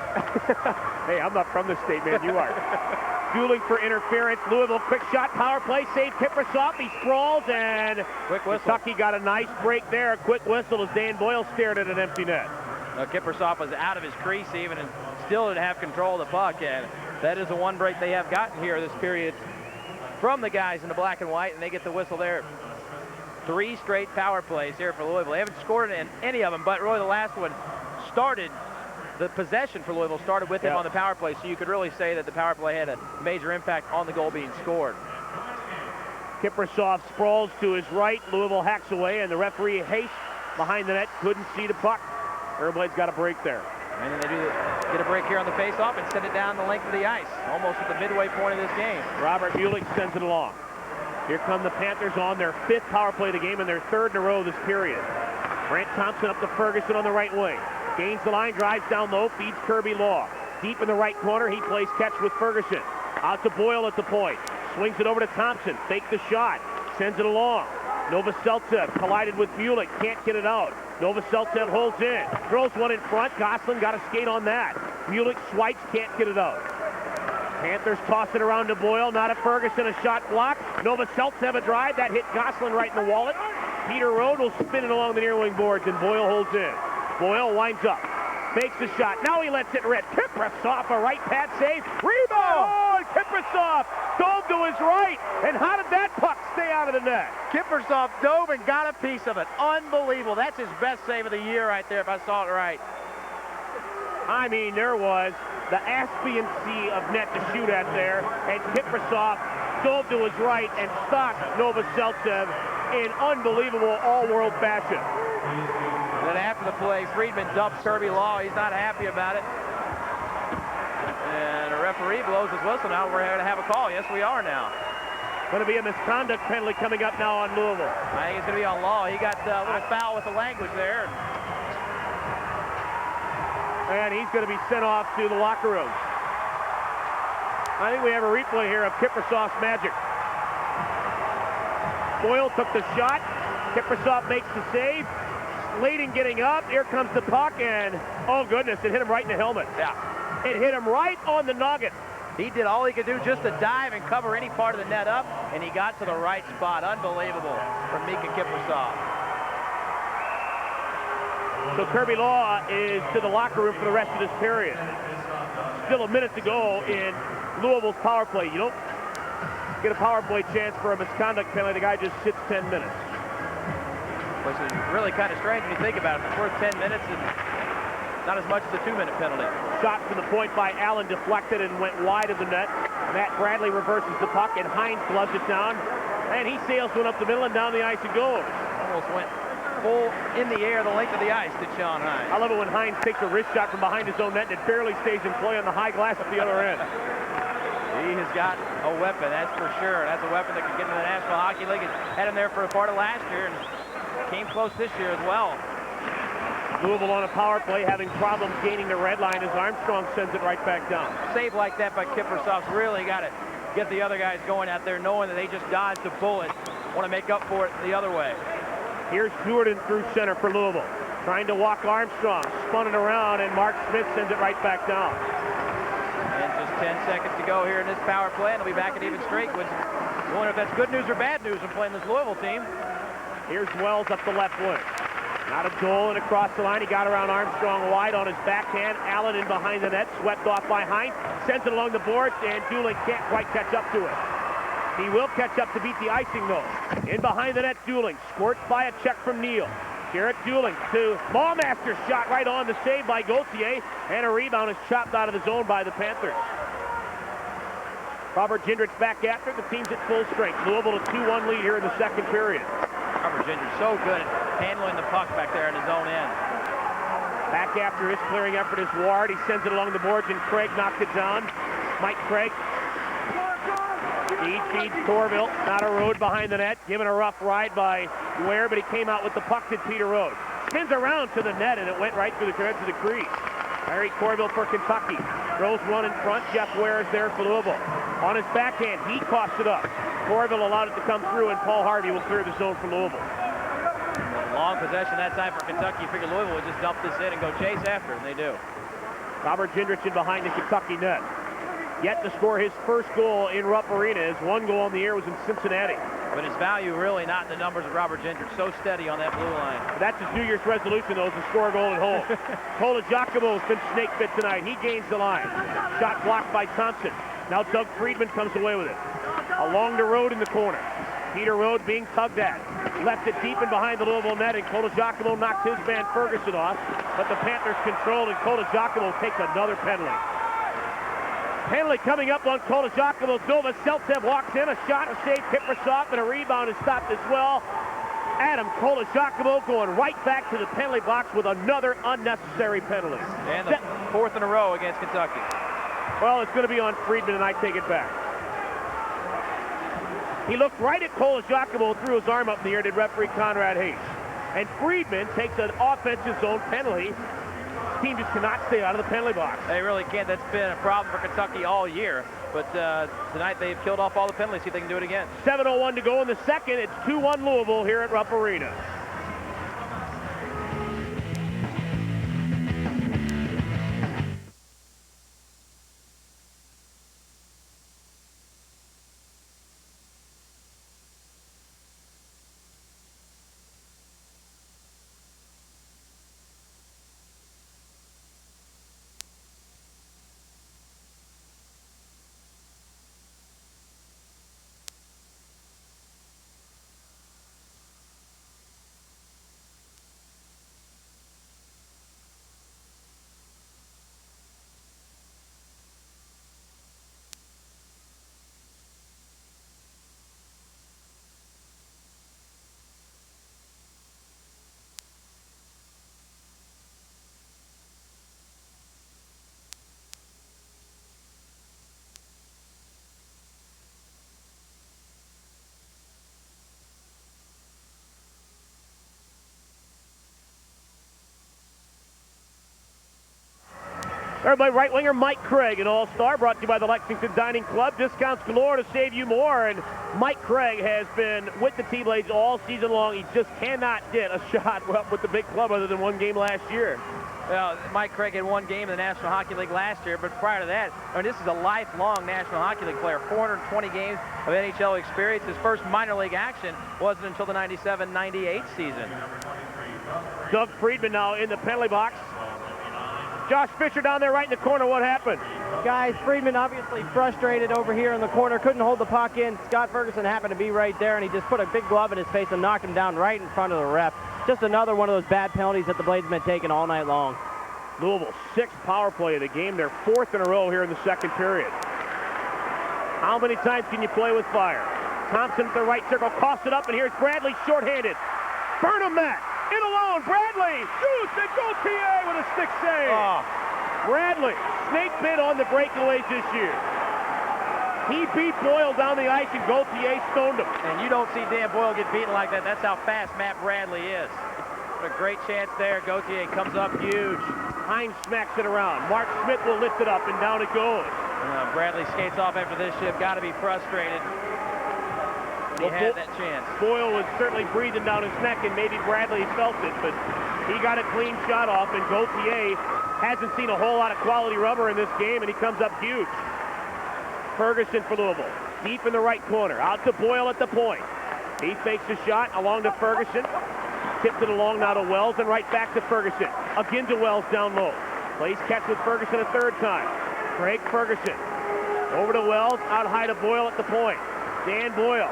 Hey, I'm not from the state, man. You are. Dueling for interference. Louisville quick shot, power play, save Kiprusoff. He sprawls, and quick whistle. Kentucky got a nice break there. A quick whistle as Dan Boyle stared at an empty net. Kiprusoff was out of his crease even and still didn't have control of the puck, and that is the one break they have gotten here this period from the guys in the black and white, and they get the whistle there. 3 straight power plays here for Louisville. They haven't scored in any of them, but really the last one started, the possession for Louisville started with him on the power play, so you could really say that the power play had a major impact on the goal being scored. Kiprusoff sprawls to his right. Louisville hacks away, and the referee Haste behind the net couldn't see the puck. Thoroughblades got a break there. And then they do get a break here on the face-off and send it down the length of the ice, almost at the midway point of this game. Robert Muelich sends it along. Here come the Panthers on their 5th power play of the game and their 3rd in a row this period. Brant Thompson up to Ferguson on the right wing. Gains the line, drives down low, feeds Kirby Law. Deep in the right corner, he plays catch with Ferguson. Out to Boyle at the point. Swings it over to Thompson. Fakes the shot. Sends it along. Novoselicev collided with Muelich. Can't get it out. Novoselicev holds in. Throws one in front. Gosselin got a skate on that. Muelich swipes. Can't get it out. Panthers toss it around to Boyle. Not at Ferguson. A shot blocked. Novoselicev a drive. That hit Gosselin right in the wallet. Peter Rode will spin it along the near wing boards, and Boyle holds in. Boyle winds up. Fakes the shot. Now he lets it rip. Kiprusoff, a right pad save. Rebound! Oh, and Kiprusoff dove to his right. And how did that puck stay out of the net? Kiprusoff dove and got a piece of it. Unbelievable. That's his best save of the year right there, if I saw it right. I mean, there was the Aspian Sea of net to shoot at there. And Kiprusoff dove to his right and stopped Novoselicev in unbelievable all-world fashion. And then after the play, Friedman dumps Kirby Law. He's not happy about it. And the referee blows his whistle. Now we're going to have a call. Yes, we are now. Going to be a misconduct penalty coming up now on Louisville. I think it's going to be on Law. He got a little foul with the language there. And he's going to be sent off to the locker room. I think we have a replay here of Kiprusoff's magic. Boyle took the shot. Kiprusoff makes the save. Slating getting up. Here comes the puck, and oh goodness, it hit him right in the helmet. Yeah. It hit him right on the noggin. He did all he could do just to dive and cover any part of the net up, and he got to the right spot. Unbelievable from Mika Kiprusoff. So Kirby Law is to the locker room for the rest of this period. Still a minute to go in Louisville's power play. You don't get a power play chance for a misconduct penalty. The guy just sits 10 minutes. which is really kind of strange when you think about it. It's worth 10 minutes and not as much as a 2-minute penalty. Shot from the point by Allen deflected and went wide of the net. Matt Bradley reverses the puck, and Hines gloves it down. And he sails one up the middle and down the ice it goes. Almost went full in the air the length of the ice to Sean Hines. I love it when Hines takes a wrist shot from behind his own net and it barely stays in play on the high glass at the other end. He has got a weapon, that's for sure. That's a weapon that could get into the National Hockey League. It had him there for a part of last year and came close this year as well. Louisville on a power play, having problems gaining the red line as Armstrong sends it right back down. Save like that by Kiprusoff's really got to get the other guys going out there, knowing that they just dodged a bullet. Want to make up for it the other way. Here's Jordan through center for Louisville. Trying to walk Armstrong, spun it around, and Mark Smith sends it right back down. And just 10 seconds to go here in this power play, and they'll be back at even strength. I wonder if that's good news or bad news when playing this Louisville team. Here's Wells up the left wing. Not a goal and across the line. He got around Armstrong wide on his backhand. Allen in behind the net, swept off by Hines. Sends it along the boards, and Dooling can't quite catch up to it. He will catch up to beat the icing, though. In behind the net, Dooling. Squirts by a check from Neal. Garrett Dooling to Ballmaster, shot right on the save by Gauthier, and a rebound is chopped out of the zone by the Panthers. Robert Gendrich back after. The team's at full strength. Louisville a 2-1 lead here in the second period. Robert Gendrich so good at handling the puck back there in his own end. Back after his clearing effort is Ward. He sends it along the boards, and Craig knocks it down. Mike Craig. He feeds Corville. Not a Road behind the net. Given a rough ride by Ware, but he came out with the puck to Peter Road. Spins around to the net, and it went right through the threads of the crease. Harry Corville for Kentucky. Throws one in front. Jeff Ware is there for Louisville. On his backhand, he coughs it up. Corville allowed it to come through, and Paul Harvey will clear the zone for Louisville. Long possession that time for Kentucky. You figure Louisville would just dump this in and go chase after, and they do. Robert Gendrich in behind the Kentucky net. Yet to score his first goal in Rupp Arena. His one goal on the year was in Cincinnati. But his value really not in the numbers of Robert Gendrich. So steady on that blue line. That's his New Year's resolution, though, is to score a goal at home. Cola Giacomo's been snake bit tonight. He gains the line. Shot blocked by Thompson. Now Doug Friedman comes away with it. Along the road in the corner. Peter Road being tugged at. Left it deep in behind the Louisville net, and Cola Giacomo knocked his man Ferguson off. But the Panthers controlled, and Cola Giacomo takes another penalty. Penalty coming up on Cola Giacomo. Silva Seltzev walks in. A shot, a save, Kiprusoff, and a rebound is stopped as well. Adam Cola Giacomo going right back to the penalty box with another unnecessary penalty. And the fourth in a row against Kentucky. Well, it's going to be on Friedman, and I take it back. He looked right at Cola Giacomo and threw his arm up in the air, did referee Conrad Hayes. And Friedman takes an offensive zone penalty. This team just cannot stay out of the penalty box. They really can't. That's been a problem for Kentucky all year. But tonight they've killed off all the penalties. See if they can do it again. 7:01 to go in the second. It's 2-1 Louisville here at Rupp Arena. Everybody, right winger Mike Craig, an all-star, brought to you by the Lexington Dining Club. Discounts galore to save you more, and Mike Craig has been with the T-Blades all season long. He just cannot get a shot with the big club other than one game last year. Well, Mike Craig had one game in the National Hockey League last year, but prior to that, I mean, this is a lifelong National Hockey League player. 420 games of NHL experience. His first minor league action wasn't until the 97-98 season. Doug Friedman now in the penalty box. Josh Fisher down there right in the corner. What happened? Guys, Friedman obviously frustrated over here in the corner. Couldn't hold the puck in. Scott Ferguson happened to be right there, and he just put a big glove in his face and knocked him down right in front of the ref. just another one of those bad penalties that the Blades have been taking all night long. Louisville's 6th power play of the game. Their 4th in a row here in the second period. How many times can you play with fire? Thompson at the right circle, tossed it up, and here's Bradley shorthanded. Burnham that, in alone, Bradley shoots, and Gauthier with a stick save. Bradley, snake bit on the breakaways this year. He beat Boyle down the ice, and Gauthier stoned him. And you don't see Dan Boyle get beaten like that. That's how fast Matt Bradley is. What a great chance there. Gauthier comes up huge. Hines smacks it around. Mark Smith will lift it up, and down it goes. Bradley skates off after this shift. Got to be frustrated. He had that chance. Boyle was certainly breathing down his neck, and maybe Bradley felt it, but he got a clean shot off, and Gauthier hasn't seen a whole lot of quality rubber in this game, and he comes up huge. Ferguson for Louisville. Deep in the right corner. Out to Boyle at the point. He fakes a shot along to Ferguson. Tipped it along now to Wells, and right back to Ferguson. Again to Wells down low. Plays catch with Ferguson a third time. Craig Ferguson. Over to Wells, out high to Boyle at the point. Dan Boyle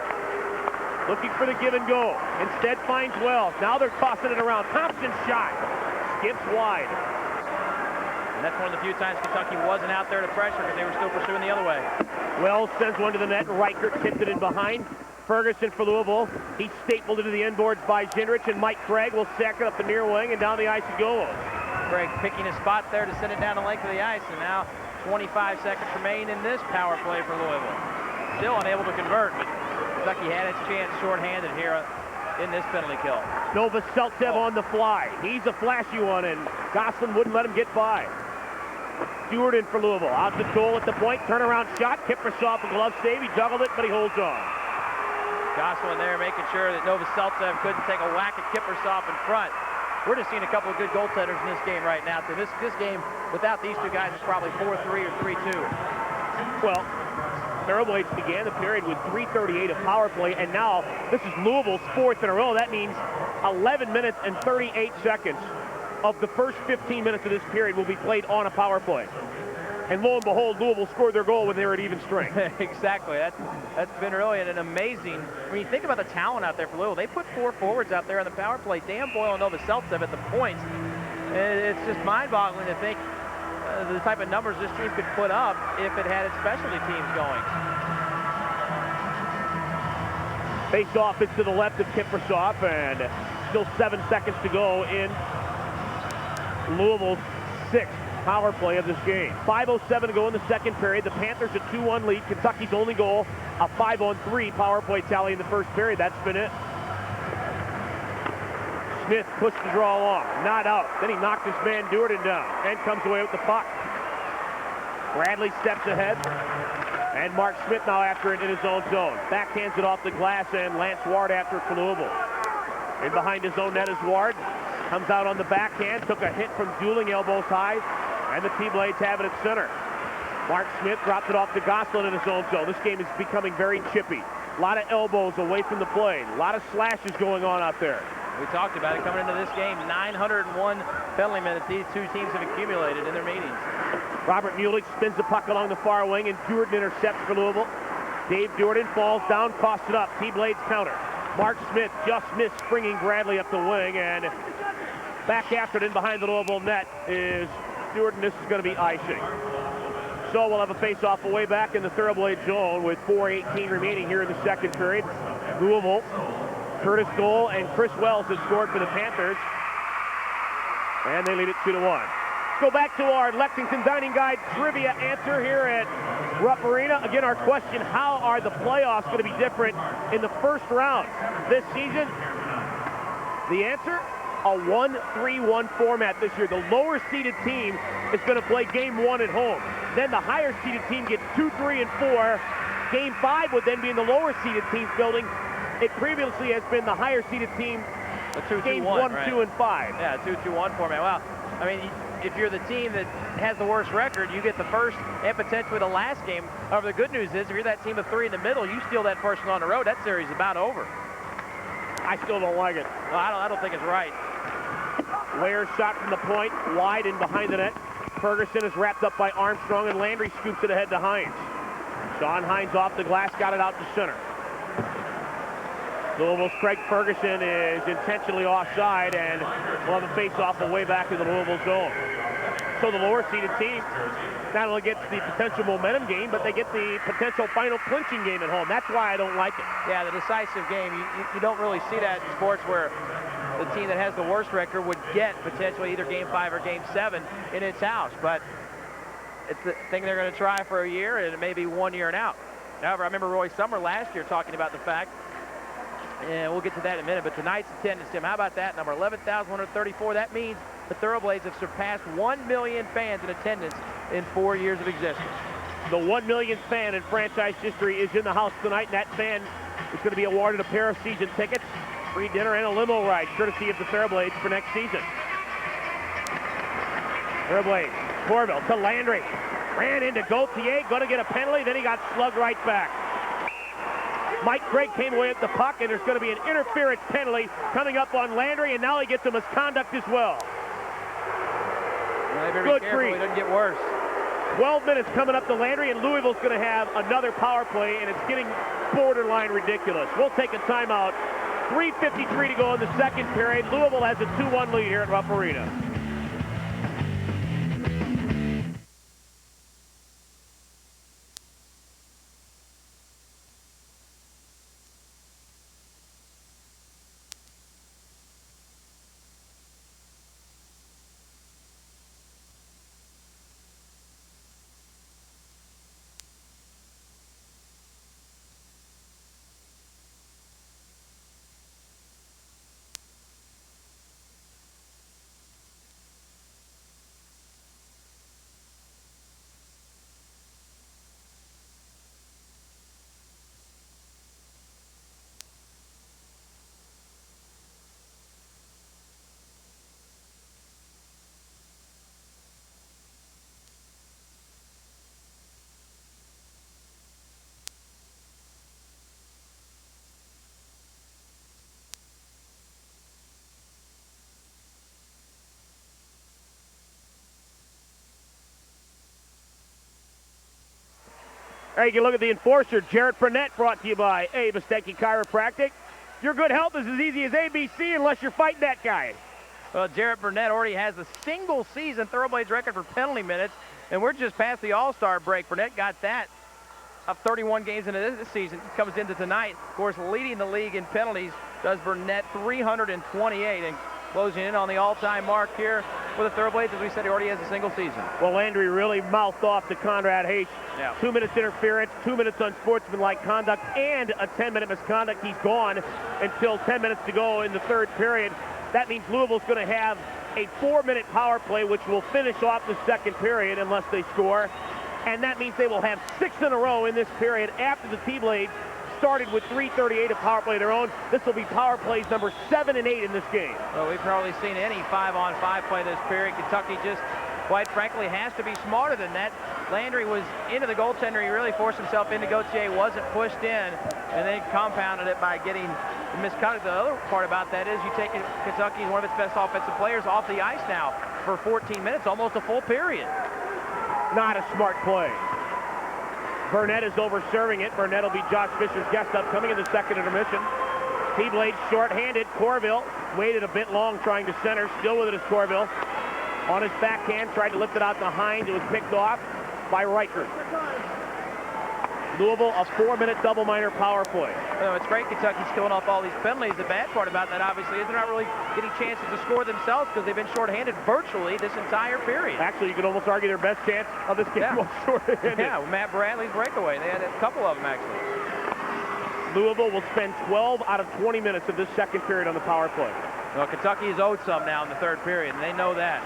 looking for the give and go. Instead finds Wells. Now they're tossing it around. Thompson's shot skips wide. And that's one of the few times Kentucky wasn't out there to pressure because they were still pursuing the other way. Wells sends one to the net, and Reichert tipped it in behind. Ferguson for Louisville. He stapled into the end boards by Gendrich, and Mike Craig will sack it up the near wing, and down the ice it goes. Craig picking a spot there to send it down the length of the ice, and now 25 seconds remain in this power play for Louisville. Still unable to convert, but Kentucky had its chance shorthanded here in this penalty kill. Novoseltsev on the fly. He's a flashy one, and Gosselin wouldn't let him get by. Stewart in for Louisville. Out to goal at the point. Turnaround shot. Kiprusoff a glove save. He juggled it, but he holds on. Gosselin there making sure that Novoseltsev couldn't take a whack at Kiprusoff in front. We're just seeing a couple of good goaltenders in this game right now. So this game, without these two guys, is probably 4-3 or 3-2. Well, Thoroughblades began the period with 3:38 of power play, and now this is Louisville's 4th in a row. That means 11 minutes and 38 seconds of the first 15 minutes of this period will be played on a power play. And lo and behold, Louisville scored their goal when they were at even strength. Exactly. That's been really an amazing. When you think about the talent out there for Louisville, they put 4 forwards out there on the power play. Dan Boyle and Novoseltsev at the points. It's just mind-boggling to think the type of numbers this team could put up if it had its specialty teams going. Face off it to the left of Kiprusoff, and still 7 seconds to go in Louisville's 6th power play of this game. 5:07 to go in the second period. The Panthers a 2-1 lead. Kentucky's only goal, a 5-on-3 power play tally in the first period. That's been it. Smith pushed the draw along, not out. Then he knocked his man Durden down and comes away with the puck. Bradley steps ahead, and Mark Smith now after it in his own zone. Backhands it off the glass, and Lance Ward after it for Louisville. In behind his own net is Ward. Comes out on the backhand, took a hit from dueling elbows high, and the T-Blades have it at center. Mark Smith dropped it off to Gosselin in his own zone. This game is becoming very chippy. A lot of elbows away from the play. A lot of slashes going on out there. We talked about it coming into this game. 901 penalty minutes these two teams have accumulated in their meetings. Robert Mulich spins the puck along the far wing, and Durden intercepts for Louisville. Dave Durden falls down, tossed it up. T-Blades counter. Mark Smith just missed springing Bradley up the wing, and back after it in behind the Louisville net is Durden. This is going to be icing. So we'll have a face-off away back in the Thoroughblade zone with 4:18 remaining here in the second period. Louisville, Curtis Dole and Chris Wells have scored for the Panthers, and they lead it 2-1. Go back to our Lexington Dining Guide trivia answer here at Rupp Arena. Again, our question, how are the playoffs going to be different in the first round this season? The answer, a 1-3-1 format this year. The lower seeded team is going to play game 1 at home. Then the higher seeded team gets 2, 3, and 4. Game 5 would then be in the lower seeded team's building. It previously has been the higher seeded team, games 1, right. 2, and 5. Yeah, 2-2-1 format. Well, I mean, if you're the team that has the worst record, you get the first and potentially the last game. However, the good news is if you're that team of 3 in the middle, you steal that first one on the road, that series is about over. I still don't like it. Well, I don't think it's right. Ware shot from the point, wide and behind the net. Ferguson is wrapped up by Armstrong, and Landry scoops it ahead to Hines. Sean Hines off the glass, got it out to center. Louisville's Craig Ferguson is intentionally offside, and will have a face-off way back in the Louisville zone. So the lower-seeded team not only gets the potential momentum game, but they get the potential final clinching game at home. That's why I don't like it. Yeah, the decisive game. You don't really see that in sports where the team that has the worst record would get potentially either Game 5 or Game 7 in its house. But it's the thing they're going to try for a year, and it may be 1 year and out. However, I remember Roy Summer last year talking about the fact, and we'll get to that in a minute, but tonight's attendance, Tim, how about that? Number 11,134. That means the Thoroughblades have surpassed 1 million fans in attendance in 4 years of existence. The 1 millionth fan in franchise history is in the house tonight, and that fan is going to be awarded a pair of season tickets, free dinner, and a limo ride, courtesy of the Thoroughblades for next season. Thoroughblades, Corville to Landry. Ran into Gauthier, going to get a penalty, then he got slugged right back. Mike Craig came away with the puck, and there's going to be an interference penalty coming up on Landry, and now he gets a misconduct as well. Good grief. It doesn't get worse. 12 minutes coming up to Landry, and Louisville's going to have another power play, and it's getting borderline ridiculous. We'll take a timeout. 3:53 to go in the second period. Louisville has a 2-1 lead here at Rupp Arena. There you can look at the enforcer, Jarrett Burnett, brought to you by A. Basteki Chiropractic. Your good health is as easy as ABC unless you're fighting that guy. Well, Jarrett Burnett already has a single-season Thoroughblades record for penalty minutes, and we're just past the All-Star break. Burnett got that of 31 games into this season. He comes into tonight, of course, leading the league in penalties, does Burnett 328, and closing in on the all-time mark here for the Thoroughblades. As we said, he already has a single season. Well, Landry really mouthed off to Conrad H. Yeah. 2 minutes interference, 2 minutes unsportsmanlike conduct, and a 10-minute misconduct. He's gone until 10 minutes to go in the third period. That means Louisville's going to have a 4-minute power play, which will finish off the second period unless they score. And that means they will have 6 in a row in this period after the T-Blades started with 3:38 of power play of their own. This will be power plays number 7 and 8 in this game. Well, we've hardly seen any 5-on-5 play this period. Kentucky just, quite frankly, has to be smarter than that. Landry was into the goaltender. He really forced himself into Gauthier, wasn't pushed in, and then compounded it by getting the misconduct. The other part about that is you take Kentucky, one of its best offensive players, off the ice now for 14 minutes, almost a full period. Not a smart play. Burnett is over-serving it. Burnett will be Josh Fisher's guest upcoming in the second intermission. T-Blades short-handed. Corville waited a bit long trying to center. Still with it is Corville. On his backhand, tried to lift it out behind. It was picked off by Reichert. Louisville, a 4-minute double-minor power play. Well, it's great Kentucky's killing off all these penalties. The bad part about that, obviously, is they're not really getting chances to score themselves because they've been shorthanded virtually this entire period. Actually, you could almost argue their best chance of this game was shorthanded. Yeah, Matt Bradley's breakaway. They had a couple of them, actually. Louisville will spend 12 out of 20 minutes of this second period on the power play. Well, Kentucky is owed some now in the third period, and they know that.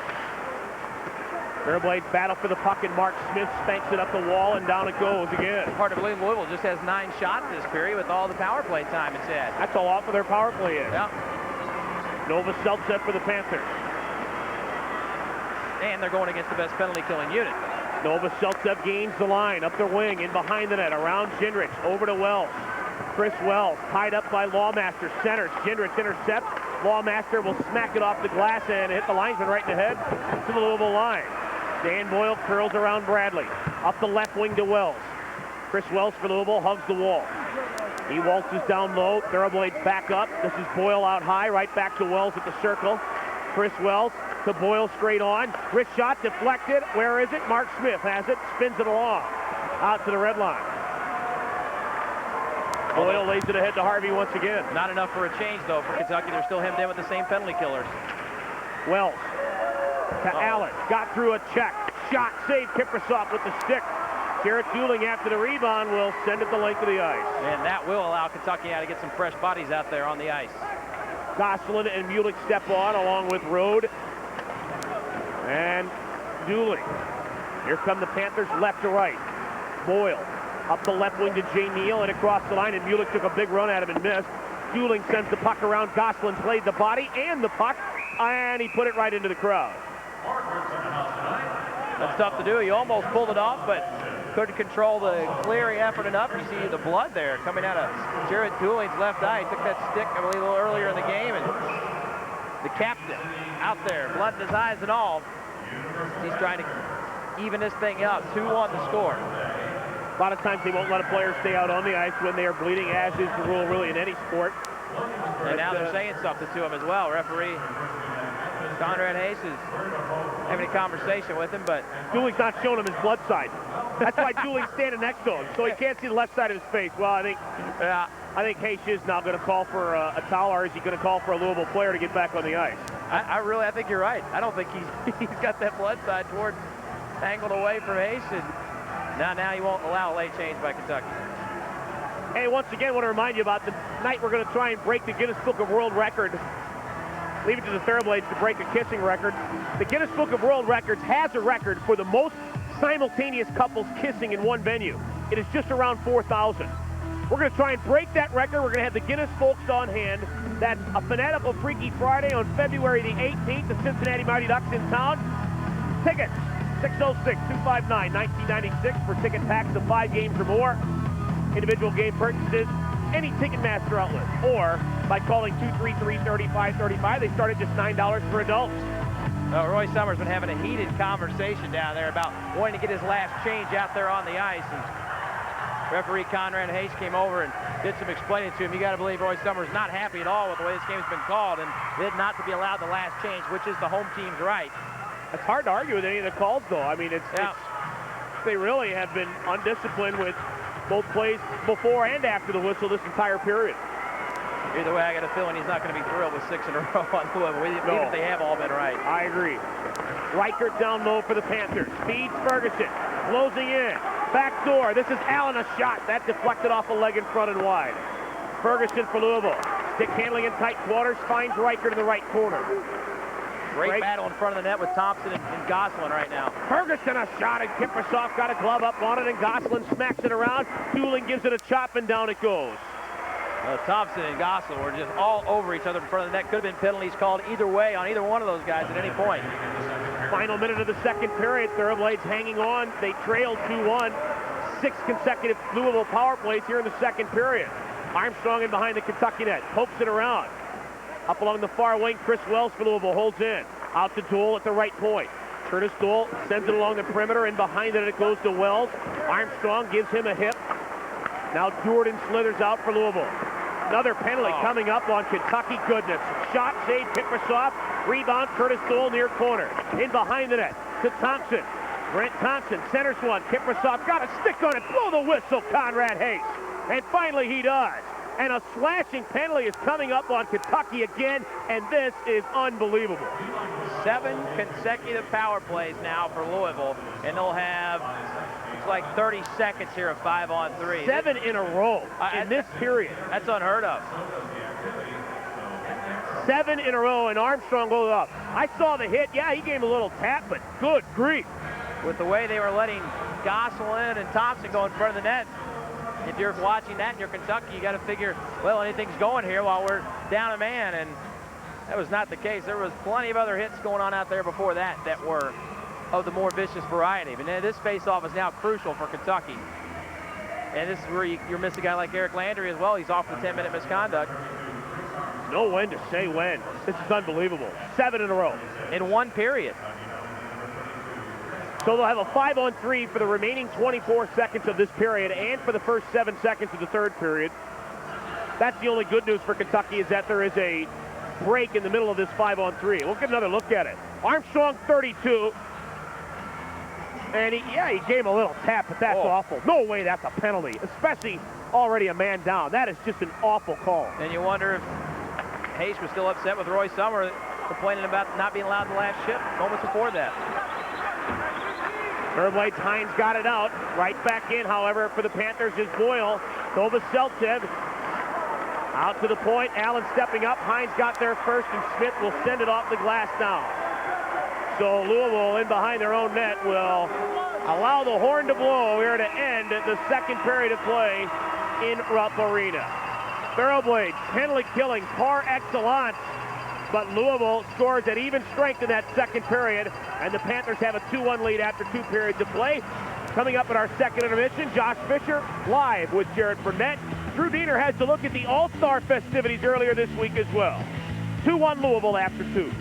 Thoroughblades battle for the puck, and Mark Smith spanks it up the wall, and down it goes again. Hard to believe Louisville just has 9 shots this period with all the power play time it's had. That's a lot for their power play is. Yeah. Novoselicev for the Panthers. And they're going against the best penalty-killing unit. Novoselicev gains the line, up the wing, in behind the net, around Jindrich, over to Wells. Chris Wells, tied up by Lawmaster, centers. Jindrich intercepts. Lawmaster will smack it off the glass and hit the linesman right in the head to the Louisville line. Dan Boyle curls around Bradley. Up the left wing to Wells. Chris Wells for Louisville hugs the wall. He waltzes down low. Thoroughblades back up. This is Boyle out high, right back to Wells at the circle. Chris Wells to Boyle straight on. Wrist shot deflected. Where is it? Mark Smith has it. Spins it along. Out to the red line. Boyle lays it ahead to Harvey once again. Not enough for a change, though, for Kentucky. They're still hemmed in with the same penalty killers. Wells to Allen. Got through a check. Shot saved. Kiprasov with the stick. Garrett Dooling after the rebound will send it the length of the ice. And that will allow Kentucky now to get some fresh bodies out there on the ice. Gosselin and Mulick step on along with Rode and Dooling. Here come the Panthers left to right. Boyle up the left wing to Jay Neal and across the line, and Mulick took a big run at him and missed. Dooling sends the puck around. Gosselin played the body and the puck, and he put it right into the crowd. That's tough to do. He almost pulled it off, but couldn't control the clearing effort enough. You see the blood there coming out of Jared Dooling's left eye. He took that stick, I believe, a little earlier in the game, and the captain out there, blood in his eyes and all. He's trying to even this thing up. 2-1 the score. A lot of times they won't let a player stay out on the ice when they are bleeding, as is the rule really in any sport. And now they're saying something to him as well. Referee Conrad Hayes is having a conversation with him, but Dooling's not showing him his blood side. That's why Dooling's standing next to him, so he can't see the left side of his face. Well, I think Hayes is now going to call for a towel, or is he going to call for a Louisville player to get back on the ice? I think you're right. I don't think he's got that blood side towards angled away from Hayes, and now he won't allow a late change by Kentucky. Hey, once again, I want to remind you about the night we're going to try and break the Guinness Book of World Record. Leave it to the Thoroughblades to break a kissing record. The Guinness Book of World Records has a record for the most simultaneous couples kissing in one venue. It is just around 4,000. We're going to try and break that record. We're going to have the Guinness folks on hand. That's a Fanatical Freaky Friday on February the 18th. The Cincinnati Mighty Ducks in town. Tickets, 606-259-1996 for ticket packs of 5 games or more. Individual game purchases, any Ticketmaster outlet, or by calling 233-3535. They start at just $9 for adults. Roy Summers been having a heated conversation down there about wanting to get his last change out there on the ice. And referee Conrad Hayes came over and did some explaining to him. You got to believe Roy Summers not happy at all with the way this game's been called, and did not to be allowed the last change, which is the home team's right. It's hard to argue with any of the calls, though. I mean, they really have been undisciplined with both plays before and after the whistle this entire period. Either way, I got a feeling he's not going to be thrilled with 6 in a row on Louisville, even if they have all been right. I agree. Reichert down low for the Panthers. Feeds Ferguson. Closing in. Back door. This is Allen, a shot. That deflected off a leg in front and wide. Ferguson for Louisville. Stick handling in tight quarters. Finds Reichert in the right corner. Great battle in front of the net with Thompson and Gosselin right now. Ferguson a shot, and Kiprasov got a glove up on it, and Gosselin smacks it around. Dooling gives it a chop, and down it goes. Thompson and Gosselin were just all over each other in front of the net. Could have been penalties called either way on either one of those guys at any point. Final minute of the second period. Thoroughblades hanging on. They trailed 2-1. 6 consecutive Louisville power plays here in the second period. Armstrong in behind the Kentucky net. Pokes it around. Up along the far wing, Chris Wells for Louisville holds in. Out to Dole at the right point. Curtis Dole sends it along the perimeter, and behind it goes to Wells. Armstrong gives him a hip. Now Jordan slithers out for Louisville. Another penalty coming up on Kentucky. Goodness. Shot saved, Kiprasov. Rebound, Curtis Dole near corner. In behind the net to Thompson. Brent Thompson centers one. Kiprasov got a stick on it. Blow the whistle, Conrad Hayes. And finally he does. And a slashing penalty is coming up on Kentucky again, and this is unbelievable. 7 consecutive power plays now for Louisville, and they'll have, it's like 30 seconds here of 5-on-3. 7 in a row in this period. That's unheard of. 7 in a row, and Armstrong goes up. I saw the hit. Yeah, he gave him a little tap, but good grief. With the way they were letting Gosselin and Thompson go in front of the net, if you're watching that and you're Kentucky, you got to figure, well, anything's going here while we're down a man, and that was not the case. There was plenty of other hits going on out there before that were of the more vicious variety. But this face-off is now crucial for Kentucky. And this is where you're missing a guy like Eric Landry as well. He's off for 10-minute misconduct. Know when to say when. This is unbelievable. 7 in a row. In one period. So they'll have a 5-on-3 for the remaining 24 seconds of this period and for the first 7 seconds of the third period. That's the only good news for Kentucky, is that there is a break in the middle of this 5-on-3. We'll get another look at it. Armstrong, 32. And he gave him a little tap, but that's awful. No way that's a penalty, especially already a man down. That is just an awful call. And you wonder if Hayes was still upset with Roy Summer, complaining about not being allowed the last shift moments before that. Thoroughblades, Hines got it out. Right back in, however, for the Panthers is Boyle. Novoseltsev out to the point. Allen stepping up. Hines got there first, and Smith will send it off the glass now. So Louisville, in behind their own net, will allow the horn to blow here to end the second period of play in Rupp Arena. Thoroughblades, penalty killing par excellence, but Louisville scores at even strength in that second period, and the Panthers have a 2-1 lead after 2 periods of play. Coming up in our second intermission, Josh Fisher live with Jared Burnett. Drew Diener has to look at the All-Star festivities earlier this week as well. 2-1 Louisville after 2.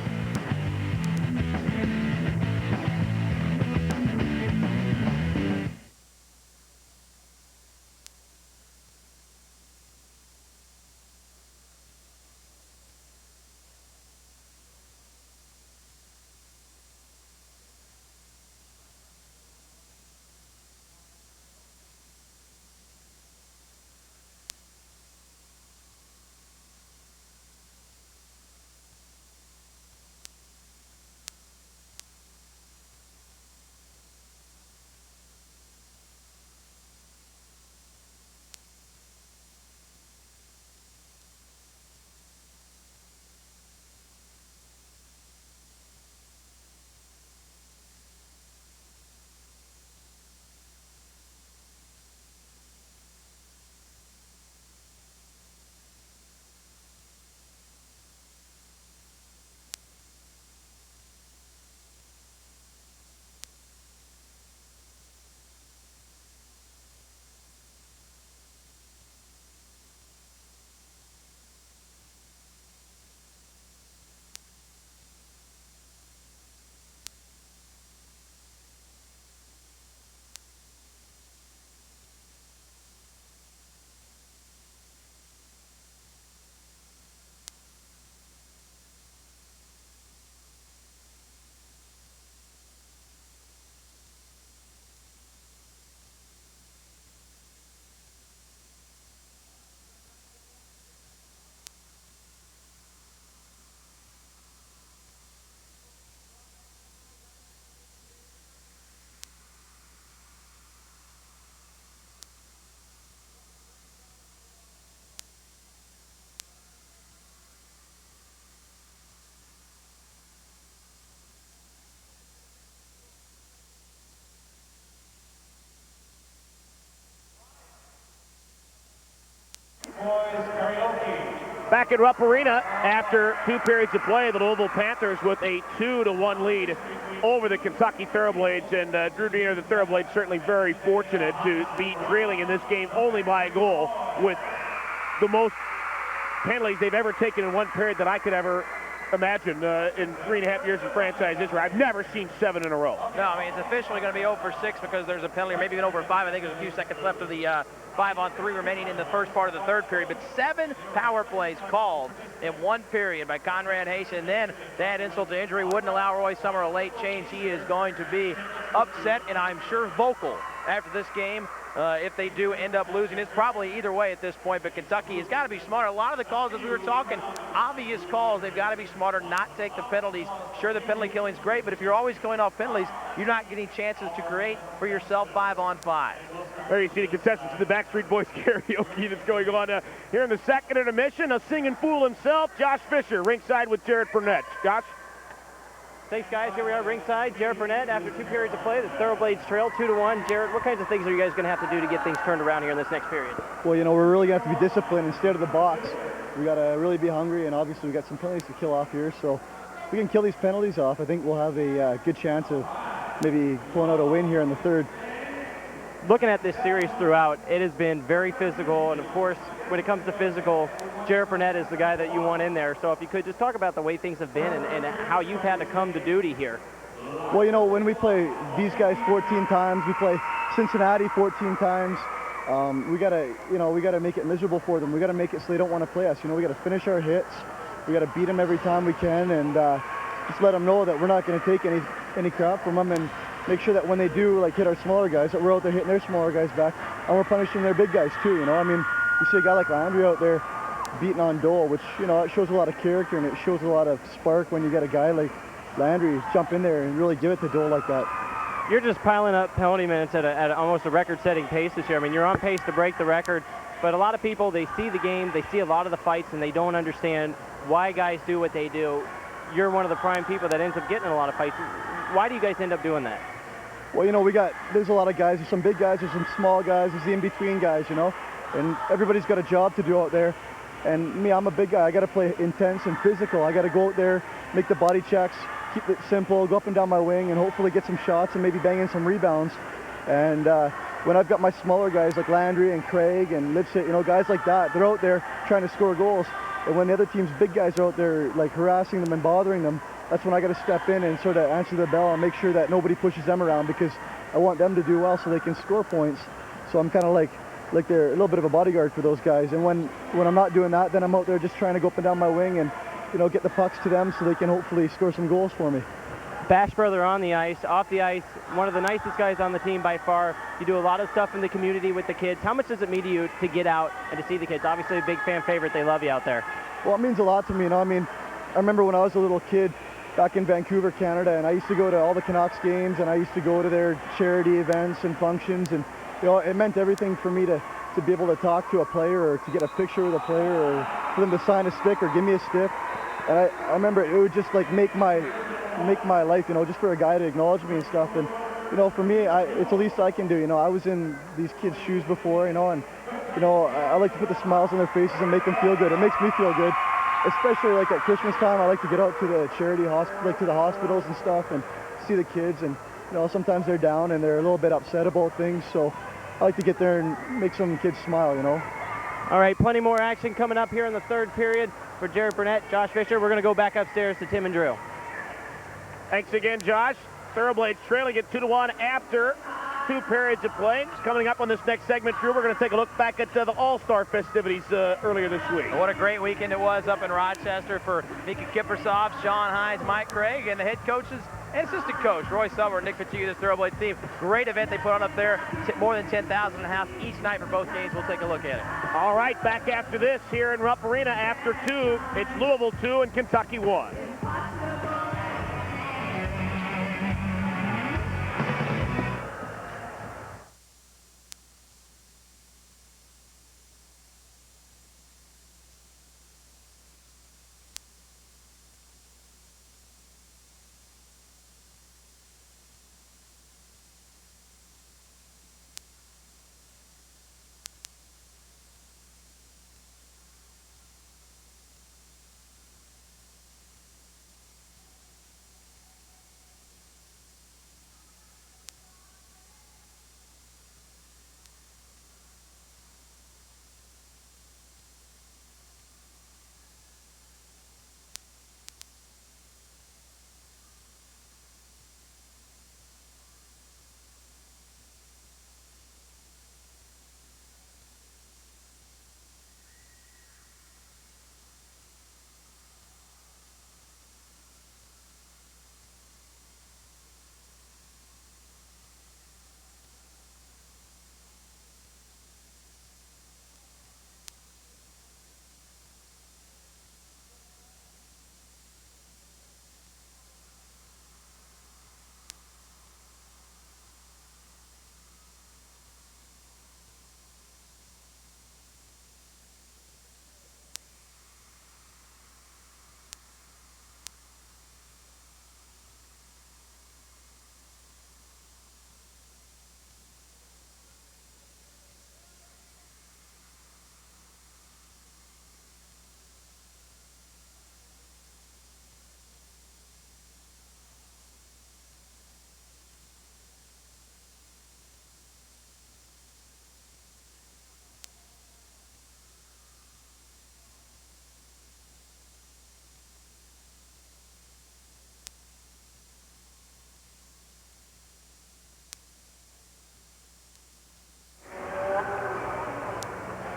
Back at Rupp Arena after 2 periods of play, the Louisville Panthers with a 2-1 lead over the Kentucky Thoroughblades, and Drew Diener, the Thoroughblades, certainly very fortunate to beat Grayling in this game only by a goal, with the most penalties they've ever taken in one period that I could ever imagine in 3.5 years of franchise history. I've never seen 7 in a row. No, I mean, it's officially going to be 0-for-6 because there's a penalty, or maybe even over 5. I think there's a few seconds left of the 5-on-3 remaining in the first part of the third period. But 7 power plays called in one period by Conrad Hayes, and then that insult to injury wouldn't allow Roy Summer a late change. He is going to be upset, and I'm sure vocal after this game. If they do end up losing, it's probably either way at this point, but Kentucky has got to be smarter. A lot of the calls, as we were talking, obvious calls, they've got to be smarter, not take the penalties. Sure, the penalty killing is great, but if you're always going off penalties, you're not getting chances to create for yourself 5-on-5. There you see the contestants of the Backstreet Boys karaoke that's going on here in the second intermission. A singing fool himself, Josh Fisher, ringside with Jared Burnett. Josh? Thanks, guys. Here we are ringside. Jared Burnett, after 2 periods of play, the Thoroughblades trail 2-1. Jared, what kinds of things are you guys going to have to do to get things turned around here in this next period? Well, you know, we're really going to have to be disciplined and stay out of the box. We got to really be hungry, and obviously we got some penalties to kill off here. So if we can kill these penalties off, I think we'll have a good chance of maybe pulling out a win here in the third. Looking at this series throughout, it has been very physical, and of course, when it comes to physical, Jared Burnett is the guy that you want in there. So if you could just talk about the way things have been and how you've had to come to duty here. Well, you know, when we play these guys 14 times, we play Cincinnati 14 times, we gotta make it miserable for them. We gotta make it so they don't want to play us. You know, we gotta finish our hits. We gotta beat them every time we can, and just let them know that we're not going to take any crap from them, and make sure that when they do like hit our smaller guys, that we're out there hitting their smaller guys back, and we're punishing their big guys too. You know, I mean, you see a guy like Landry out there beating on Dole, which, you know, it shows a lot of character and it shows a lot of spark when you get a guy like Landry jump in there and really give it to Dole like that. You're just piling up penalty minutes at almost a record-setting pace this year. I mean, you're on pace to break the record, but a lot of people, they see the game, they see a lot of the fights, and they don't understand why guys do what they do. You're one of the prime people that ends up getting in a lot of fights. Why do you guys end up doing that? Well, you know, there's a lot of guys. There's some big guys, there's some small guys, there's the in-between guys, you know, and everybody's got a job to do out there. And me, I'm a big guy. I got to play intense and physical. I got to go out there, make the body checks, keep it simple, go up and down my wing, and hopefully get some shots and maybe bang in some rebounds. And when I've got my smaller guys like Landry and Craig and Lipset, you know, guys like that, they're out there trying to score goals. And when the other team's big guys are out there like harassing them and bothering them, that's when I got to step in and sort of answer the bell and make sure that nobody pushes them around, because I want them to do well so they can score points. So I'm kind of like they're a little bit of a bodyguard for those guys. And when I'm not doing that, then I'm out there just trying to go up and down my wing and, you know, get the pucks to them so they can hopefully score some goals for me. Bash brother on the ice, off the ice, one of the nicest guys on the team by far. You do a lot of stuff in the community with the kids. How much does it mean to you to get out and to see the kids? Obviously a big fan favorite. They love you out there. Well, it means a lot to me. You know, I mean, I remember when I was a little kid back in Vancouver, Canada, and I used to go to all the Canucks games, and I used to go to their charity events and functions, and, you know, it meant everything for me to be able to talk to a player or to get a picture with a player or for them to sign a stick or give me a stick. And I remember it would just like make my life, you know, just for a guy to acknowledge me and stuff. And, you know, for me, it's the least I can do. You know, I was in these kids' shoes before, you know, and, you know, I like to put the smiles on their faces and make them feel good. It makes me feel good, especially like at Christmas time. I like to get out to the charity hospital, like to the hospitals and stuff, and see the kids. And, you know, sometimes they're down and they're a little bit upset about things, so I like to get there and make some kids smile, you know. All right, plenty more action coming up here in the third period. For Jared Burnett, Josh Fisher, we're going to go back upstairs to Tim and Drew. Thanks again, Josh. Thoroughblades trailing it 2-1 after 2 periods of play. Coming up on this next segment, Drew, we're going to take a look back at the All-Star festivities earlier this week. What a great weekend it was up in Rochester for Mika Kippersoff, Sean Hines, Mike Craig, and the head coaches and assistant coach, Roy Summer and Nick Pachuga, this Thoroughblades team. Great event they put on up there. More than 10,000 and a half each night for both games. We'll take a look at it. All right, back after this here in Rupp Arena after 2. It's Louisville 2 and Kentucky 1.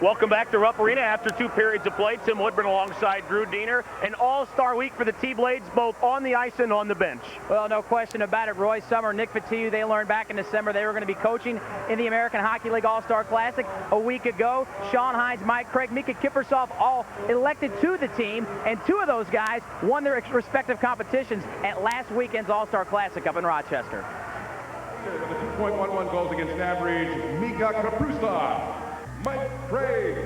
Welcome back to Rupp Arena after 2 periods of play. Tim Woodburn alongside Drew Diener. An all-star week for the T-Blades, both on the ice and on the bench. Well, no question about it. Roy Summer, Nick Fatiou, they learned back in December they were going to be coaching in the American Hockey League All-Star Classic a week ago. Sean Hines, Mike Craig, Mika Kiprusoff all elected to the team, and 2 of those guys won their respective competitions at last weekend's All-Star Classic up in Rochester. With a 2.11 goals against average, Mika Kiprusoff. Mike Craig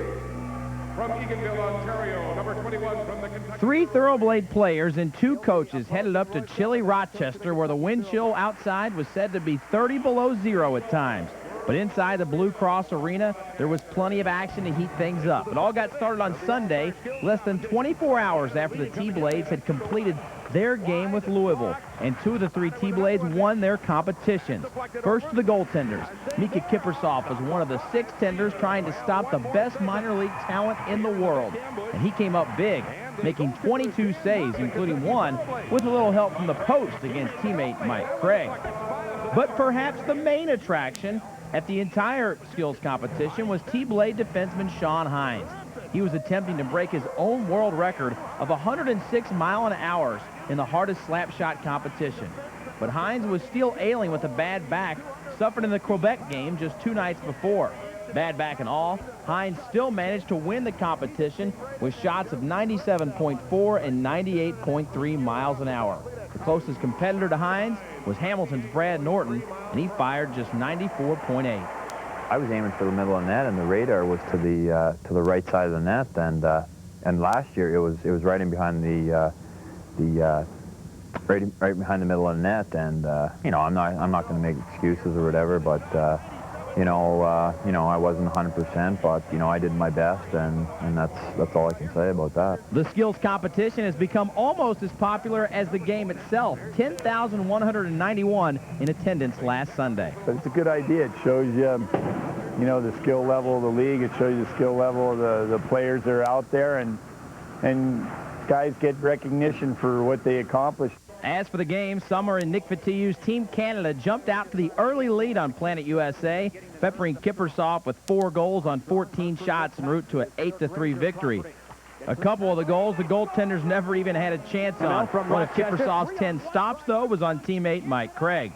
from Eganville, Ontario, number 21 from the Kentucky. 3 Thoroughblade players and 2 coaches headed up to chilly Rochester, where the wind chill outside was said to be 30 below zero at times. But inside the Blue Cross Arena, there was plenty of action to heat things up. It all got started on Sunday, less than 24 hours after the T-Blades had completed their game with Louisville, and 2 of the 3 T-Blades won their competitions. First to the goaltenders. Mika Kiprusoff was one of the 6 tenders trying to stop the best minor league talent in the world, and he came up big, making 22 saves, including 1 with a little help from the post against teammate Mike Craig. But perhaps the main attraction at the entire skills competition was T-Blade defenseman Sean Hines. He was attempting to break his own world record of 106 mph in the hardest slap shot competition. But Hines was still ailing with a bad back, suffered in the Quebec game just 2 nights before. Bad back and all, Hines still managed to win the competition with shots of 97.4 and 98.3 miles an hour. The closest competitor to Hines was Hamilton's Brad Norton, and he fired just 94.8. I was aiming for the middle of the net, and the radar was to the right side of the net, and last year it was right in behind right behind the middle of the net, and you know, I'm not going to make excuses or whatever, but you know, I wasn't 100%, but you know, I did my best, and that's all I can say about that. The skills competition has become almost as popular as the game itself. 10,191 in attendance last Sunday. But it's a good idea. It shows you, you know, the skill level of the league. It shows you the skill level of the players that are out there, and guys get recognition for what they accomplished. As for the game, Summer and Nick Fatiou's Team Canada jumped out to the early lead on Planet USA, peppering Kiprusoff with 4 goals on 14 shots en route to an 8-3 victory. A couple of the goals the goaltenders never even had a chance on. One of Kiprusoff's 10 stops, though, was on teammate Mike Craig.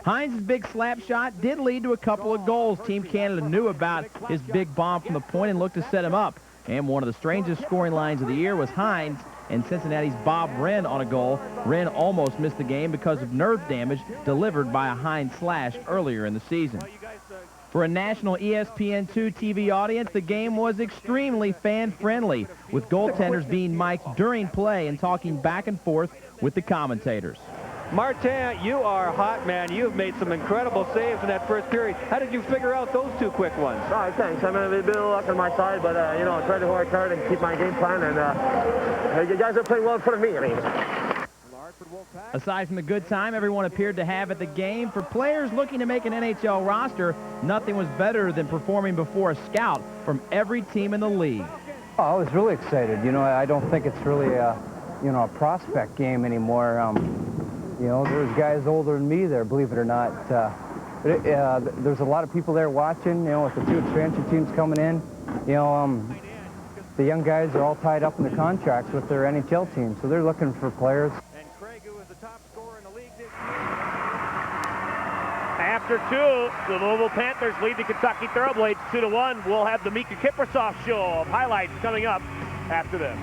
Hines' big slap shot did lead to a couple of goals. Team Canada knew about his big bomb from the point and looked to set him up. And one of the strangest scoring lines of the year was Hines and Cincinnati's Bob Wren on a goal. Wren almost missed the game because of nerve damage delivered by a Hines slash earlier in the season. For a national ESPN2 TV audience, the game was extremely fan-friendly, with goaltenders being mic'd during play and talking back and forth with the commentators. Martin, you are hot, man. You've made some incredible saves in that first period. How did you figure out those 2 quick ones? Oh, thanks. I mean, a bit of luck on my side, but, you know, I tried to work hard and keep my game plan, and you guys are playing well in front of me. I mean. Aside from the good time everyone appeared to have at the game, for players looking to make an NHL roster, nothing was better than performing before a scout from every team in the league. Oh, I was really excited. You know, I don't think it's really a prospect game anymore. You know, there's guys older than me there, believe it or not. There's a lot of people there watching, you know, with the 2 expansion teams coming in. You know, the young guys are all tied up in the contracts with their NHL teams, so they're looking for players. And Craig, who was the top scorer in the league this year. After 2, the Louisville Panthers lead the Kentucky Thoroughblades 2-1. We'll have the Mika Kiprusoff show of highlights coming up after this.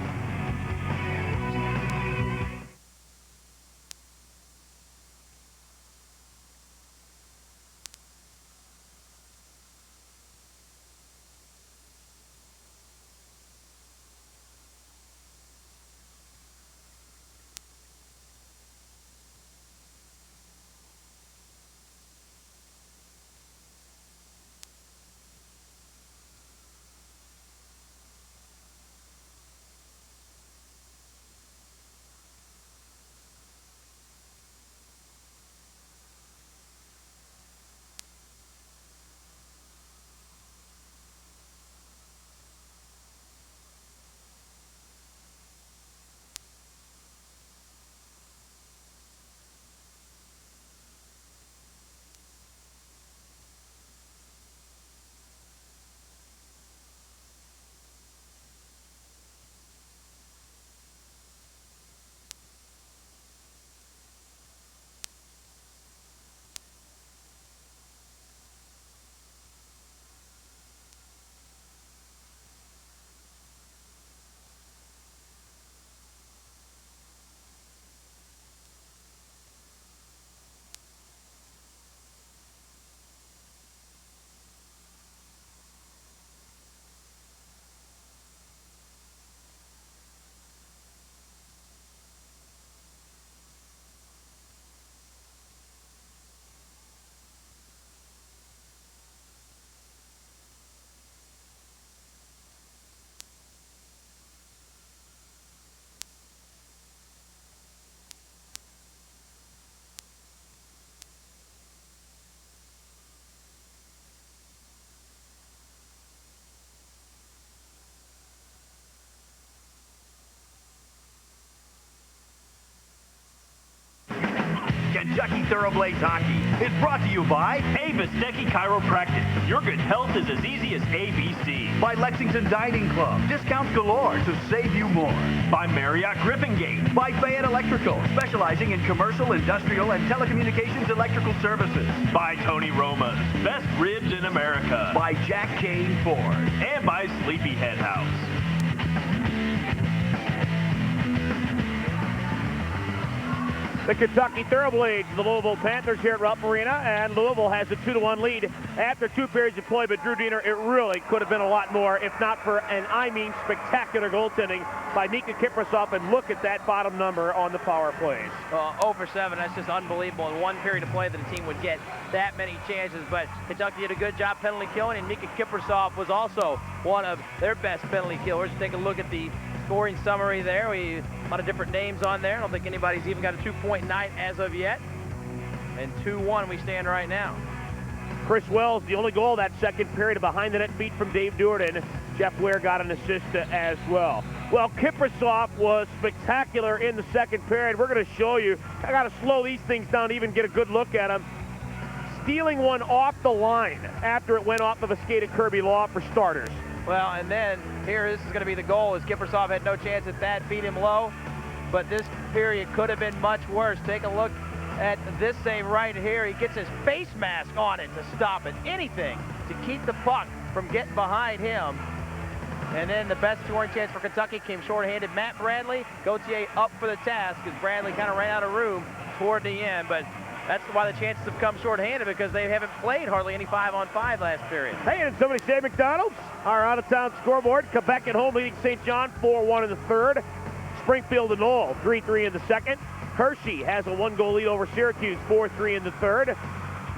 Thoroughblades Hockey is brought to you by Hey Vistecki Chiropractic. Your good health is as easy as ABC. By Lexington Dining Club. Discounts galore to save you more. By Marriott Griffin Gate. By Fayette Electrical, specializing in commercial, industrial, and telecommunications electrical services. By Tony Roma's, best ribs in America. By Jack Kane Ford. And by Sleepyhead House. The Kentucky Thoroughblades, the Louisville Panthers here at Rupp Arena, and Louisville has a 2-1 lead after 2 periods of play, but Drew Diener, it really could have been a lot more, if not for an, spectacular goaltending by Mika Kiprasov, and look at that bottom number on the power plays. 0 for 7, that's just unbelievable. In 1 period of play that a team would get that many chances, but Kentucky did a good job penalty killing, and Mika Kiprasov was also one of their best penalty killers. Take a look at the scoring summary there. A lot of different names on there. I don't think anybody's even got a 2-point night as of yet. And 2-1 we stand right now. Chris Wells, the only goal that second period, a behind-the-net feed from Dave Durden. Jeff Ware got an assist as well. Well, Kiprasov was spectacular in the second period. We're going to show you. I got to slow these things down to even get a good look at him. Stealing one off the line after it went off of a skated Kirby Law for starters. Well, and then here, this is going to be the goal, as Kiprasov had no chance at that, beat him low. But this period could have been much worse. Take a look at this save right here. He gets his face mask on it to stop it. Anything to keep the puck from getting behind him. And then the best scoring chance for Kentucky came shorthanded. Matt Bradley, Gauthier up for the task, because Bradley kind of ran out of room toward the end. But that's why the chances have come shorthanded, because they haven't played hardly any 5-on-5 last period. Hey, and somebody say McDonald's. Our out-of-town scoreboard. Quebec at home leading St. John 4-1 in the third. Springfield and Knoll 3-3 in the second. Hershey has a 1-goal lead over Syracuse, 4-3 in the third.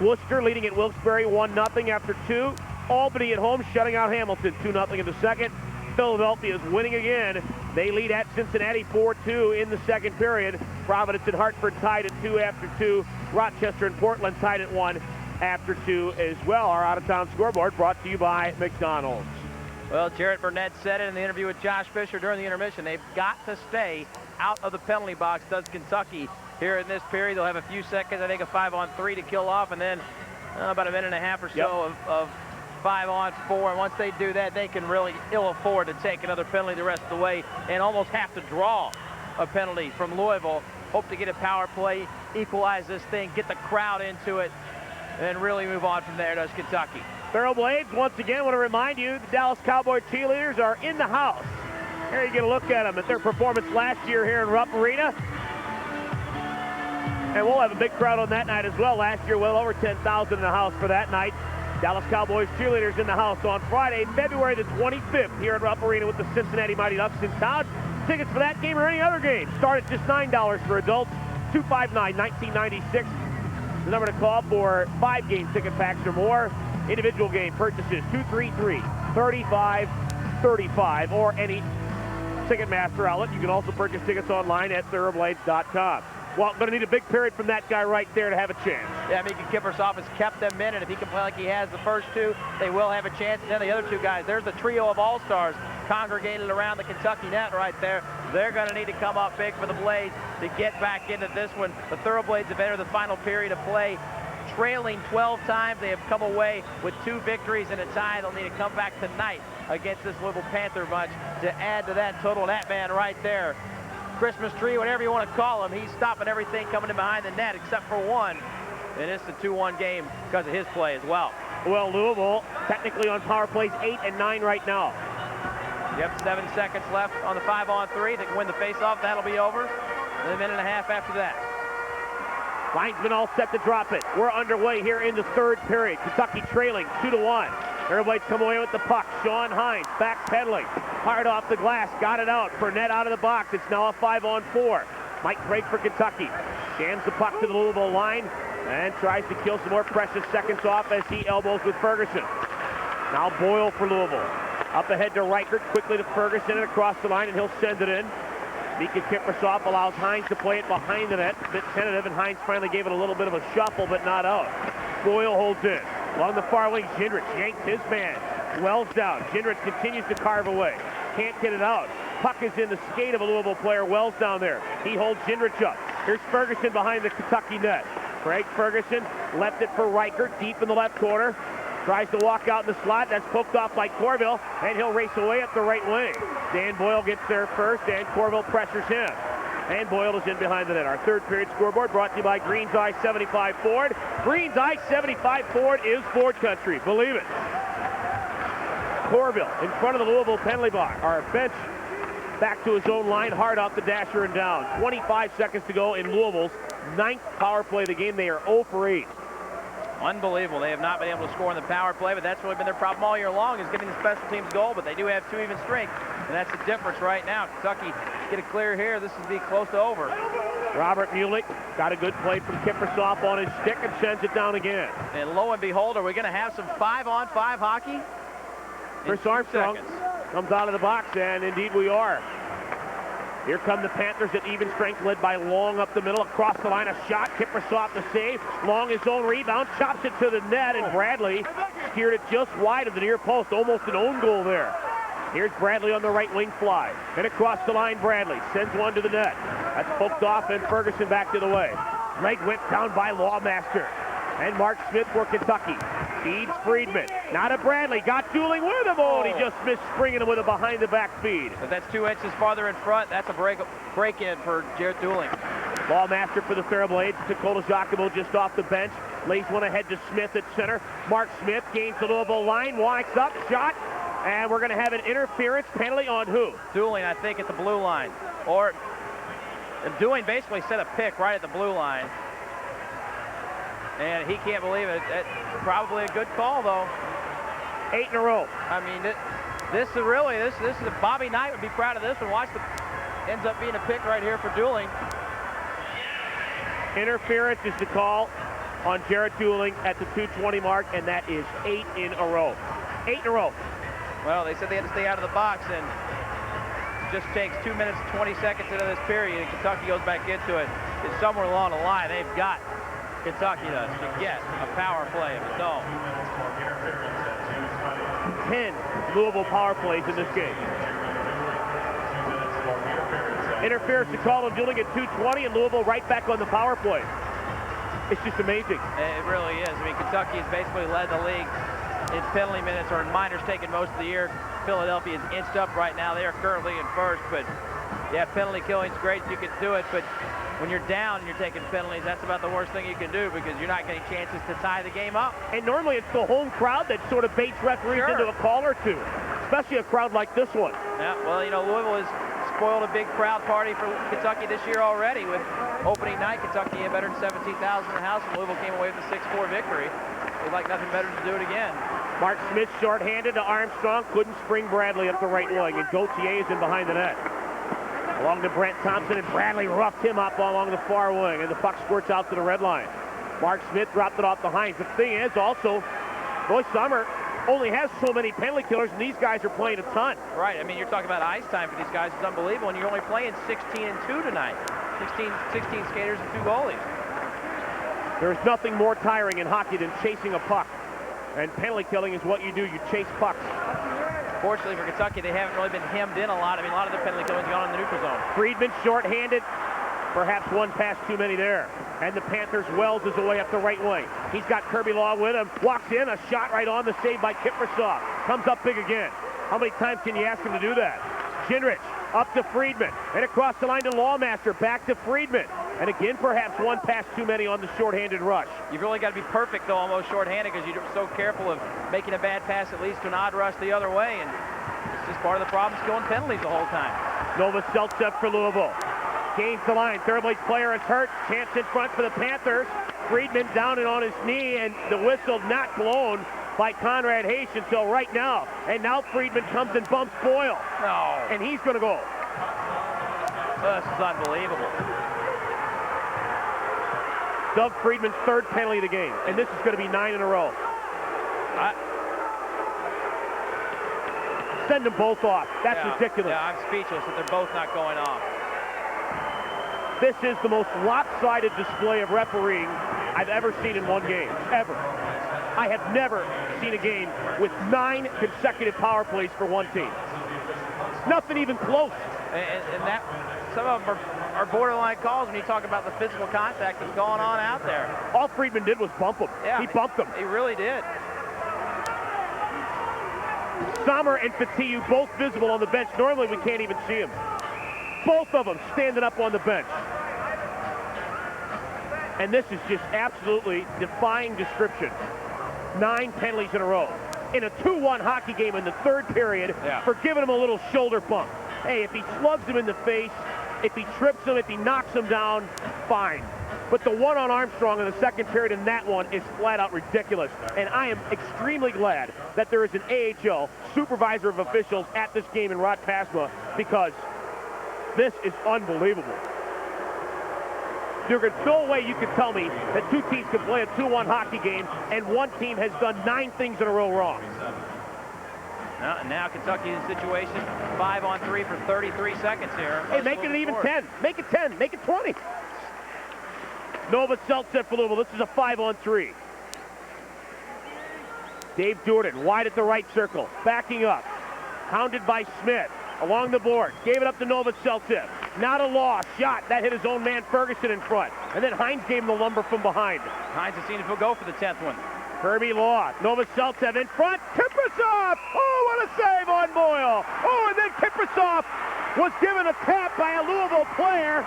Worcester leading at Wilkes-Barre 1-0 after 2. Albany at home shutting out Hamilton 2-0 in the second. Philadelphia is winning again. They lead at Cincinnati 4-2 in the second period. Providence and Hartford tied at 2 after 2. Rochester and Portland tied at 1 after 2 as well. Our out-of-town scoreboard brought to you by McDonald's. Well, Jarrett Burnett said it in the interview with Josh Fisher during the intermission. They've got to stay out of the penalty box, does Kentucky. Here in this period, they'll have a few seconds, I think, a 5-on-3 to kill off, and then about a minute and a half or so of 5-on-4. And once they do that, they can really ill afford to take another penalty the rest of the way and almost have to draw a penalty from Louisville. Hope to get a power play, equalize this thing, get the crowd into it, and then really move on from there, does Kentucky. Thoroughblades, once again, want to remind you, the Dallas Cowboy cheerleaders are in the house. Here you get a look at them at their performance last year here in Rupp Arena. And we'll have a big crowd on that night as well. Last year, well over 10,000 in the house for that night. Dallas Cowboys cheerleaders in the house on Friday, February the 25th here at Rupp Arena with the Cincinnati Mighty Ducks in town. Tickets for that game or any other game start at just $9 for adults, $259-1996. The number to call for 5-game ticket packs or more. Individual game purchases, 233-3535, or any Ticketmaster outlet. You can also purchase tickets online at thoroughblades.com. Well, going to need a big period from that guy right there to have a chance. Yeah, Mika Kiprasov has kept them in, and if he can play like he has the first 2, they will have a chance. And then the other 2 guys, there's the trio of all-stars congregated around the Kentucky net right there. They're going to need to come up big for the Blades to get back into this one. The Thoroughblades have entered the final period of play, trailing 12 times. They have come away with 2 victories and a tie. They'll need to come back tonight against this Louisville Panther bunch to add to that total. That man right there, Christmas tree, whatever you want to call him, he's stopping everything coming in behind the net except for one. And it's a 2-1 game because of his play as well. Well, Louisville technically on power plays 8 and 9 right now. Yep, 7 seconds left on the 5-on-3. They can win the faceoff. That'll be over. And a minute and a half after that. Linesman all set to drop it. We're underway here in the third period. Kentucky trailing 2-1. Everybody's come away with the puck. Sean Hines backpedaling. Hard off the glass. Got it out. Burnett out of the box. It's now a 5-on-4. Mike Craig for Kentucky. Jams the puck to the Louisville line and tries to kill some more precious seconds off as he elbows with Ferguson. Now Boyle for Louisville. Up ahead to Reichert. Quickly to Ferguson and across the line, and he'll send it in. Mika Kiprasov allows Hines to play it behind the net. A bit tentative, and Hines finally gave it a little bit of a shuffle, but not out. Boyle holds in. Along the far wing, Jindrich yanks his man. Wells down. Jindrich continues to carve away. Can't get it out. Puck is in the skate of a Louisville player. Wells down there. He holds Jindrich up. Here's Ferguson behind the Kentucky net. Craig Ferguson left it for Riker, deep in the left corner. Tries to walk out in the slot. That's poked off by Corville, and he'll race away up the right wing. Dan Boyle gets there first, and Corville pressures him. And Boyle is in behind the net. Our third period scoreboard brought to you by Green's I-75 Ford. Green's I-75 Ford is Ford country. Believe it. Corville in front of the Louisville penalty box. Our bench back to his own line, hard off the dasher and down. 25 seconds to go in Louisville's 9th power play of the game. They are 0 for 8. Unbelievable. They have not been able to score in the power play, but that's really been their problem all year long, is getting the special teams goal, but they do have 2 even strength, and that's the difference right now. Kentucky get it clear here. This will be close to over. Robert Mulick got a good play from Kippersoff on his stick and sends it down again. And lo and behold, are we going to have some 5-on-5 hockey? Chris Armstrong comes out of the box, and indeed we are. Here come the Panthers at even strength, led by Long up the middle, across the line, a shot. Kippersoff the save. Long his own rebound, chops it to the net, and Bradley steered it just wide of the near post. Almost an own goal there. Here's Bradley on the right wing fly. And across the line, Bradley sends one to the net. That's poked off, and Ferguson back to the way. Leg whipped down by Lawmaster. And Mark Smith for Kentucky. Feeds Friedman. Now to Bradley. Got Dooling with him. Oh, and he just missed springing him with a behind-the-back feed. If that's 2 inches farther in front, that's a break-in for Jared Dooling. Ballmaster for the Thoroughblades. Dakota Giacomo just off the bench. Lays one ahead to Smith at center. Mark Smith gains the Louisville line. Walks up. Shot. And we're going to have an interference penalty on who? Dooling, I think, at the blue line. Or Dooling basically set a pick right at the blue line. And he can't believe it. Probably a good call, though. 8 in a row. I mean, this is really, this is Bobby Knight would be proud of this one. Watch ends up being a pick right here for Dooling. Interference is the call on Jared Dooling at the 2:20 mark, and that is 8 in a row. 8 in a row. Well, they said they had to stay out of the box, and it just takes 2 minutes and 20 seconds into this period, and Kentucky goes back into it. It's somewhere along the line. They've got Kentucky does to get a power play of its own. 10 Louisville power plays in this game. Interference to call on Dooling at 2:20, and Louisville right back on the power play. It's just amazing. It really is. I mean, Kentucky has basically led the league in penalty minutes, or in minors taken most of the year. Philadelphia is inched up right now. They are currently in first, but yeah, penalty killing's great if you can do it, but when you're down and you're taking penalties, that's about the worst thing you can do, because you're not getting chances to tie the game up. And normally it's the home crowd that sort of baits referees into a call or two, especially a crowd like this one. Yeah, well, you know, Louisville has spoiled a big crowd party for Kentucky this year already. With opening night, Kentucky had better than 17,000 in the house, and Louisville came away with a 6-4 victory. They'd like nothing better to do it again. Mark Smith shorthanded to Armstrong, couldn't spring Bradley up the right wing, and Gauthier is in behind the net. Along to Brent Thompson, and Bradley roughed him up along the far wing, and the puck squirts out to the red line. Mark Smith dropped it off the Hines. The thing is also, Roy Sommer only has so many penalty killers, and these guys are playing a ton. Right, I mean, you're talking about ice time for these guys. It's unbelievable, and you're only playing 16-2 tonight. 16 skaters and 2 goalies. There's nothing more tiring in hockey than chasing a puck, and penalty killing is what you do. You chase pucks. Fortunately for Kentucky, they haven't really been hemmed in a lot. I mean, a lot of their penalty killings gone in the neutral zone. Friedman short-handed. Perhaps one pass too many there. And the Panthers, Wells is away up the right wing. He's got Kirby Law with him. Walks in, a shot right on the save by Kippersoff. Comes up big again. How many times can you ask him to do that? Ginrich up to Friedman. And across the line to Lawmaster. Back to Friedman. And again, perhaps one pass too many on the shorthanded rush. You've really got to be perfect, though, almost shorthanded, because you're so careful of making a bad pass that leads to an odd rush the other way. And it's just part of the problem, killing penalties the whole time. Novoselic for Louisville. Gains the line. Thoroughblades player is hurt. Chance in front for the Panthers. Friedman down and on his knee, and the whistle not blown by Conrad Hayes until right now. And now Friedman comes and bumps Boyle. No. And he's going to go. This is unbelievable. Doug Friedman's 3rd penalty of the game, and this is going to be 9 in a row. Send them both off. That's ridiculous. Yeah, I'm speechless that they're both not going off. This is the most lopsided display of refereeing I've ever seen in one game, ever. I have never seen a game with 9 consecutive power plays for one team. Nothing even close. And that, some of them are borderline calls when you talk about the physical contact that's going on out there. All Friedman did was bump him. Yeah, he bumped him. He really did. Sommer and Fatiou both visible on the bench. Normally we can't even see them. Both of them standing up on the bench. And this is just absolutely defying description. 9 penalties in a row. In a 2-1 hockey game in the third period for giving him a little shoulder bump. Hey, if he slugs him in the face, if he trips him, if he knocks him down, fine. But the one on Armstrong in the second period in that one is flat out ridiculous. And I am extremely glad that there is an AHL supervisor of officials at this game in Rod Pasma, because this is unbelievable. There's no way you could tell me that two teams can play a 2-1 hockey game and one team has done 9 things in a row wrong. Now Kentucky in a situation, 5-on-3 for 33 seconds here. Hey, make it an even 10. Make it 10. Make it 20. Novoselic for Louisville. This is a 5-on-3. Dave Jordan wide at the right circle, backing up. Hounded by Smith along the board. Gave it up to Novoselic. Not a loss. Shot. That hit his own man Ferguson in front. And then Hines gave him the lumber from behind. Hines has seen if he'll go for the 10th one. Kirby Law. Novoselic in front. Kiprusoff. Oh, what a save on Boyle. Oh, and then Kiprusoff was given a tap by a Louisville player.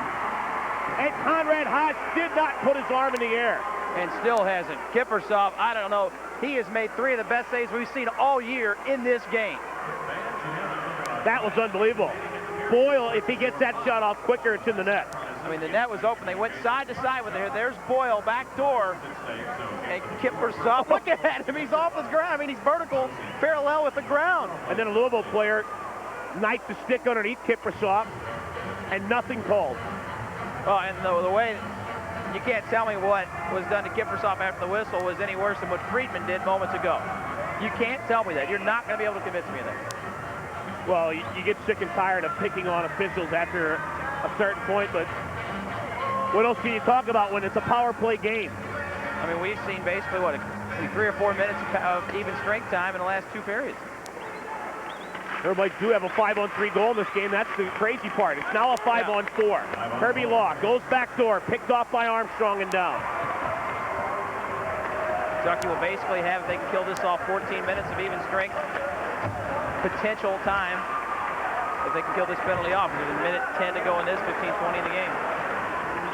And Conrad Haas did not put his arm in the air. And still hasn't. Kiprusoff, I don't know. He has made 3 of the best saves we've seen all year in this game. That was unbelievable. Boyle, if he gets that shot off quicker, it's in the net. I mean, the net was open. They went side to side with it. There's Boyle, back door. And Kiprusoff, look at him. He's off his ground. I mean, he's vertical, parallel with the ground. And then a Louisville player knifed the stick underneath Kiprusoff, and nothing called. Oh, and the way, you can't tell me what was done to Kiprusoff after the whistle was any worse than what Friedman did moments ago. You can't tell me that. You're not going to be able to convince me of that. Well, you get sick and tired of picking on officials after a certain point, but what else can you talk about when it's a power play game? I mean, we've seen basically, what, 3 or 4 minutes of even strength time in the last 2 periods. Everybody do have a 5-on-3 goal in this game. That's the crazy part. It's now a 5-on-4. Kirby Law goes back door, picked off by Armstrong and down. Kentucky will basically have, if they can kill this off, 14 minutes of even strength potential time if they can kill this penalty off. There's a minute 10 to go in this, 15-20 in the game.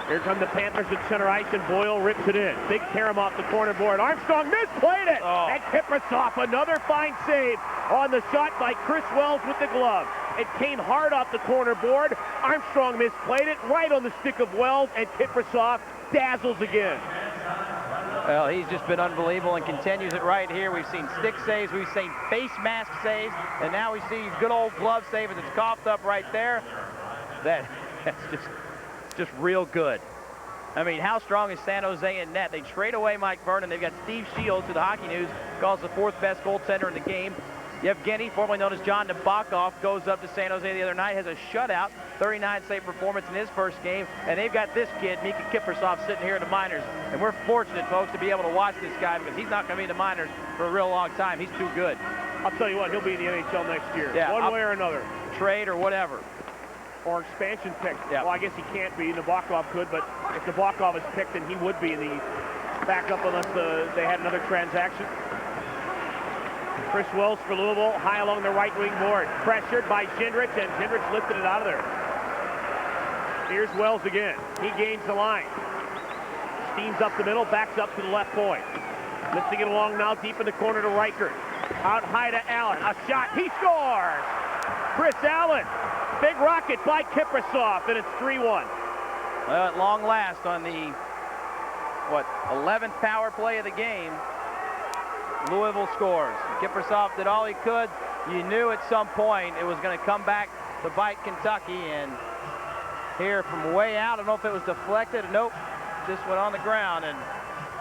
Here come the Panthers at center ice, and Boyle rips it in. Big tear him off the corner board. Armstrong misplayed it! Oh. And Kiprusoff, another fine save on the shot by Chris Wells with the glove. It came hard off the corner board. Armstrong misplayed it right on the stick of Wells, and Kiprusoff dazzles again. Well, he's just been unbelievable and continues it right here. We've seen stick saves, we've seen face mask saves, and now we see good old glove save as it's coughed up right there. That's just real good. I mean, how strong is San Jose in net? They trade away Mike Vernon. They've got Steve Shields, who the Hockey News calls the 4th best goaltender in the game. Yevgeny, formerly known as John Nabokov, goes up to San Jose the other night, has a shutout, 39 save performance in his first game, and they've got this kid, Mika Kiprusoff, sitting here in the minors. And we're fortunate, folks, to be able to watch this guy because he's not going to be in the minors for a real long time. He's too good. I'll tell you what, he'll be in the NHL next year, one way or another. Trade or whatever. Or expansion pick. Yeah. Well, I guess he can't be. Nabokov could, but if Nabokov is picked, then he would be in the backup unless they had another transaction. Chris Wells for Louisville, high along the right wing board. Pressured by Jindrich, and Jindrich lifted it out of there. Here's Wells again. He gains the line. Steams up the middle, backs up to the left point. Lifting it along now deep in the corner to Reichert. Out high to Allen. A shot. He scores! Chris Allen. Big rocket by Kiprusoff, and it's 3-1. Well, at long last on the, 11th power play of the game, Louisville scores. Kiprusoff did all he could. You knew at some point it was going to come back to bite Kentucky, and here from way out, I don't know if it was deflected. Nope, just went on the ground and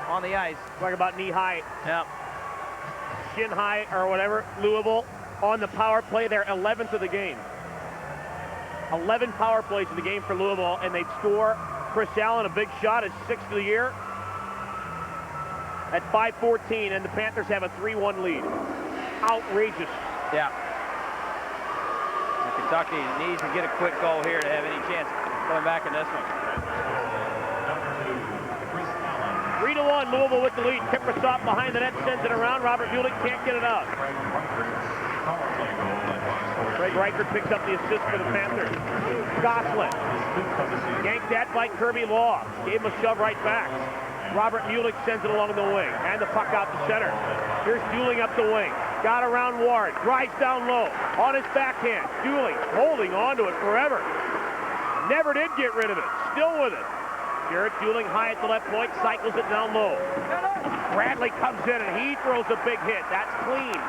on the ice. Talking about knee high. Yep. Shin high or whatever. Louisville on the power play, their 11th of the game. 11 power plays in the game for Louisville, and they'd score. Chris Allen, a big shot, his 6th of the year. At 5:14, and the Panthers have a 3-1 lead. Outrageous. Yeah. Kentucky needs to get a quick goal here to have any chance. coming back in this one. 3-1, Louisville with the lead. Kiprasov behind the net, sends it around. Robert Mulick can't get it out. Craig Reichert picks up the assist for the Panthers. Gosselin yanked that by Kirby Law. Gave him a shove right back. Robert Mulick sends it along the wing. And the puck out to center. Here's Dooling up the wing. Got around Ward. Drives down low. On his backhand. Dooling holding on to it forever. Never did get rid of it. Still with it. Garrett Dooling high at the left point. Cycles it down low. Bradley comes in and he throws a big hit. That's clean.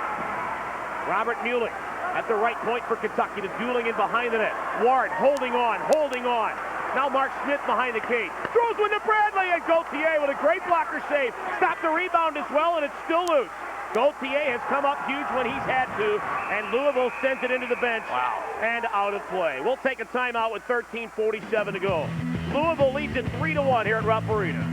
Robert Mulick at the right point for Kentucky to Dooling in behind the net. Ward holding on, holding on. Now Mark Smith behind the cage. Throws one to Bradley, and Gauthier with a great blocker save. Stopped the rebound as well, and it's still loose. Gauthier has come up huge when he's had to, and Louisville sends it into the bench and out of play. We'll take a timeout with 13:47 to go. Louisville leads at 3-1 here at Rupp Arena.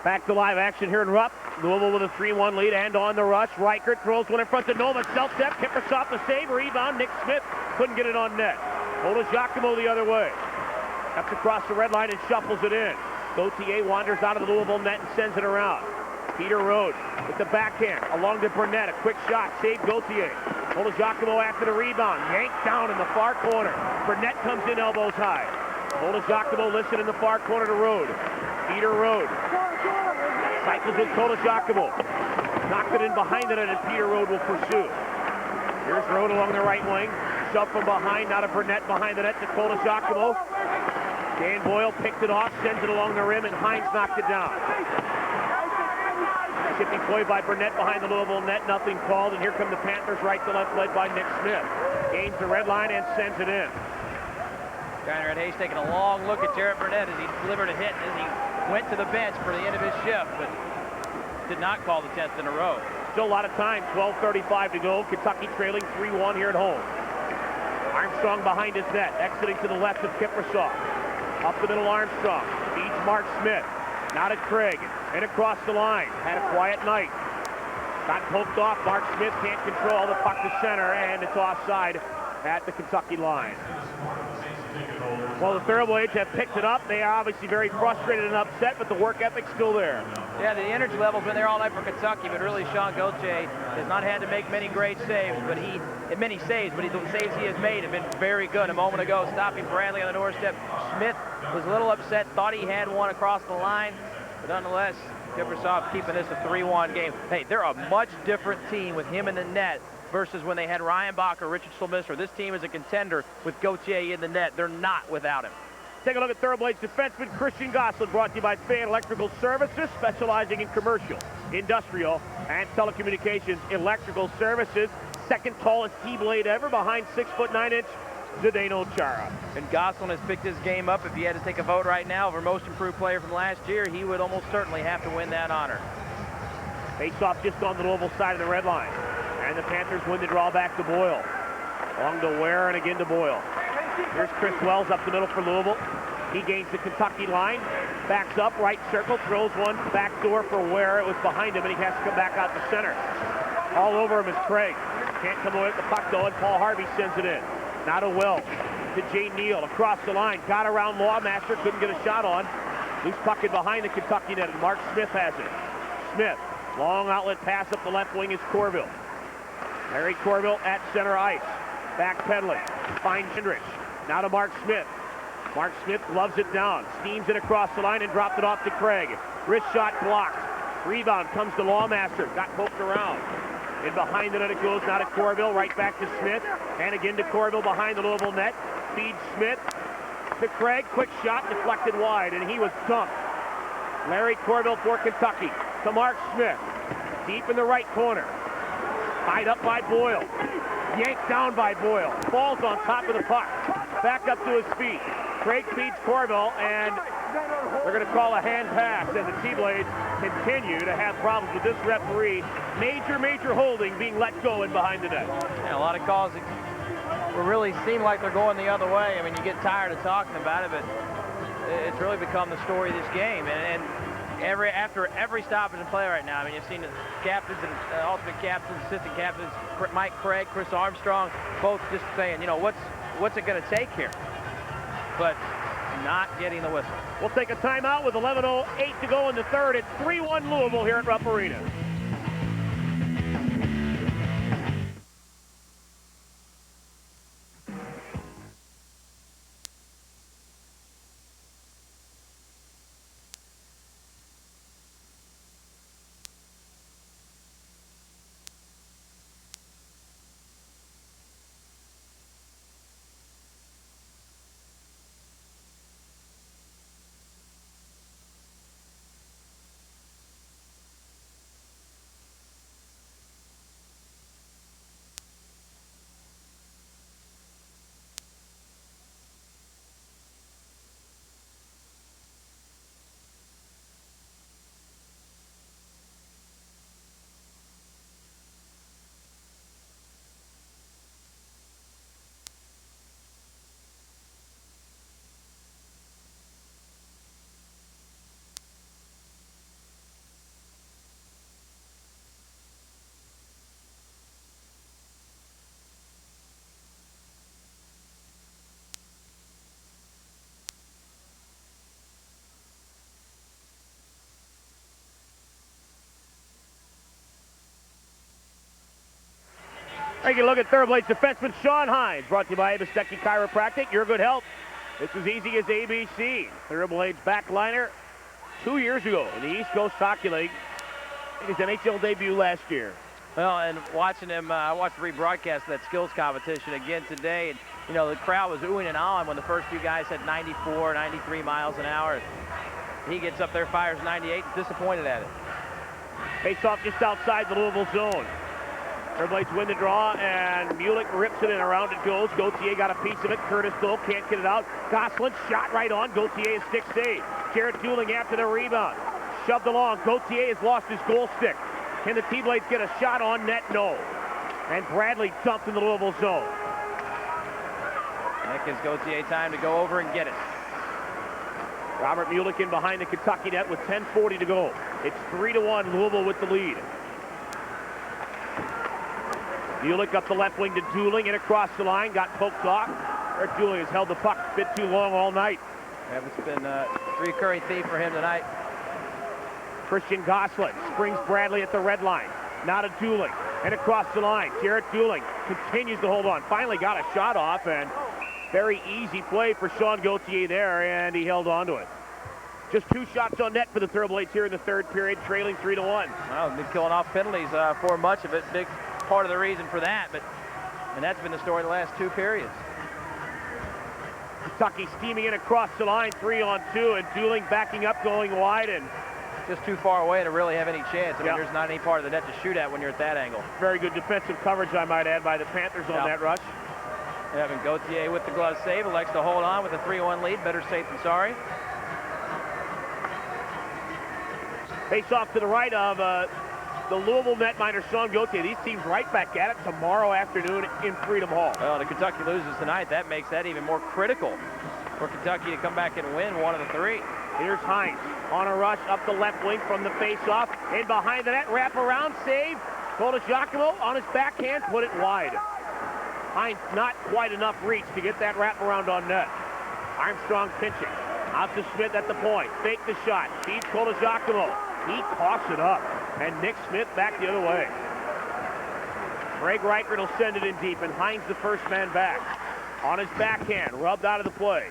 Back to live action here in Rupp. Louisville with a 3-1 lead and on the rush. Reichert throws one in front to Noma. Self-step. Kiprasov the save. Rebound. Nick Smith couldn't get it on net. Ola Giacomo the other way. Cuts across the red line and shuffles it in. Gauthier wanders out of the Louisville net and sends it around. Peter Rode with the backhand along to Burnett. A quick shot. Saved Gauthier. Ola Giacomo after the rebound. Yanked down in the far corner. Burnett comes in elbows high. Ola Giacomo lifts it in the far corner to Rode. Peter Rode. Cycles with Ola Giacomo. Knocked it in behind it, and Peter Rode will pursue. Here's Rode along the right wing. Shove from behind, now to Burnett behind the net to Ola Giacomo. Dan Boyle picked it off, sends it along the rim, and Hines knocked it down. Chippy play by Burnett behind the Louisville net, nothing called, and here come the Panthers right to left, led by Nick Smith. Gains the red line and sends it in. Conrad Hayes taking a long look at Jarrett Burnett as he delivered a hit as he went to the bench for the end of his shift, but did not call the 10th in a row. Still a lot of time, 12:35 to go. Kentucky trailing 3-1 here at home. Armstrong behind his net, exiting to the left of Kiprasov. Up the middle, Armstrong beats Mark Smith. Now to Craig, and across the line. Had a quiet night. Got poked off. Mark Smith can't control the puck to center, and it's offside at the Kentucky line. Well, the Thoroughblades have picked it up. They are obviously very frustrated and upset, but the work ethic's still there. Yeah, the energy level's been there all night for Kentucky, but really Sean Gauthier has not had to make many great saves, but the saves he has made have been very good. A moment ago, stopping Bradley on the doorstep. Smith was a little upset, thought he had one across the line, but nonetheless, Kiprasov keeping this a 3-1 game. Hey, they're a much different team with him in the net versus when they had Ryan Bach or Richard Slmistra. This team is a contender with Gauthier in the net. They're not without him. Take a look at Thoroughblades defenseman Christian Gosselin, brought to you by Fan Electrical Services, specializing in commercial, industrial, and telecommunications electrical services. Second tallest T-blade ever, behind 6'9" Zdeno Chara. And Gosselin has picked his game up. If he had to take a vote right now over most improved player from last year, he would almost certainly have to win that honor. Face off just on the Louisville side of the red line. And the Panthers win the draw back to Boyle. Along to Ware and again to Boyle. Here's Chris Wells up the middle for Louisville. He gains the Kentucky line. Backs up, right circle, throws one back door for Ware. It was behind him, and he has to come back out to center. All over him is Craig. Can't come away with the puck, though, and Paul Harvey sends it in. Now to Will. To Jay Neal across the line. Got around Lawmaster, couldn't get a shot on. Loose puck in behind the Kentucky net, and Mark Smith has it. Smith, long outlet pass up the left wing is Corville. Larry Corville at center ice. Backpedaling. Finds Hendrich. Now to Mark Smith. Mark Smith loves it down. Steams it across the line and dropped it off to Craig. Wrist shot blocked. Rebound comes to Lawmaster. Got poked around. And behind the net it goes. Now to Corville. Right back to Smith. And again to Corville behind the Louisville net. Feeds Smith to Craig. Quick shot deflected wide. And he was dumped. Larry Corville for Kentucky. To Mark Smith. Deep in the right corner. Tied up by Boyle. Yanked down by Boyle. Falls on top of the puck. Back up to his feet. Craig feeds Corville, and they're going to call a hand pass, and the T-Blades continue to have problems with this referee. Major holding being let go in behind the net. Yeah, a lot of calls that will really seem like they're going the other way. I mean, you get tired of talking about it, but it's really become the story of this game. And after every stoppage in play right now, I mean, you've seen the captains and alternate captains, assistant captains, Mike Craig, Chris Armstrong, both just saying, you know, what's it going to take here? But not getting the whistle. We'll take a timeout with 11:08 to go in the third. It's 3-1 Louisville here at Rupp Arena. Taking a look at Thoroughblades defenseman Sean Hines, brought to you by Abistecki Chiropractic. Your good health. It's as easy as ABC. Thoroughblades backliner 2 years ago in the East Coast Hockey League. His NHL debut last year. Well, and watching him, I watched the rebroadcast of that skills competition again today. And, you know, the crowd was oohing and ahhing when the first few guys had 94, 93 miles an hour. He gets up there, fires 98, disappointed at it. Face off just outside the Louisville zone. Thoroughblades win the draw, and Mulick rips it, and around it goes. Gauthier got a piece of it. Curtis Dole can't get it out. Gosselin shot right on. Gauthier is stick saved. Jared Dooling after the rebound. Shoved along. Gauthier has lost his goal stick. Can the T-Blades get a shot on net? No. And Bradley dumped in the Louisville zone. That gives Gauthier time to go over and get it. Robert Mulick in behind the Kentucky net with 10:40 to go. It's 3-1, Louisville with the lead. Mulick up the left wing to Dooling and across the line, got poked off. Eric Dooling has held the puck a bit too long all night. Yeah, it's been a recurring theme for him tonight. Christian Gosselin springs Bradley at the red line. Now to Dooling and across the line. Jared Dooling continues to hold on. Finally got a shot off, and very easy play for Sean Gauthier there, and he held on to it. Just 2 shots on net for the Thoroughblades here in the third period, trailing 3-1. Well, been killing off penalties for much of it. Big part of the reason for that, and that's been the story the last 2 periods. Kentucky steaming in across the line, 3-on-2, and Dooling backing up, going wide, and just too far away to really have any chance. I mean, there's not any part of the net to shoot at when you're at that angle. Very good defensive coverage, I might add, by the Panthers on that rush. Evan Gauthier with the glove save, elects to hold on with a 3-1 lead. Better safe than sorry. Face off to the right of the Louisville netminder Sean Gauthier. These teams right back at it tomorrow afternoon in Freedom Hall. Well, if Kentucky loses tonight, that makes that even more critical for Kentucky to come back and win 1 of the 3. Here's Hines on a rush up the left wing from the face-off. In behind the net, wrap around, save. Giacomo on his backhand, put it wide. Hines not quite enough reach to get that wraparound on net. Armstrong pinching. Out to Smith at the point. Fake the shot. Feeds Giacomo. He coughs it up. And Nick Smith back the other way. Greg Reichert will send it in deep, and Hines the first man back. On his backhand, rubbed out of the play.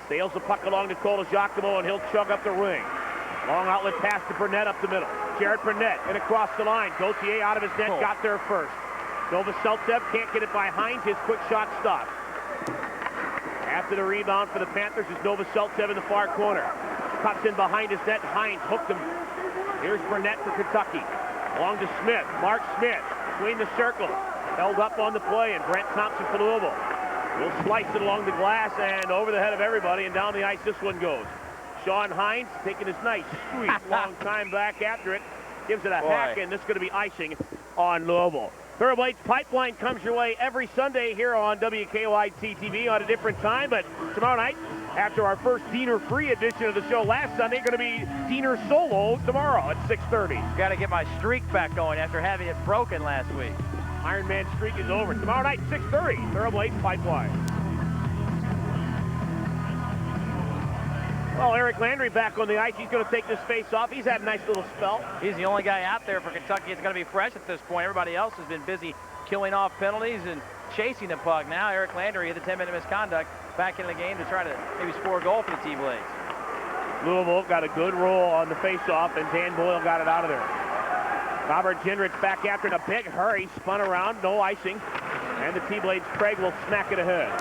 Sails the puck along to Cole Giacomo, and he'll chug up the ring. Long outlet pass to Burnett up the middle. Jared Burnett and across the line. Gauthier out of his net, got there first. Novoseltsev can't get it by Hines. His quick shot stops. After the rebound for the Panthers is Novoseltsev in the far corner. Cuts in behind his net. Hines hooked him. Here's Burnett for Kentucky. Along to Smith. Mark Smith between the circles. Held up on the play, and Brent Thompson for Louisville will slice it along the glass and over the head of everybody, and down the ice this one goes. Sean Hines taking his nice, sweet, long time back after it. Gives it a hack, and this is going to be icing on Louisville. Thoroughblades Pipeline comes your way every Sunday here on WKYT-TV on a different time, but tomorrow night, after our first Diener-free edition of the show last Sunday, going to be Diener Solo tomorrow at 6:30. Got to get my streak back going after having it broken last week. Iron Man streak is over. Tomorrow night, 6:30, Thoroughblades Pipeline. Well, Eric Landry back on the ice. He's going to take this face off. He's had a nice little spell. He's the only guy out there for Kentucky. It's going to be fresh at this point. Everybody else has been busy killing off penalties and chasing the puck. Now Eric Landry had the 10-minute misconduct back in the game to try to maybe score a goal for the T-Blades. Louisville got a good roll on the face-off, and Dan Boyle got it out of there. Robert Gendrich back after in a big hurry, spun around, no icing, and the T-Blades Craig will smack it ahead.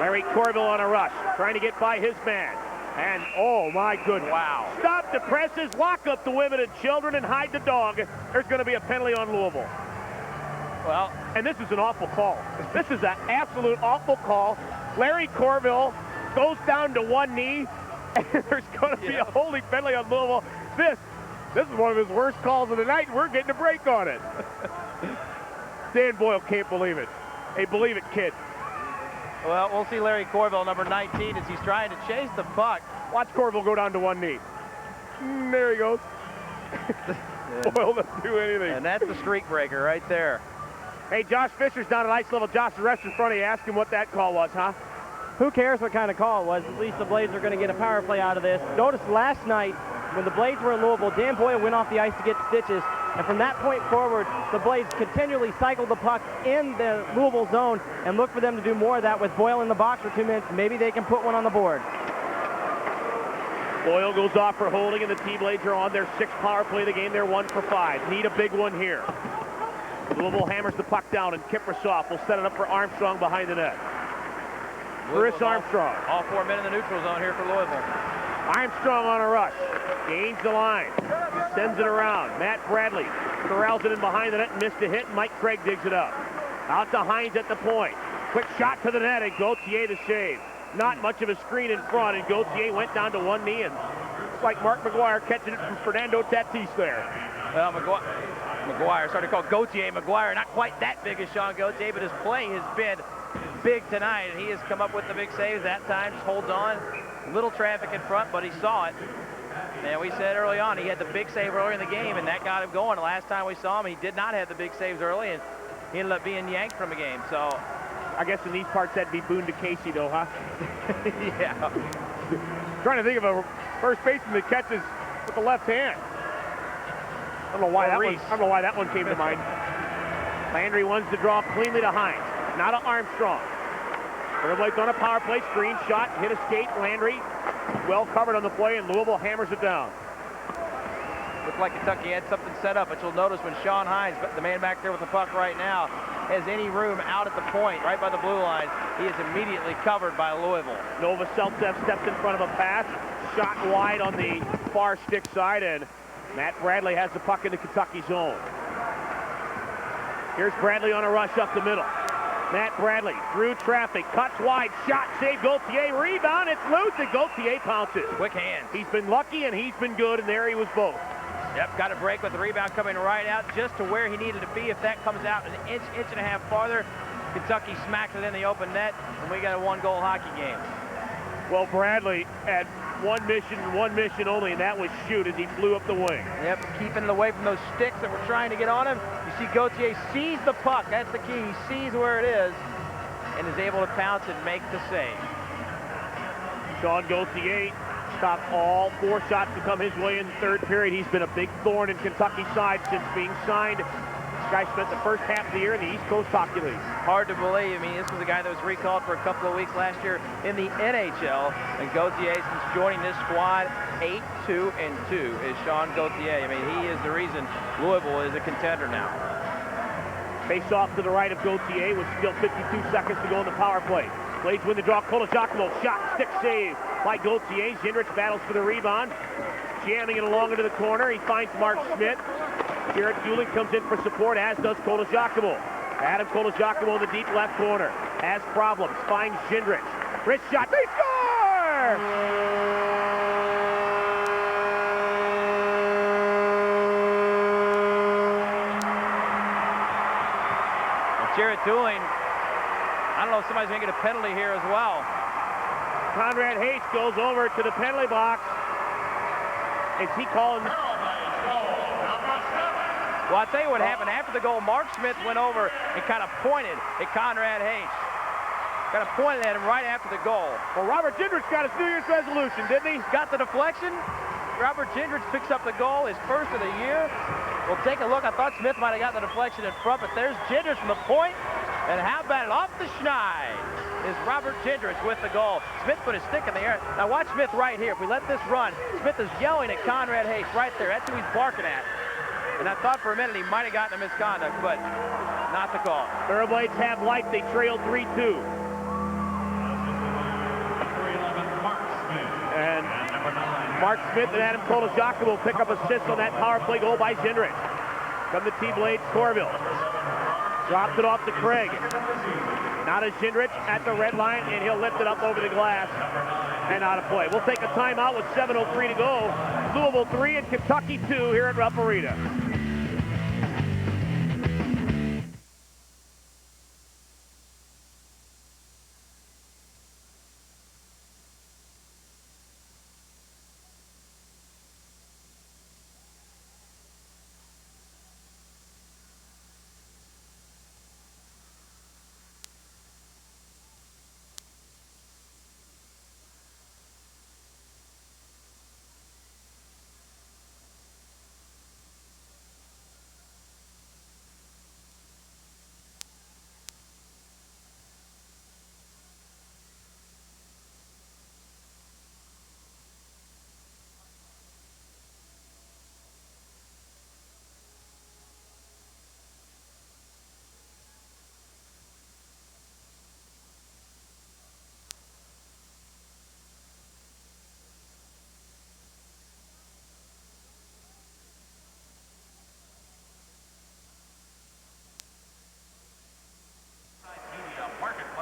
Larry Corville on a rush, trying to get by his man. And, oh, my goodness. Wow. Stop the presses, lock up the women and children, and hide the dog. There's going to be a penalty on Louisville. Well, and this is an awful call. This is an absolute awful call. Larry Corville goes down to one knee, and there's going to be a holding penalty on Louisville. This is one of his worst calls of the night, and we're getting a break on it. Dan Boyle can't believe it. Hey, believe it, kid. Well, we'll see Larry Corville, number 19, as he's trying to chase the puck. Watch Corville go down to one knee. There he goes. Boyle doesn't do anything. And that's the streak breaker right there. Hey, Josh Fisher's down at ice level. Josh, the rest in front of you. Ask him what that call was, huh? Who cares what kind of call it was? At least the Blades are going to get a power play out of this. Notice last night, when the Blades were in Louisville, Dan Boyle went off the ice to get stitches. And from that point forward, the Blades continually cycled the puck in the Louisville zone and look for them to do more of that with Boyle in the box for 2 minutes. Maybe they can put one on the board. Boyle goes off for holding, and the T-Blades are on their 6th power play of the game. They're 1 for 5. Need a big one here. Louisville hammers the puck down, and Kiprasov will set it up for Armstrong behind the net. Chris Armstrong. All 4 men in the neutral zone here for Louisville. Armstrong on a rush. Gains the line. Sends it around. Matt Bradley corrals it in behind the net and missed a hit. Mike Craig digs it up. Out to Hines at the point. Quick shot to the net, and Gauthier to save. Not much of a screen in front, and Gauthier went down to one knee, and it's like Mark McGuire catching it from Fernando Tatis there. Well, McGuire started to call Gauthier McGuire. Not quite that big as Sean Gauthier, but his play has been big tonight, and he has come up with the big saves that time. Just holds on. Little traffic in front, but he saw it. And we said early on he had the big save earlier in the game, and that got him going. The last time we saw him, he did not have the big saves early, and he ended up being yanked from a game. So I guess in these parts that'd be Boone to Casey, though, huh? Yeah. Trying to think of a first baseman that catches with the left hand. I don't know why that one came to mind. Landry wants to draw cleanly to Hines. Not to Armstrong. Thoroughblades on a power play, screen shot, hit a skate. Landry well covered on the play, and Louisville hammers it down. Looks like Kentucky had something set up, but you'll notice when Sean Hines, the man back there with the puck right now, has any room out at the point, right by the blue line, he is immediately covered by Louisville. Novoseltsev steps in front of a pass, shot wide on the far stick side, and Matt Bradley has the puck in the Kentucky zone. Here's Bradley on a rush up the middle. Matt Bradley through traffic, cuts wide, shot, save, Gauthier, rebound, it's loose, and Gauthier pounces. Quick hands. He's been lucky, and he's been good, and there he was both. Yep, got a break with the rebound coming right out just to where he needed to be. If that comes out an inch and a half farther, Kentucky smacks it in the open net, and we got a one-goal hockey game. Well, Bradley had one mission only, and that was shoot as he flew up the wing. Yep, keeping it away from those sticks that were trying to get on him. You see Gauthier sees the puck. That's the key. He sees where it is and is able to pounce and make the save. Sean Gauthier stopped all 4 shots to come his way in the third period. He's been a big thorn in Kentucky's side since being signed Guy spent the first half of the year in the East Coast Hockey League. Hard to believe. I mean, this was a guy that was recalled for a couple of weeks last year in the NHL. And Gauthier, since joining this squad, 8-2-2 is Sean Gauthier. I mean, he is the reason Louisville is a contender now. Face off to the right of Gauthier with still 52 seconds to go in the power play. Blades win the draw. Colagiacomo, shot, stick save by Gauthier. Jindrich battles for the rebound. Jamming it along into the corner. He finds Mark Schmidt. Garrett Gulick comes in for support, as does Colagiacomo. Adam Colagiacomo in the deep left corner. Has problems. Finds Jindrich. Wrist shot. They score! Jarrett Dooling, I don't know if somebody's going to get a penalty here as well. Conrad Hayes goes over to the penalty box. Is he calling? Well, I'll tell you what happened. After the goal, Mark Smith went over and kind of pointed at Conrad Hayes. Kind of pointed at him right after the goal. Well, Robert Jindrich got his New Year's resolution, didn't he? Got the deflection. Robert Jindrich picks up the goal, his first of the year. We'll take a look. I thought Smith might have gotten the deflection in front, but there's Jindrich from the point. And how about it? Off the schneid is Robert Jindrich with the goal. Smith put his stick in the air. Now watch Smith right here. If we let this run, Smith is yelling at Conrad Hayes right there. That's who he's barking at. And I thought for a minute he might have gotten a misconduct, but not the call. Thoroughblades have life. They trail 3-2. And Mark Smith and Adam Colagiacomo pick up assists on that power play goal by Jindrich. Come the T-Blades, Corville. Drops it off to Craig. Now to Jindrich at the red line, and he'll lift it up over the glass and out of play. We'll take a timeout with 7:03 to go. Louisville 3 and Kentucky 2 here at Rupp Arena.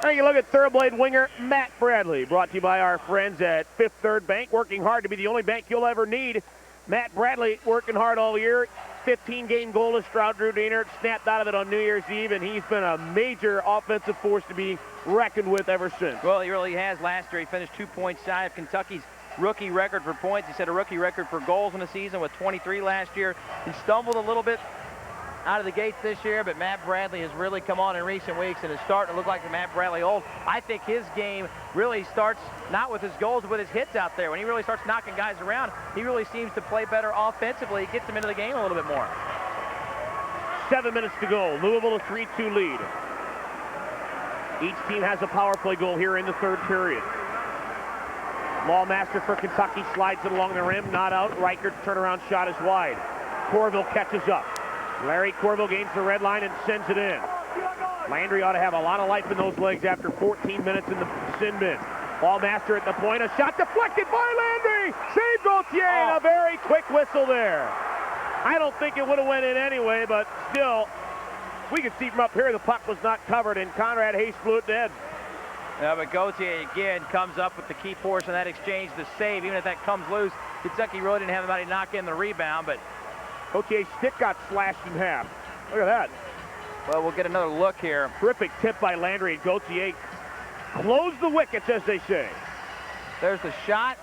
Take a look at Thoroughblade winger Matt Bradley, brought to you by our friends at Fifth Third Bank, working hard to be the only bank you'll ever need. Matt Bradley working hard all year. 15-game goalless Stroud Drew Daner snapped out of it on New Year's Eve, and he's been a major offensive force to be reckoned with ever since. Well, he really has. Last year he finished 2 points shy of Kentucky's rookie record for points. He set a rookie record for goals in the season with 23 last year. He stumbled a little bit out of the gates this year, but Matt Bradley has really come on in recent weeks and is starting to look like the Matt Bradley old. I think his game really starts not with his goals, but with his hits out there. When he really starts knocking guys around, he really seems to play better offensively. He gets him into the game a little bit more. 7 minutes to go. Louisville a 3-2 lead. Each team has a power play goal here in the third period. Lawmaster for Kentucky slides it along the rim, not out. Reichert's turnaround shot is wide. Corville catches up. Larry Corville gains the red line and sends it in. Landry ought to have a lot of life in those legs after 14 minutes in the sin bin. Lawmaster at the point, a shot deflected by Landry. Save Gauthier, and a very quick whistle there. I don't think it would have went in anyway, but still, we can see from up here the puck was not covered, and Conrad Hayes flew it dead. Yeah, but Gauthier again comes up with the key portion of that exchange, the save. Even if that comes loose, Kentucky really didn't have anybody knock in the rebound, but Gautier's stick got slashed in half. Look at that. Well, we'll get another look here. Terrific tip by Landry. Gauthier closed the wickets, as they say. There's the shot.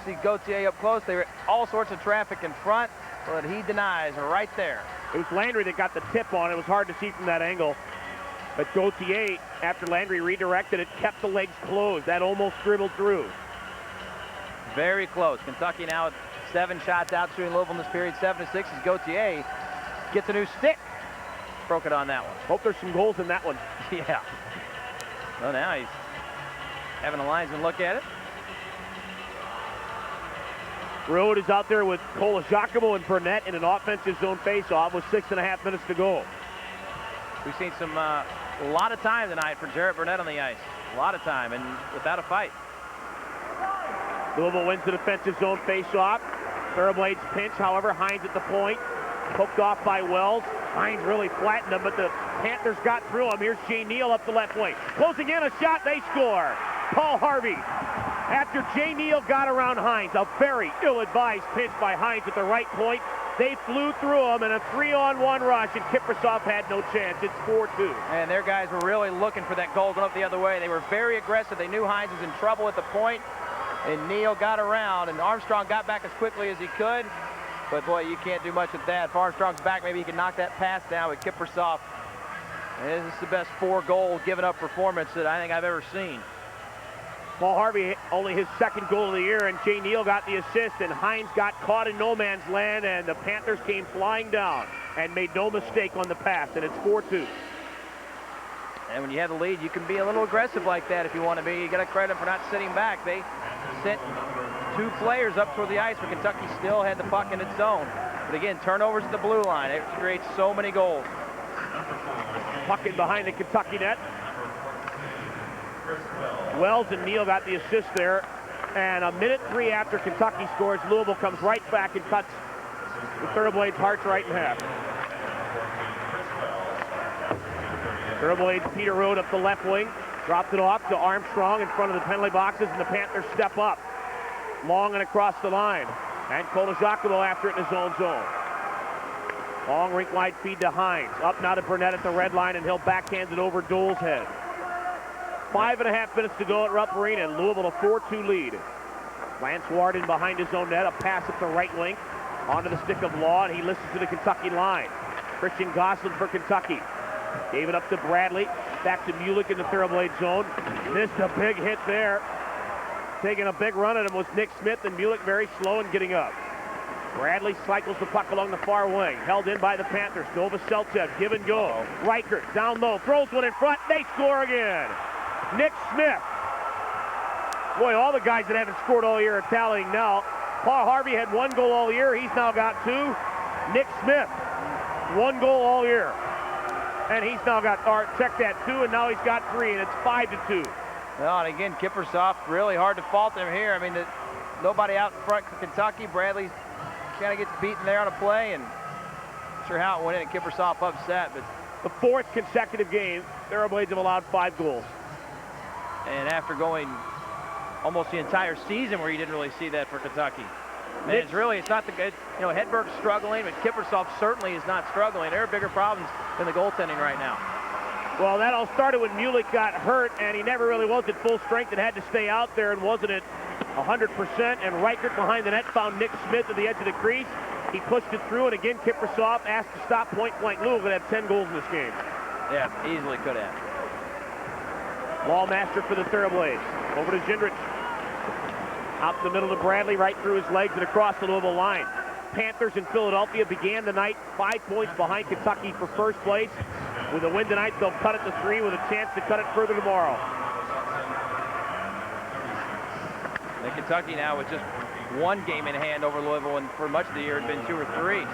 See Gauthier up close. There were all sorts of traffic in front, but he denies right there. It was Landry that got the tip on. It was hard to see from that angle. But Gauthier, after Landry redirected it, kept the legs closed. That almost dribbled through. Very close. Kentucky now with 7 shots out shooting Louisville in this period, 7-6 as Gauthier gets a new stick. broke it on that one. Hope there's some goals in that one. Yeah. Well, now he's having the linesman look at it. Road is out there with Giacomo and Burnett in an offensive zone faceoff with 6.5 minutes to go. We've seen some a lot of time tonight for Jarrett Burnett on the ice. A lot of time, and without a fight. Louisville wins the defensive zone faceoff. Thoroughblades pinch, however, Hines at the point. Poked off by Wells. Hines really flattened him, but the Panthers got through him. Here's Jay Neal up the left wing. Closing in, a shot, they score. Paul Harvey. After Jay Neal got around Hines, a very ill-advised pinch by Hines at the right point. They flew through him in a 3-on-1 rush, and Kiprasov had no chance. It's 4-2. And their guys were really looking for that goal going up the other way. They were very aggressive. They knew Hines was in trouble at the point, and Neal got around, and Armstrong got back as quickly as he could. But, boy, you can't do much with that. If Armstrong's back, maybe he can knock that pass down with Kiprasov. And this is the best 4-goal given-up performance that I think I've ever seen. Paul Harvey, only his second goal of the year, and Jay Neal got the assist, and Hines got caught in no man's land, and the Panthers came flying down and made no mistake on the pass, and it's 4-2. And when you have the lead, you can be a little aggressive like that if you want to be. You got to credit them for not sitting back. They sent 2 players up toward the ice, but Kentucky still had the puck in its zone. But again, turnovers at the blue line. It creates so many goals. Puck in behind the Kentucky net. Wells and Neal got the assist there. And a minute 3 after Kentucky scores, Louisville comes right back and cuts the Thoroughblades' hearts right in half. Thoroughblades, Peter Road up the left wing. Dropped it off to Armstrong in front of the penalty boxes, and the Panthers step up. Long and across the line. And Giacomo after it in his own zone. Long rink-wide feed to Hines. Up now to Burnett at the red line, and he'll backhand it over Dole's head. 5.5 minutes to go at Rupp Arena, and Louisville a 4-2 lead. Lance Warden behind his own net, a pass up the right wing, onto the stick of Law, and he listens to the Kentucky line. Christian Gosselin for Kentucky. Gave it up to Bradley, back to Mulick in the Thoroughblade zone. Missed a big hit there. Taking a big run at him was Nick Smith, and Mulick very slow in getting up. Bradley cycles the puck along the far wing, held in by the Panthers. Novoseltsev, give and go. Reichert down low, throws one in front, they score again. Nick Smith. Boy, all the guys that haven't scored all year are tallying now. Paul Harvey had 1 goal all year. He's now got 2. Nick Smith, 1 goal all year. And he's now got, check that, 2, and now he's got 3, and it's 5-2. Well, and again, Kiprasov, really hard to fault him here. I mean, nobody out in front for Kentucky. Bradley kind of gets beaten there on a play, and not sure how it went in, and Kiprasov upset. But the 4th consecutive game, Thoroughblades have allowed 5 goals. And after going almost the entire season where you didn't really see that for Kentucky. And it's not the good, Hedberg's struggling, but Kiprasov certainly is not struggling. There are bigger problems than the goaltending right now. Well, that all started when Mulick got hurt, and he never really was at full strength and had to stay out there and wasn't at 100%. And Reichert behind the net found Nick Smith at the edge of the crease. He pushed it through, and again, Kiprasov asked to stop point blank. Louisville could have 10 goals in this game. Yeah, easily could have. Wallmaster for the Thoroughblades. Over to Gendrich. Out the middle to Bradley, right through his legs and across the Louisville line. Panthers in Philadelphia began the night 5 points behind Kentucky for first place. With a win tonight, they'll cut it to 3 with a chance to cut it further tomorrow. And Kentucky now with just 1 game in hand over Louisville, and for much of the year it's been 2 or 3.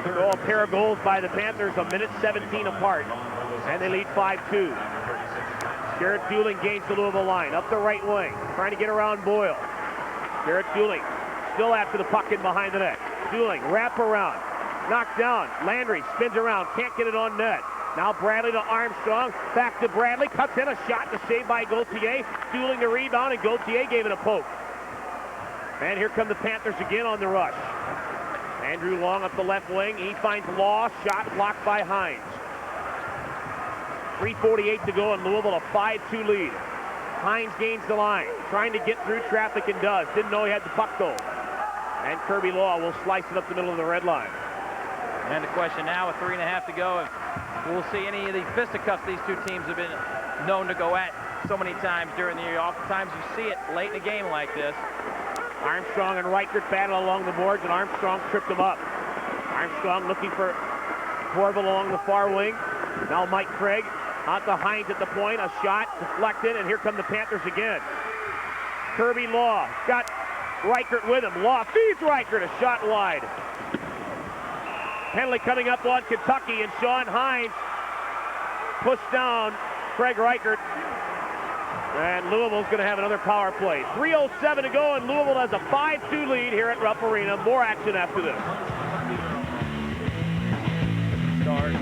So a pair of goals by the Panthers, a minute 17 apart, and they lead 5-2. Garrett Fueling gains the Louisville line, up the right wing, trying to get around Boyle. Garrett Fueling still after the puck in behind the net. Fueling, wrap around, knocked down. Landry spins around, can't get it on net. Now Bradley to Armstrong, back to Bradley, cuts in a shot to save by Gauthier. Fueling the rebound, and Gauthier gave it a poke. And here come the Panthers again on the rush. Andrew Long up the left wing, he finds Law, shot blocked by Hines. 3:48 to go, and Louisville a 5-2 lead. Hines gains the line, trying to get through traffic and does. Didn't know he had the puck though. And Kirby Law will slice it up the middle of the red line. And the question now with 3.5 to go, if we'll see any of the fisticuffs these two teams have been known to go at so many times during the year. Oftentimes you see it late in a game like this. Armstrong and Reichert battle along the boards, and Armstrong tripped him up. Armstrong looking for Torvald along the far wing. Now Mike Craig out to Hines at the point. A shot deflected, and here come the Panthers again. Kirby Law got Reichert with him. Law feeds Reichert, a shot wide. Penalty coming up on Kentucky, and Sean Hines pushed down Craig Reichert. And Louisville's going to have another power play. 3:07 to go, and Louisville has a 5-2 lead here at Rupp Arena. More action after this. Start.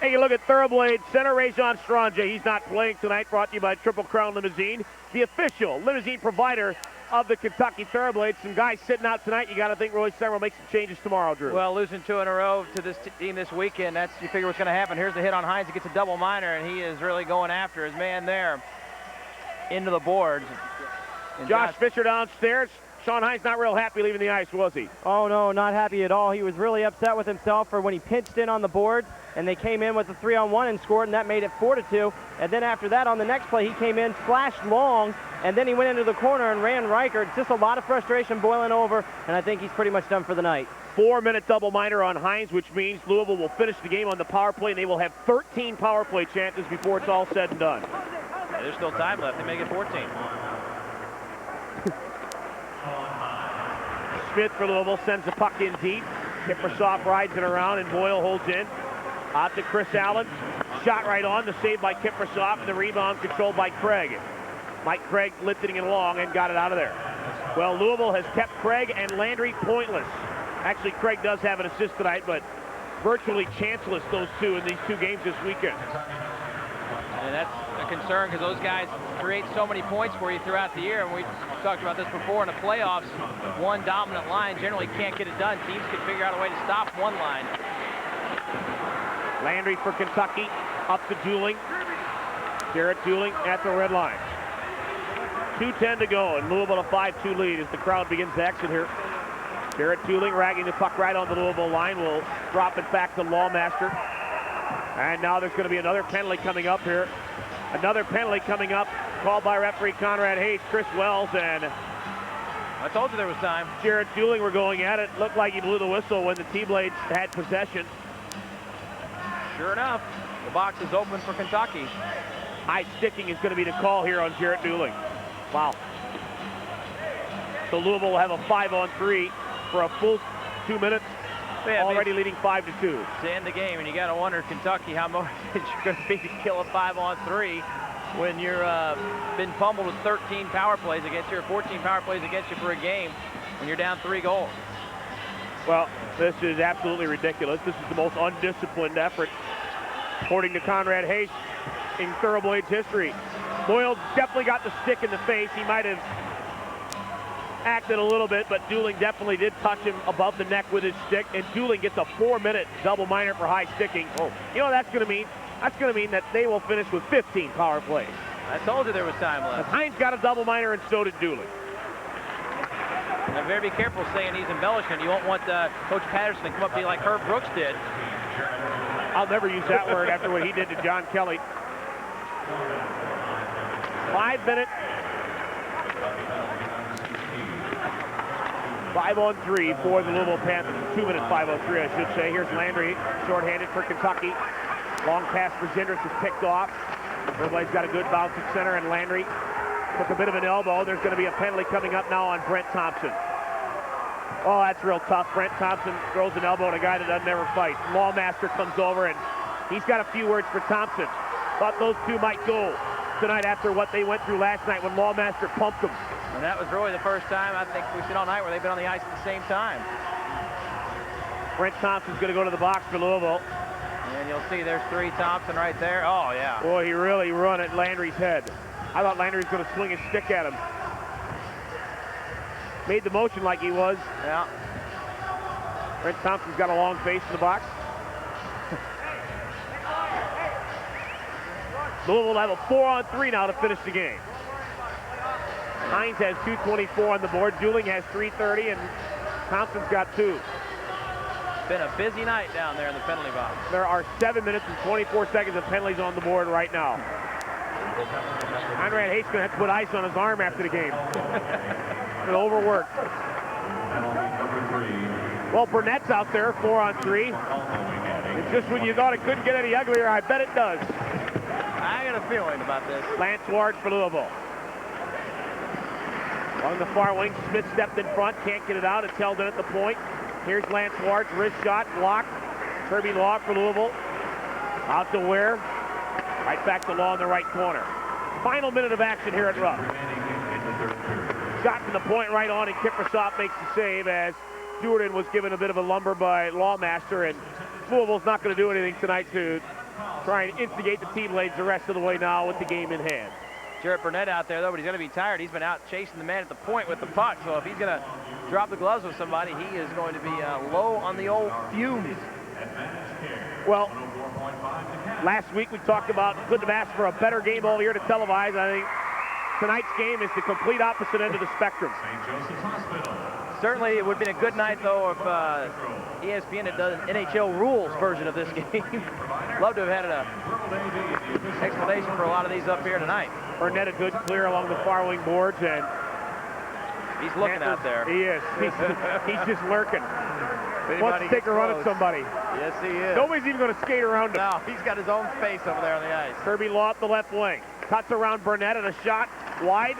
Hey, you look at Thoroughblades, center Rajon Stranje. He's not playing tonight, brought to you by Triple Crown Limousine, the official limousine provider of the Kentucky Thoroughblades. Some guys sitting out tonight. You got to think Roy Summer will make some changes tomorrow, Drew. Well, losing 2 in a row to this team this weekend, that's, you figure what's going to happen. Here's the hit on Hines. He gets a double minor, and he is really going after his man there into the boards. And Josh Fisher downstairs. Sean Hines not real happy leaving the ice, was he? Oh, no, not happy at all. He was really upset with himself for when he pinched in on the board, and they came in with a 3-on-1 and scored, and that made it 4-2. And then after that, on the next play, he came in, flashed long, and then he went into the corner and ran Reichert. Just a lot of frustration boiling over, and I think he's pretty much done for the night. 4-minute double minor on Hines, which means Louisville will finish the game on the power play, and they will have 13 power play chances before it's all said and done. Yeah, there's still time left. They make it 14. Smith for Louisville sends the puck in deep. Kiprusoff rides it around, and Boyle holds in. Out to Chris Allen. Shot right on. The save by Kiprusoff. The rebound controlled by Craig. Mike Craig lifting it along and got it out of there. Well, Louisville has kept Craig and Landry pointless. Actually, Craig does have an assist tonight, but virtually chanceless, those two, in these 2 games this weekend. And that's a concern because those guys create so many points for you throughout the year. And we talked about this before in the playoffs. One dominant line generally can't get it done. Teams can figure out a way to stop one line. Landry for Kentucky, up to Dooling. Garrett Dooling at the red line. 2:10 to go, and Louisville a 5-2 lead as the crowd begins to exit here. Garrett Dooling ragging the puck right on the Louisville line. Will drop it back to Lawmaster. And now there's going to be another penalty coming up here. Another penalty coming up, called by referee Conrad Hayes, Chris Wells, and I told you there was time. Garrett Dooling were going at it. Looked like he blew the whistle when the T-Blades had possession. Sure enough, the box is open for Kentucky. High sticking is going to be the call here on Garrett Dooling. Wow. So Louisville will have a 5-on-3 for a full 2 minutes. Yeah, already leading 5-2. To end the game, and you got to wonder, Kentucky, how motivated you're going to be to kill a 5-on-3 when you're been pummeled with 13 power plays against you, or 14 power plays against you for a game when you're down 3 goals. Well, this is absolutely ridiculous. This is the most undisciplined effort, according to Conrad Hayes, in Thoroughblades history. Boyle definitely got the stick in the face. He might have acted a little bit, but Dooling definitely did touch him above the neck with his stick, and Dooling gets a 4-minute double minor for high sticking. Oh. You know what that's going to mean? That's going to mean that they will finish with 15 power plays. I told you there was time left. Hines got a double minor, and so did Dooling. Now, better be careful saying he's embellishing. You won't want Coach Patterson to come up to you like Herb Brooks did. I'll never use that word after what he did to John Kelly. 5-minute. 5-on-3 for the Louisville Panthers. 2-minute 5-on-3, I should say. Here's Landry, shorthanded for Kentucky. Long pass for Zindris is picked off. Everybody's got a good bounce at center, and Landry took a bit of an elbow. There's going to be a penalty coming up now on Brent Thompson. Oh, that's real tough. Brent Thompson throws an elbow at a guy that doesn't ever fight. Lawmaster comes over, and he's got a few words for Thompson. Thought those two might go tonight after what they went through last night when Lawmaster pumped them. And that was really the first time I think we've seen all night where they've been on the ice at the same time. Brent Thompson's going to go to the box for Louisville. And you'll see there's 3 Thompson right there. Oh, yeah. Boy, he really run at Landry's head. I thought Landry was going to swing his stick at him. Made the motion like he was. Yeah. Brent Thompson's got a long face in the box. Louisville will have a 4-on-3 now to finish the game. Hines has 2:24 on the board. Dooling has 3:30, and Thompson's got 2. Been a busy night down there in the penalty box. There are 7 minutes and 24 seconds of penalties on the board right now. Conrad Haight's going to have to put ice on his arm after the game. Been overworked. Well, Burnett's out there, 4-on-3. And just when you thought it couldn't get any uglier, I bet it does. I got a feeling about this. Lance Ward for Louisville. On the far wing, Smith stepped in front, can't get it out. It's held in at the point. Here's Lance Ward's wrist shot, blocked. Kirby Law for Louisville. Out to Ware. Right back to Law in the right corner. Final minute of action here at Rupp. Shot from the point right on, and Kippersoff makes the save as Stewarden was given a bit of a lumber by Lawmaster, and Louisville's not going to do anything tonight to try and instigate the T-Blades the rest of the way now with the game in hand. Jarrett Burnett out there, though, but he's going to be tired. He's been out chasing the man at the point with the puck, so if he's going to drop the gloves with somebody, he is going to be low on the old fumes. Well, last week we talked about couldn't have asked for a better game all year to televise. I think tonight's game is the complete opposite end of the spectrum. Certainly, it would have been a good night, though, if ESPN had done an NHL rules version of this game. Love to have had an explanation for a lot of these up here tonight. Burnett a good clear along the far wing boards, and he's looking out there. He is. He's just lurking. Wants to take a run at somebody. Yes, he is. Nobody's even going to skate around him. No, he's got his own face over there on the ice. Kirby Law up the left wing. Cuts around Burnett and a shot wide.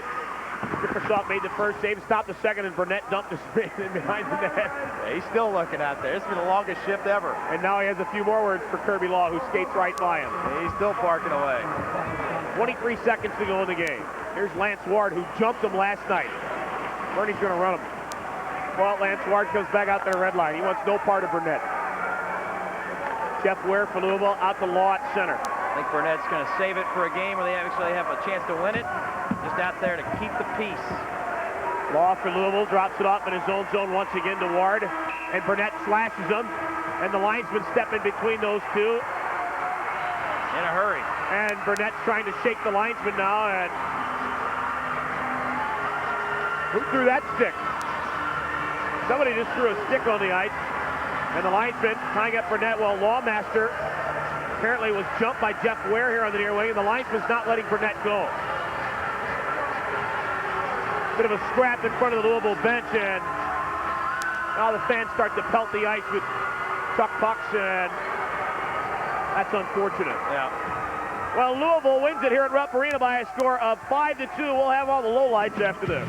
Kippersoff made the first save, stopped the second, and Burnett dumped his man in behind the net. Yeah, he's still looking out there. It's been the longest shift ever. And now he has a few more words for Kirby Law, who skates right by him. Yeah, he's still parking away. 23 seconds to go in the game. Here's Lance Ward, who jumped him last night. Bernie's going to run him. Well, Lance Ward comes back out there red line. He wants no part of Burnett. Jeff Ware for Louisville, out to Law at center. I think Burnett's going to save it for a game where they actually have a chance to win it. Just out there to keep the peace. Law for Louisville drops it off in his own zone once again to Ward. And Burnett slashes him. And the linesman step in between those two. In a hurry. And Burnett's trying to shake the linesman now. And who threw that stick? Somebody just threw a stick on the ice. And the linesman tying up Burnett. Well, Lawmaster apparently was jumped by Jeff Ware here on the near wing. And the linesman's not letting Burnett go. Bit of a scrap in front of the Louisville bench, and now the fans start to pelt the ice with chuck pucks, and that's unfortunate. Yeah. Well, Louisville wins it here at Rupp Arena by a score of 5-2. We'll have all the lowlights after this.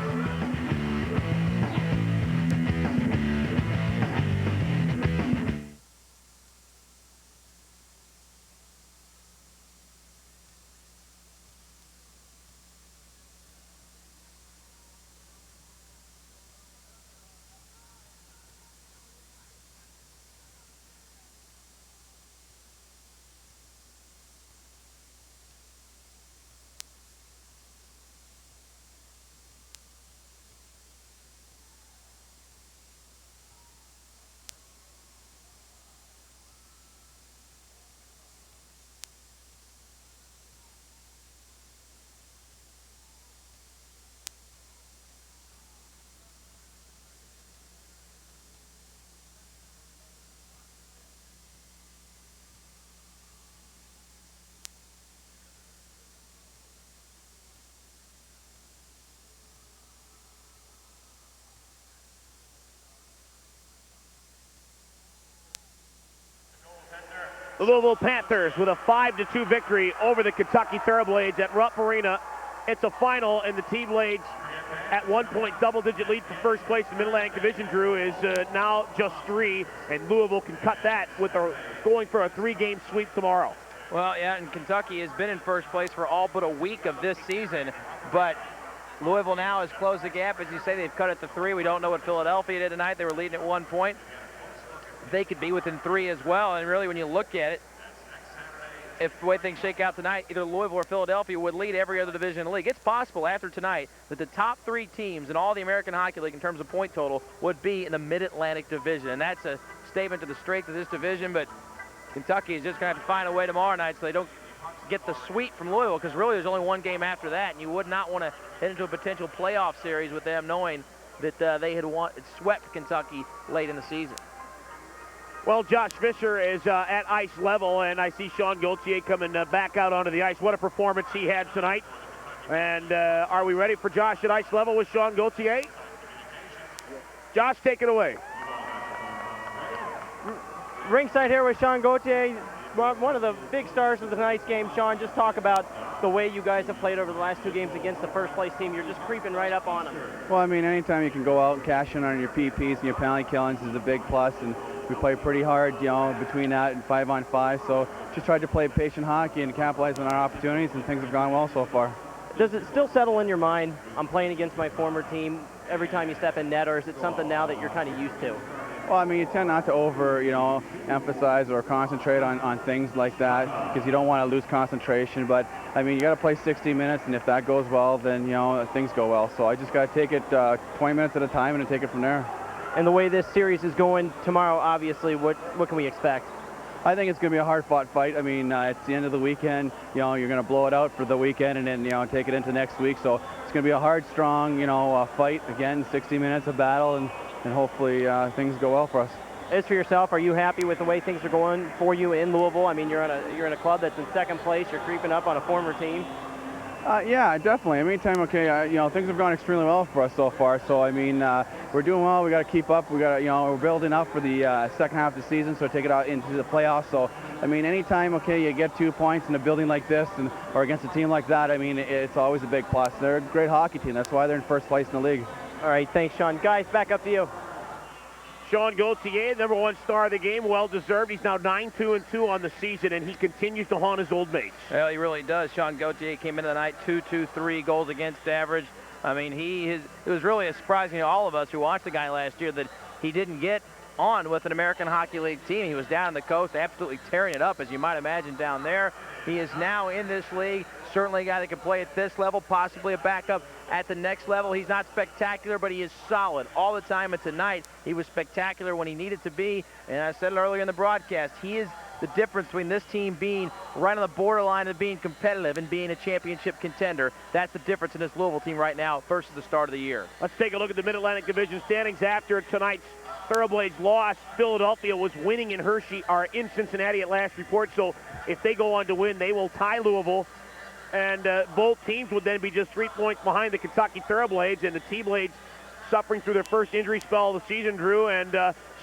The Louisville Panthers with a 5-2 victory over the Kentucky Thoroughblades at Rupp Arena. It's a final, and the T-Blades at one point double-digit lead for first place in the Mid-Atlantic Division, Drew, is now just 3, and Louisville can cut that with going for a 3-game sweep tomorrow. Well, yeah, and Kentucky has been in first place for all but a week of this season, but Louisville now has closed the gap. As you say, they've cut it to 3. We don't know what Philadelphia did tonight. They were leading at 1 point. They could be within 3 as well, and really when you look at it, if the way things shake out tonight, either Louisville or Philadelphia would lead every other division in the league. It's possible after tonight that the top 3 teams in all the American Hockey League in terms of point total would be in the Mid-Atlantic Division, and that's a statement to the strength of this division, but Kentucky is just going to have to find a way tomorrow night so they don't get the sweep from Louisville, because really there's only 1 game after that, and you would not want to head into a potential playoff series with them knowing that they had swept Kentucky late in the season. Well, Josh Fisher is at ice level, and I see Sean Gauthier coming back out onto the ice. What a performance he had tonight. And are we ready for Josh at ice level with Sean Gauthier? Josh, take it away. Ringside here with Sean Gauthier, one of the big stars of tonight's game. Sean, just talk about the way you guys have played over the last 2 games against the first-place team. You're just creeping right up on them. Well, I mean, anytime you can go out and cash in on your PPs and your penalty killings is a big plus, and we play pretty hard, you know, between that and 5-on-5. So just tried to play patient hockey and capitalize on our opportunities, and things have gone well so far. Does it still settle in your mind, I'm playing against my former team every time you step in net, or is it something now that you're kind of used to? Well, I mean, you tend not to emphasize or concentrate on things like that because you don't want to lose concentration. But, I mean, you got to play 60 minutes, and if that goes well, then, you know, things go well. So I just got to take it 20 minutes at a time and take it from there. And the way this series is going tomorrow, obviously, what can we expect? I think it's going to be a hard-fought fight. I mean, it's the end of the weekend. You know, you're going to blow it out for the weekend and then, you know, take it into next week. So it's going to be a hard, strong, you know, fight. Again, 60 minutes of battle, and hopefully things go well for us. As for yourself, are you happy with the way things are going for you in Louisville? I mean, you're in a club that's in second place. You're creeping up on a former team. Yeah, definitely. I mean, you know, things have gone extremely well for us so far. So, I mean, we're doing well. We got to keep up. We got to, you know, we're building up for the second half of the season, so take it out into the playoffs. So, I mean, anytime, you get 2 points in a building like this or against a team like that, I mean, it's always a big plus. They're a great hockey team. That's why they're in first place in the league. All right, thanks, Sean. Guys, back up to you. Sean Gauthier, #1 star of the game, well-deserved. He's now 9-2-2 on the season, and he continues to haunt his old mates. Well, he really does. Sean Gauthier came into the night 2-2-3 goals against average. I mean, it was really a surprising to all of us who watched the guy last year that he didn't get on with an American Hockey League team. He was down on the coast, absolutely tearing it up, as you might imagine, down there. He is now in this league. Certainly a guy that can play at this level, possibly a backup at the next level. He's not spectacular, but he is solid all the time. And tonight, he was spectacular when he needed to be. And I said it earlier in the broadcast, he is the difference between this team being right on the borderline of being competitive and being a championship contender. That's the difference in this Louisville team right now versus the start of the year. Let's take a look at the Mid-Atlantic Division standings after tonight's Thoroughblades loss. Philadelphia was winning in Hershey, or in Cincinnati at last report. So if they go on to win, they will tie Louisville. And both teams would then be just 3 points behind the Kentucky Thoroughblades, and the T-Blades suffering through their first injury spell of the season, Drew, and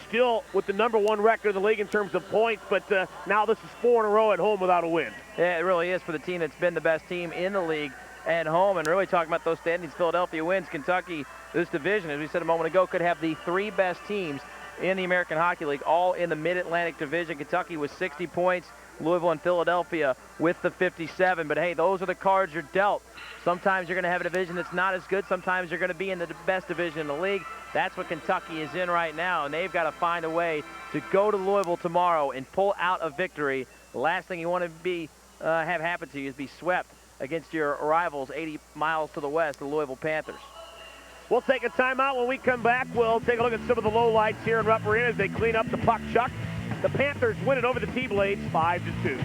still with the #1 record in the league in terms of points, but now this is 4 in a row at home without a win. Yeah, it really is for the team that's been the best team in the league at home. And really talking about those standings, Philadelphia wins. Kentucky, this division, as we said a moment ago, could have the 3 best teams in the American Hockey League, all in the Mid-Atlantic Division. Kentucky with 60 points. Louisville and Philadelphia with the 57. But, hey, those are the cards you're dealt. Sometimes you're going to have a division that's not as good. Sometimes you're going to be in the best division in the league. That's what Kentucky is in right now, and they've got to find a way to go to Louisville tomorrow and pull out a victory. The last thing you want to have happen to you is be swept against your rivals 80 miles to the west, the Louisville Panthers. We'll take a timeout. When we come back, we'll take a look at some of the lowlights here in Rupp Arena as they clean up the puck chuck. The Panthers win it over the T-Blades 5-2.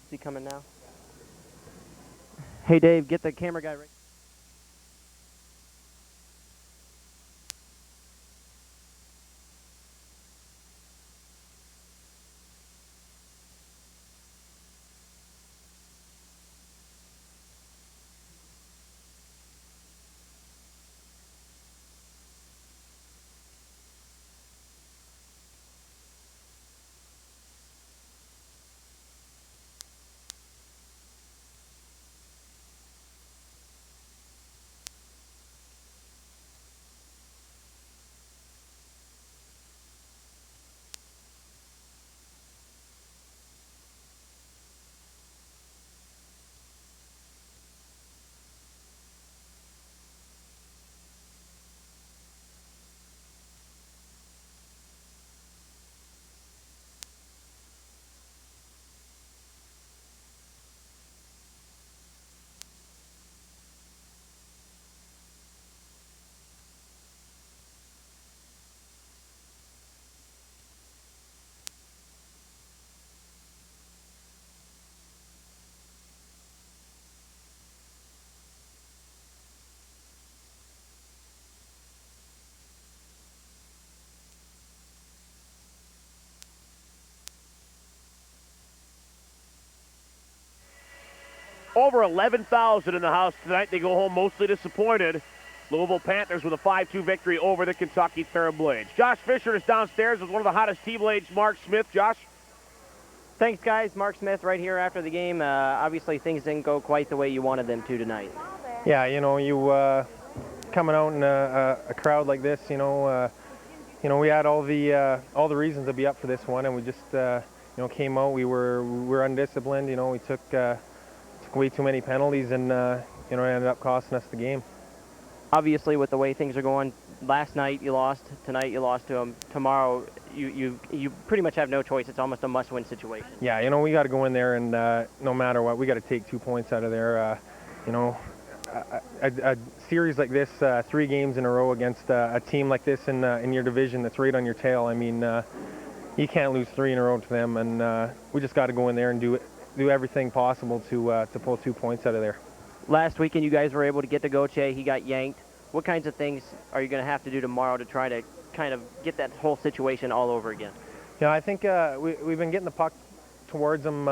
Is he coming now? Hey, Dave, get the camera guy right. Over 11,000 in the house tonight. They go home mostly disappointed. Louisville Panthers with a 5-2 victory over the Kentucky Thoroughblades. Josh Fisher is downstairs with one of the hottest T-Blades, Mark Smith. Josh? Thanks, guys. Mark Smith right here after the game. Obviously, things didn't go quite the way you wanted them to tonight. Yeah, you know, coming out in a crowd like this, we had all the reasons to be up for this one, and we just came out. We were undisciplined. We took way too many penalties, and it ended up costing us the game. Obviously, with the way things are going, last night you lost, tonight you lost to them. Tomorrow, you pretty much have no choice. It's almost a must-win situation. Yeah, we got to go in there, and no matter what, we got to take 2 points out of there. A series like this, 3 games in a row against a team like this in your division that's right on your tail. I mean, you can't lose 3 in a row to them, and we just got to go in there and do everything possible to pull 2 points out of there. Last weekend, you guys were able to get to Gauthier. He got yanked. What kinds of things are you going to have to do tomorrow to try to kind of get that whole situation all over again? Yeah, I think we've been getting the puck towards them,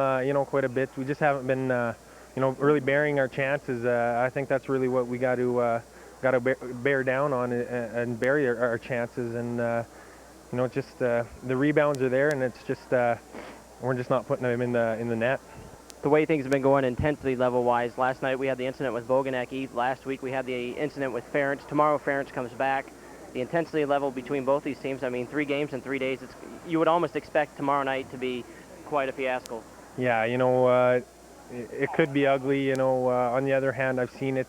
quite a bit. We just haven't been, really burying our chances. I think that's really what we got to bear down on and bury our chances. And just the rebounds are there, and it's just we're just not putting them in the net. The way things have been going intensity level-wise, last night we had the incident with Boganecki. Last week we had the incident with Ferentz. Tomorrow Ferentz comes back. The intensity level between both these teams, I mean, 3 games in 3 days, you would almost expect tomorrow night to be quite a fiasco. Yeah, it could be ugly. On the other hand, I've seen it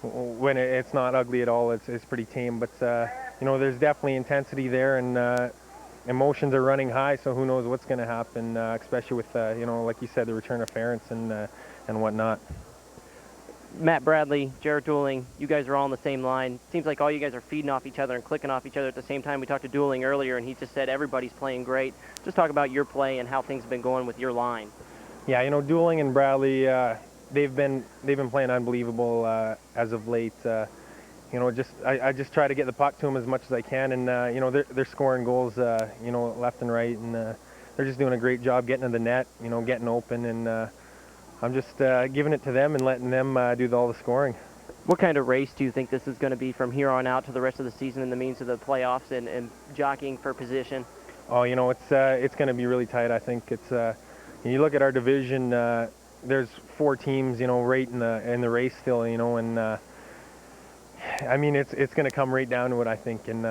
when it's not ugly at all. It's pretty tame, but there's definitely intensity there, and emotions are running high, so who knows what's going to happen, especially with, like you said, the return of Ferentz and whatnot. Matt Bradley, Jared Dooling, you guys are all on the same line. Seems like all you guys are feeding off each other and clicking off each other at the same time. We talked to Dooling earlier, and he just said everybody's playing great. Just talk about your play and how things have been going with your line. Yeah, Dooling and Bradley, they've been playing unbelievable as of late. I just try to get the puck to them as much as I can, and they're scoring goals, left and right, and they're just doing a great job getting to the net, getting open, and I'm just giving it to them and letting them do all the scoring. What kind of race do you think this is going to be from here on out to the rest of the season in the means of the playoffs and jockeying for position? Oh, it's going to be really tight. I think it's. You look at our division. There's 4 teams, right in the race still, and. I mean, it's going to come right down to it, I think, and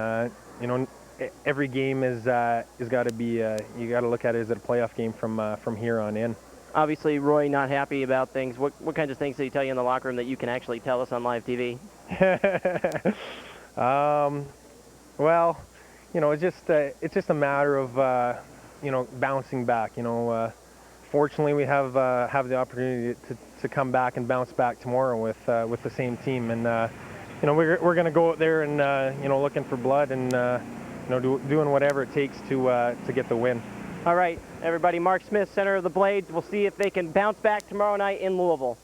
every game is got to be. You got to look at it as a playoff game from here on in. Obviously, Roy not happy about things. What kinds of things did he tell you in the locker room that you can actually tell us on live TV? Well, it's just a matter of bouncing back. Fortunately, we have the opportunity to come back and bounce back tomorrow with the same team, and we're going to go out there and looking for blood and doing whatever it takes to get the win. All right, everybody. Mark Smith, center of the Blades. We'll see if they can bounce back tomorrow night in Louisville.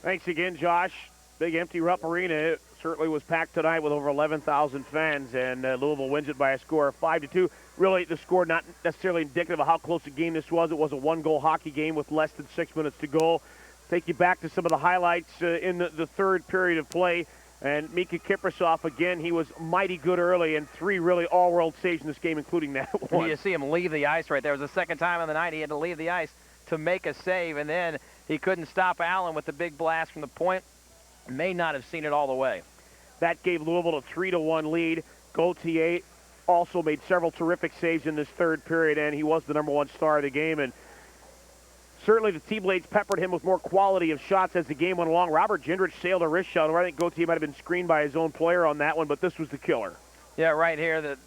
Thanks again, Josh. Big empty Rupp Arena. It certainly was packed tonight with over 11,000 fans, and Louisville wins it by a score of 5-2. Really, the score not necessarily indicative of how close a game this was. It was a one-goal hockey game with less than 6 minutes to go. Take you back to some of the highlights in the third period of play. And Mika Kiprasov, again, he was mighty good early, and 3 really all-world saves in this game, including that one. You see him leave the ice right there. It was the second time in the night he had to leave the ice to make a save, and then he couldn't stop Allen with the big blast from the point. May not have seen it all the way. That gave Louisville a 3-1 lead. Gauthier also made several terrific saves in this third period, and he was the #1 star of the game. And certainly the T-Blades peppered him with more quality of shots as the game went along. Robert Gendrich sailed a wrist shot, where I think Gauthier might have been screened by his own player on that one, but this was the killer. Yeah, right here,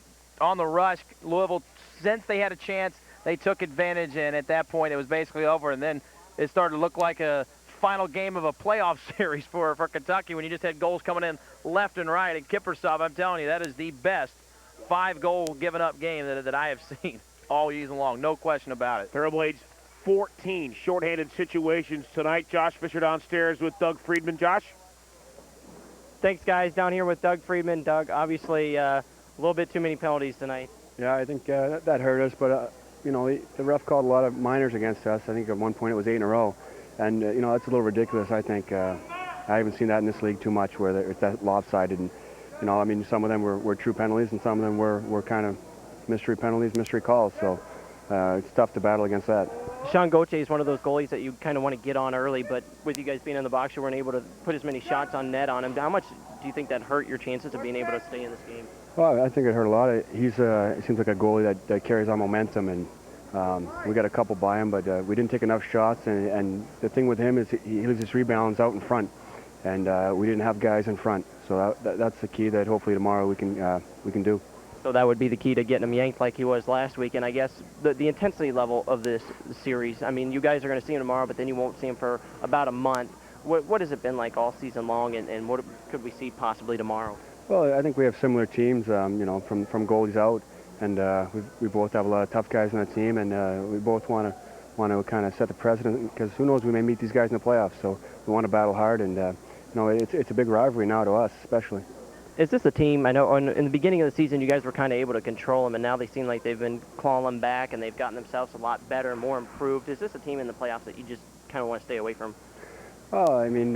on the rush, Louisville, since they had a chance, they took advantage, and at that point it was basically over, and then it started to look like a final game of a playoff series for Kentucky when you just had goals coming in left and right. And Kiprasov, I'm telling you, that is the best 5-goal given-up game that I have seen all season long. No question about it. Thoroughblades 14 shorthanded situations tonight. Josh Fisher downstairs with Doug Friedman. Josh? Thanks, guys. Down here with Doug Friedman. Doug, obviously a little bit too many penalties tonight. Yeah, I think that hurt us, but, you know, the ref called a lot of minors against us. I think at one point it was 8 in a row. And, you know, that's a little ridiculous, I think. I haven't seen that in this league too much, where it's that lopsided. And, you know, I mean, some of them were true penalties, and some of them were kind of mystery penalties, mystery calls. So it's tough to battle against that. Sean Gauthier is one of those goalies that you kind of want to get on early, but with you guys being in the box, you weren't able to put as many shots on net on him. How much do you think that hurt your chances of being able to stay in this game? Well, I think it hurt a lot. He seems like a goalie that carries our momentum, and we got a couple by him, but we didn't take enough shots. And the thing with him is he leaves his rebounds out in front, and we didn't have guys in front. So that's the key that hopefully tomorrow we can do. So that would be the key to getting him yanked like he was last week. And I guess the intensity level of this series, I mean, you guys are going to see him tomorrow, but then you won't see him for about a month. What has it been like all season long, and what could we see possibly tomorrow? Well, I think we have similar teams, you know, from goalies out, and we both have a lot of tough guys on the team, and we both want to kind of set the precedent, because who knows, we may meet these guys in the playoffs, so we want to battle hard, and you know, it's a big rivalry now to us, especially. Is this a team, I know in the beginning of the season you guys were kind of able to control them, and now they seem like they've been clawing them back, and they've gotten themselves a lot better and more improved. Is this a team in the playoffs that you just kind of want to stay away from? Oh, I mean,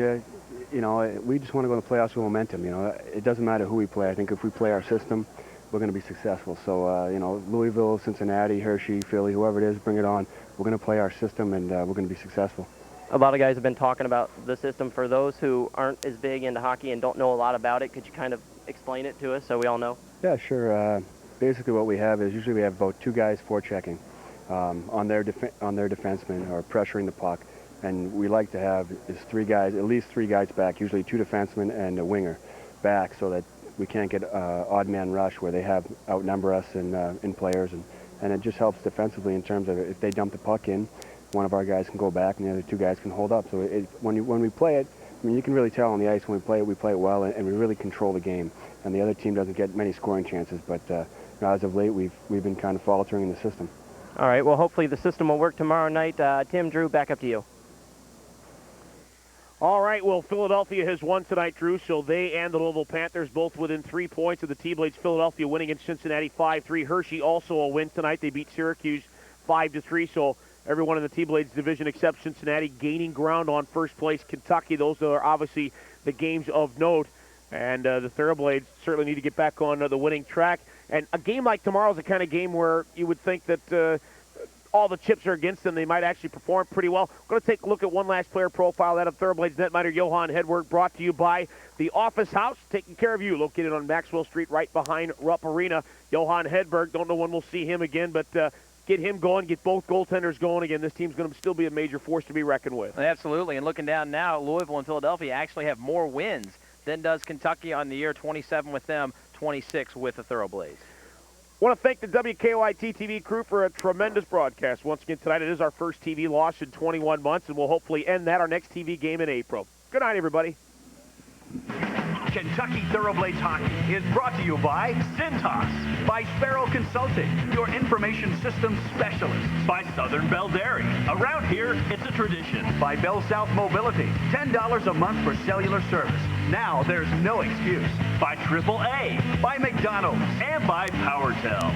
you know, we just want to go to the playoffs with momentum. You know, it doesn't matter who we play. I think if we play our system, we're going to be successful. So, you know, Louisville, Cincinnati, Hershey, Philly, whoever it is, bring it on. We're going to play our system, and we're going to be successful. A lot of guys have been talking about the system. For those who aren't as big into hockey and don't know a lot about it, could you kind of explain it to us so we all know? Yeah, sure. Basically what we have is usually we have about 2 guys forechecking on their defensemen or pressuring the puck. And we like to have is 3 guys, at least 3 guys back, usually 2 defensemen and a winger back, so that we can't get odd man rush where they outnumber us in players. And it just helps defensively in terms of if they dump the puck in, one of our guys can go back and the other 2 guys can hold up. So when we play it, I mean, you can really tell on the ice when we play it well, and we really control the game. And the other team doesn't get many scoring chances, but you know, as of late, we've been kind of faltering in the system. All right, well, hopefully the system will work tomorrow night. Tim, Drew, back up to you. All right, well, Philadelphia has won tonight, Drew, so they and the Louisville Panthers both within 3 points of the T-Blades. Philadelphia winning in Cincinnati 5-3. Hershey also a win tonight. They beat Syracuse 5-3, so everyone in the T-Blades division except Cincinnati gaining ground on first place. Kentucky, those are obviously the games of note, and the Thoroughblades certainly need to get back on the winning track. And a game like tomorrow is the kind of game where you would think that all the chips are against them. They might actually perform pretty well. We're going to take a look at one last player profile, that of Thoroughblades netminder Johan Hedberg, brought to you by the Office House, taking care of you, located on Maxwell Street right behind Rupp Arena. Johan Hedberg, don't know when we'll see him again, but get him going, get both goaltenders going again. This team's going to still be a major force to be reckoned with. Absolutely, and looking down now, Louisville and Philadelphia actually have more wins than does Kentucky on the year. 27 with them, 26 with the Thoroughblades. I want to thank the WKYT-TV crew for a tremendous broadcast. Once again tonight, it is our first TV loss in 21 months, and we'll hopefully end that our next TV game in April. Good night, everybody. Kentucky Thoroughblades Hockey is brought to you by Cintas, by Sparrow Consulting, your information systems specialist, By Southern Belle Dairy. Around here, it's a tradition. by Bell South Mobility, $10 a month for cellular service. Now there's no excuse. By AAA. By McDonald's. And by PowerTel.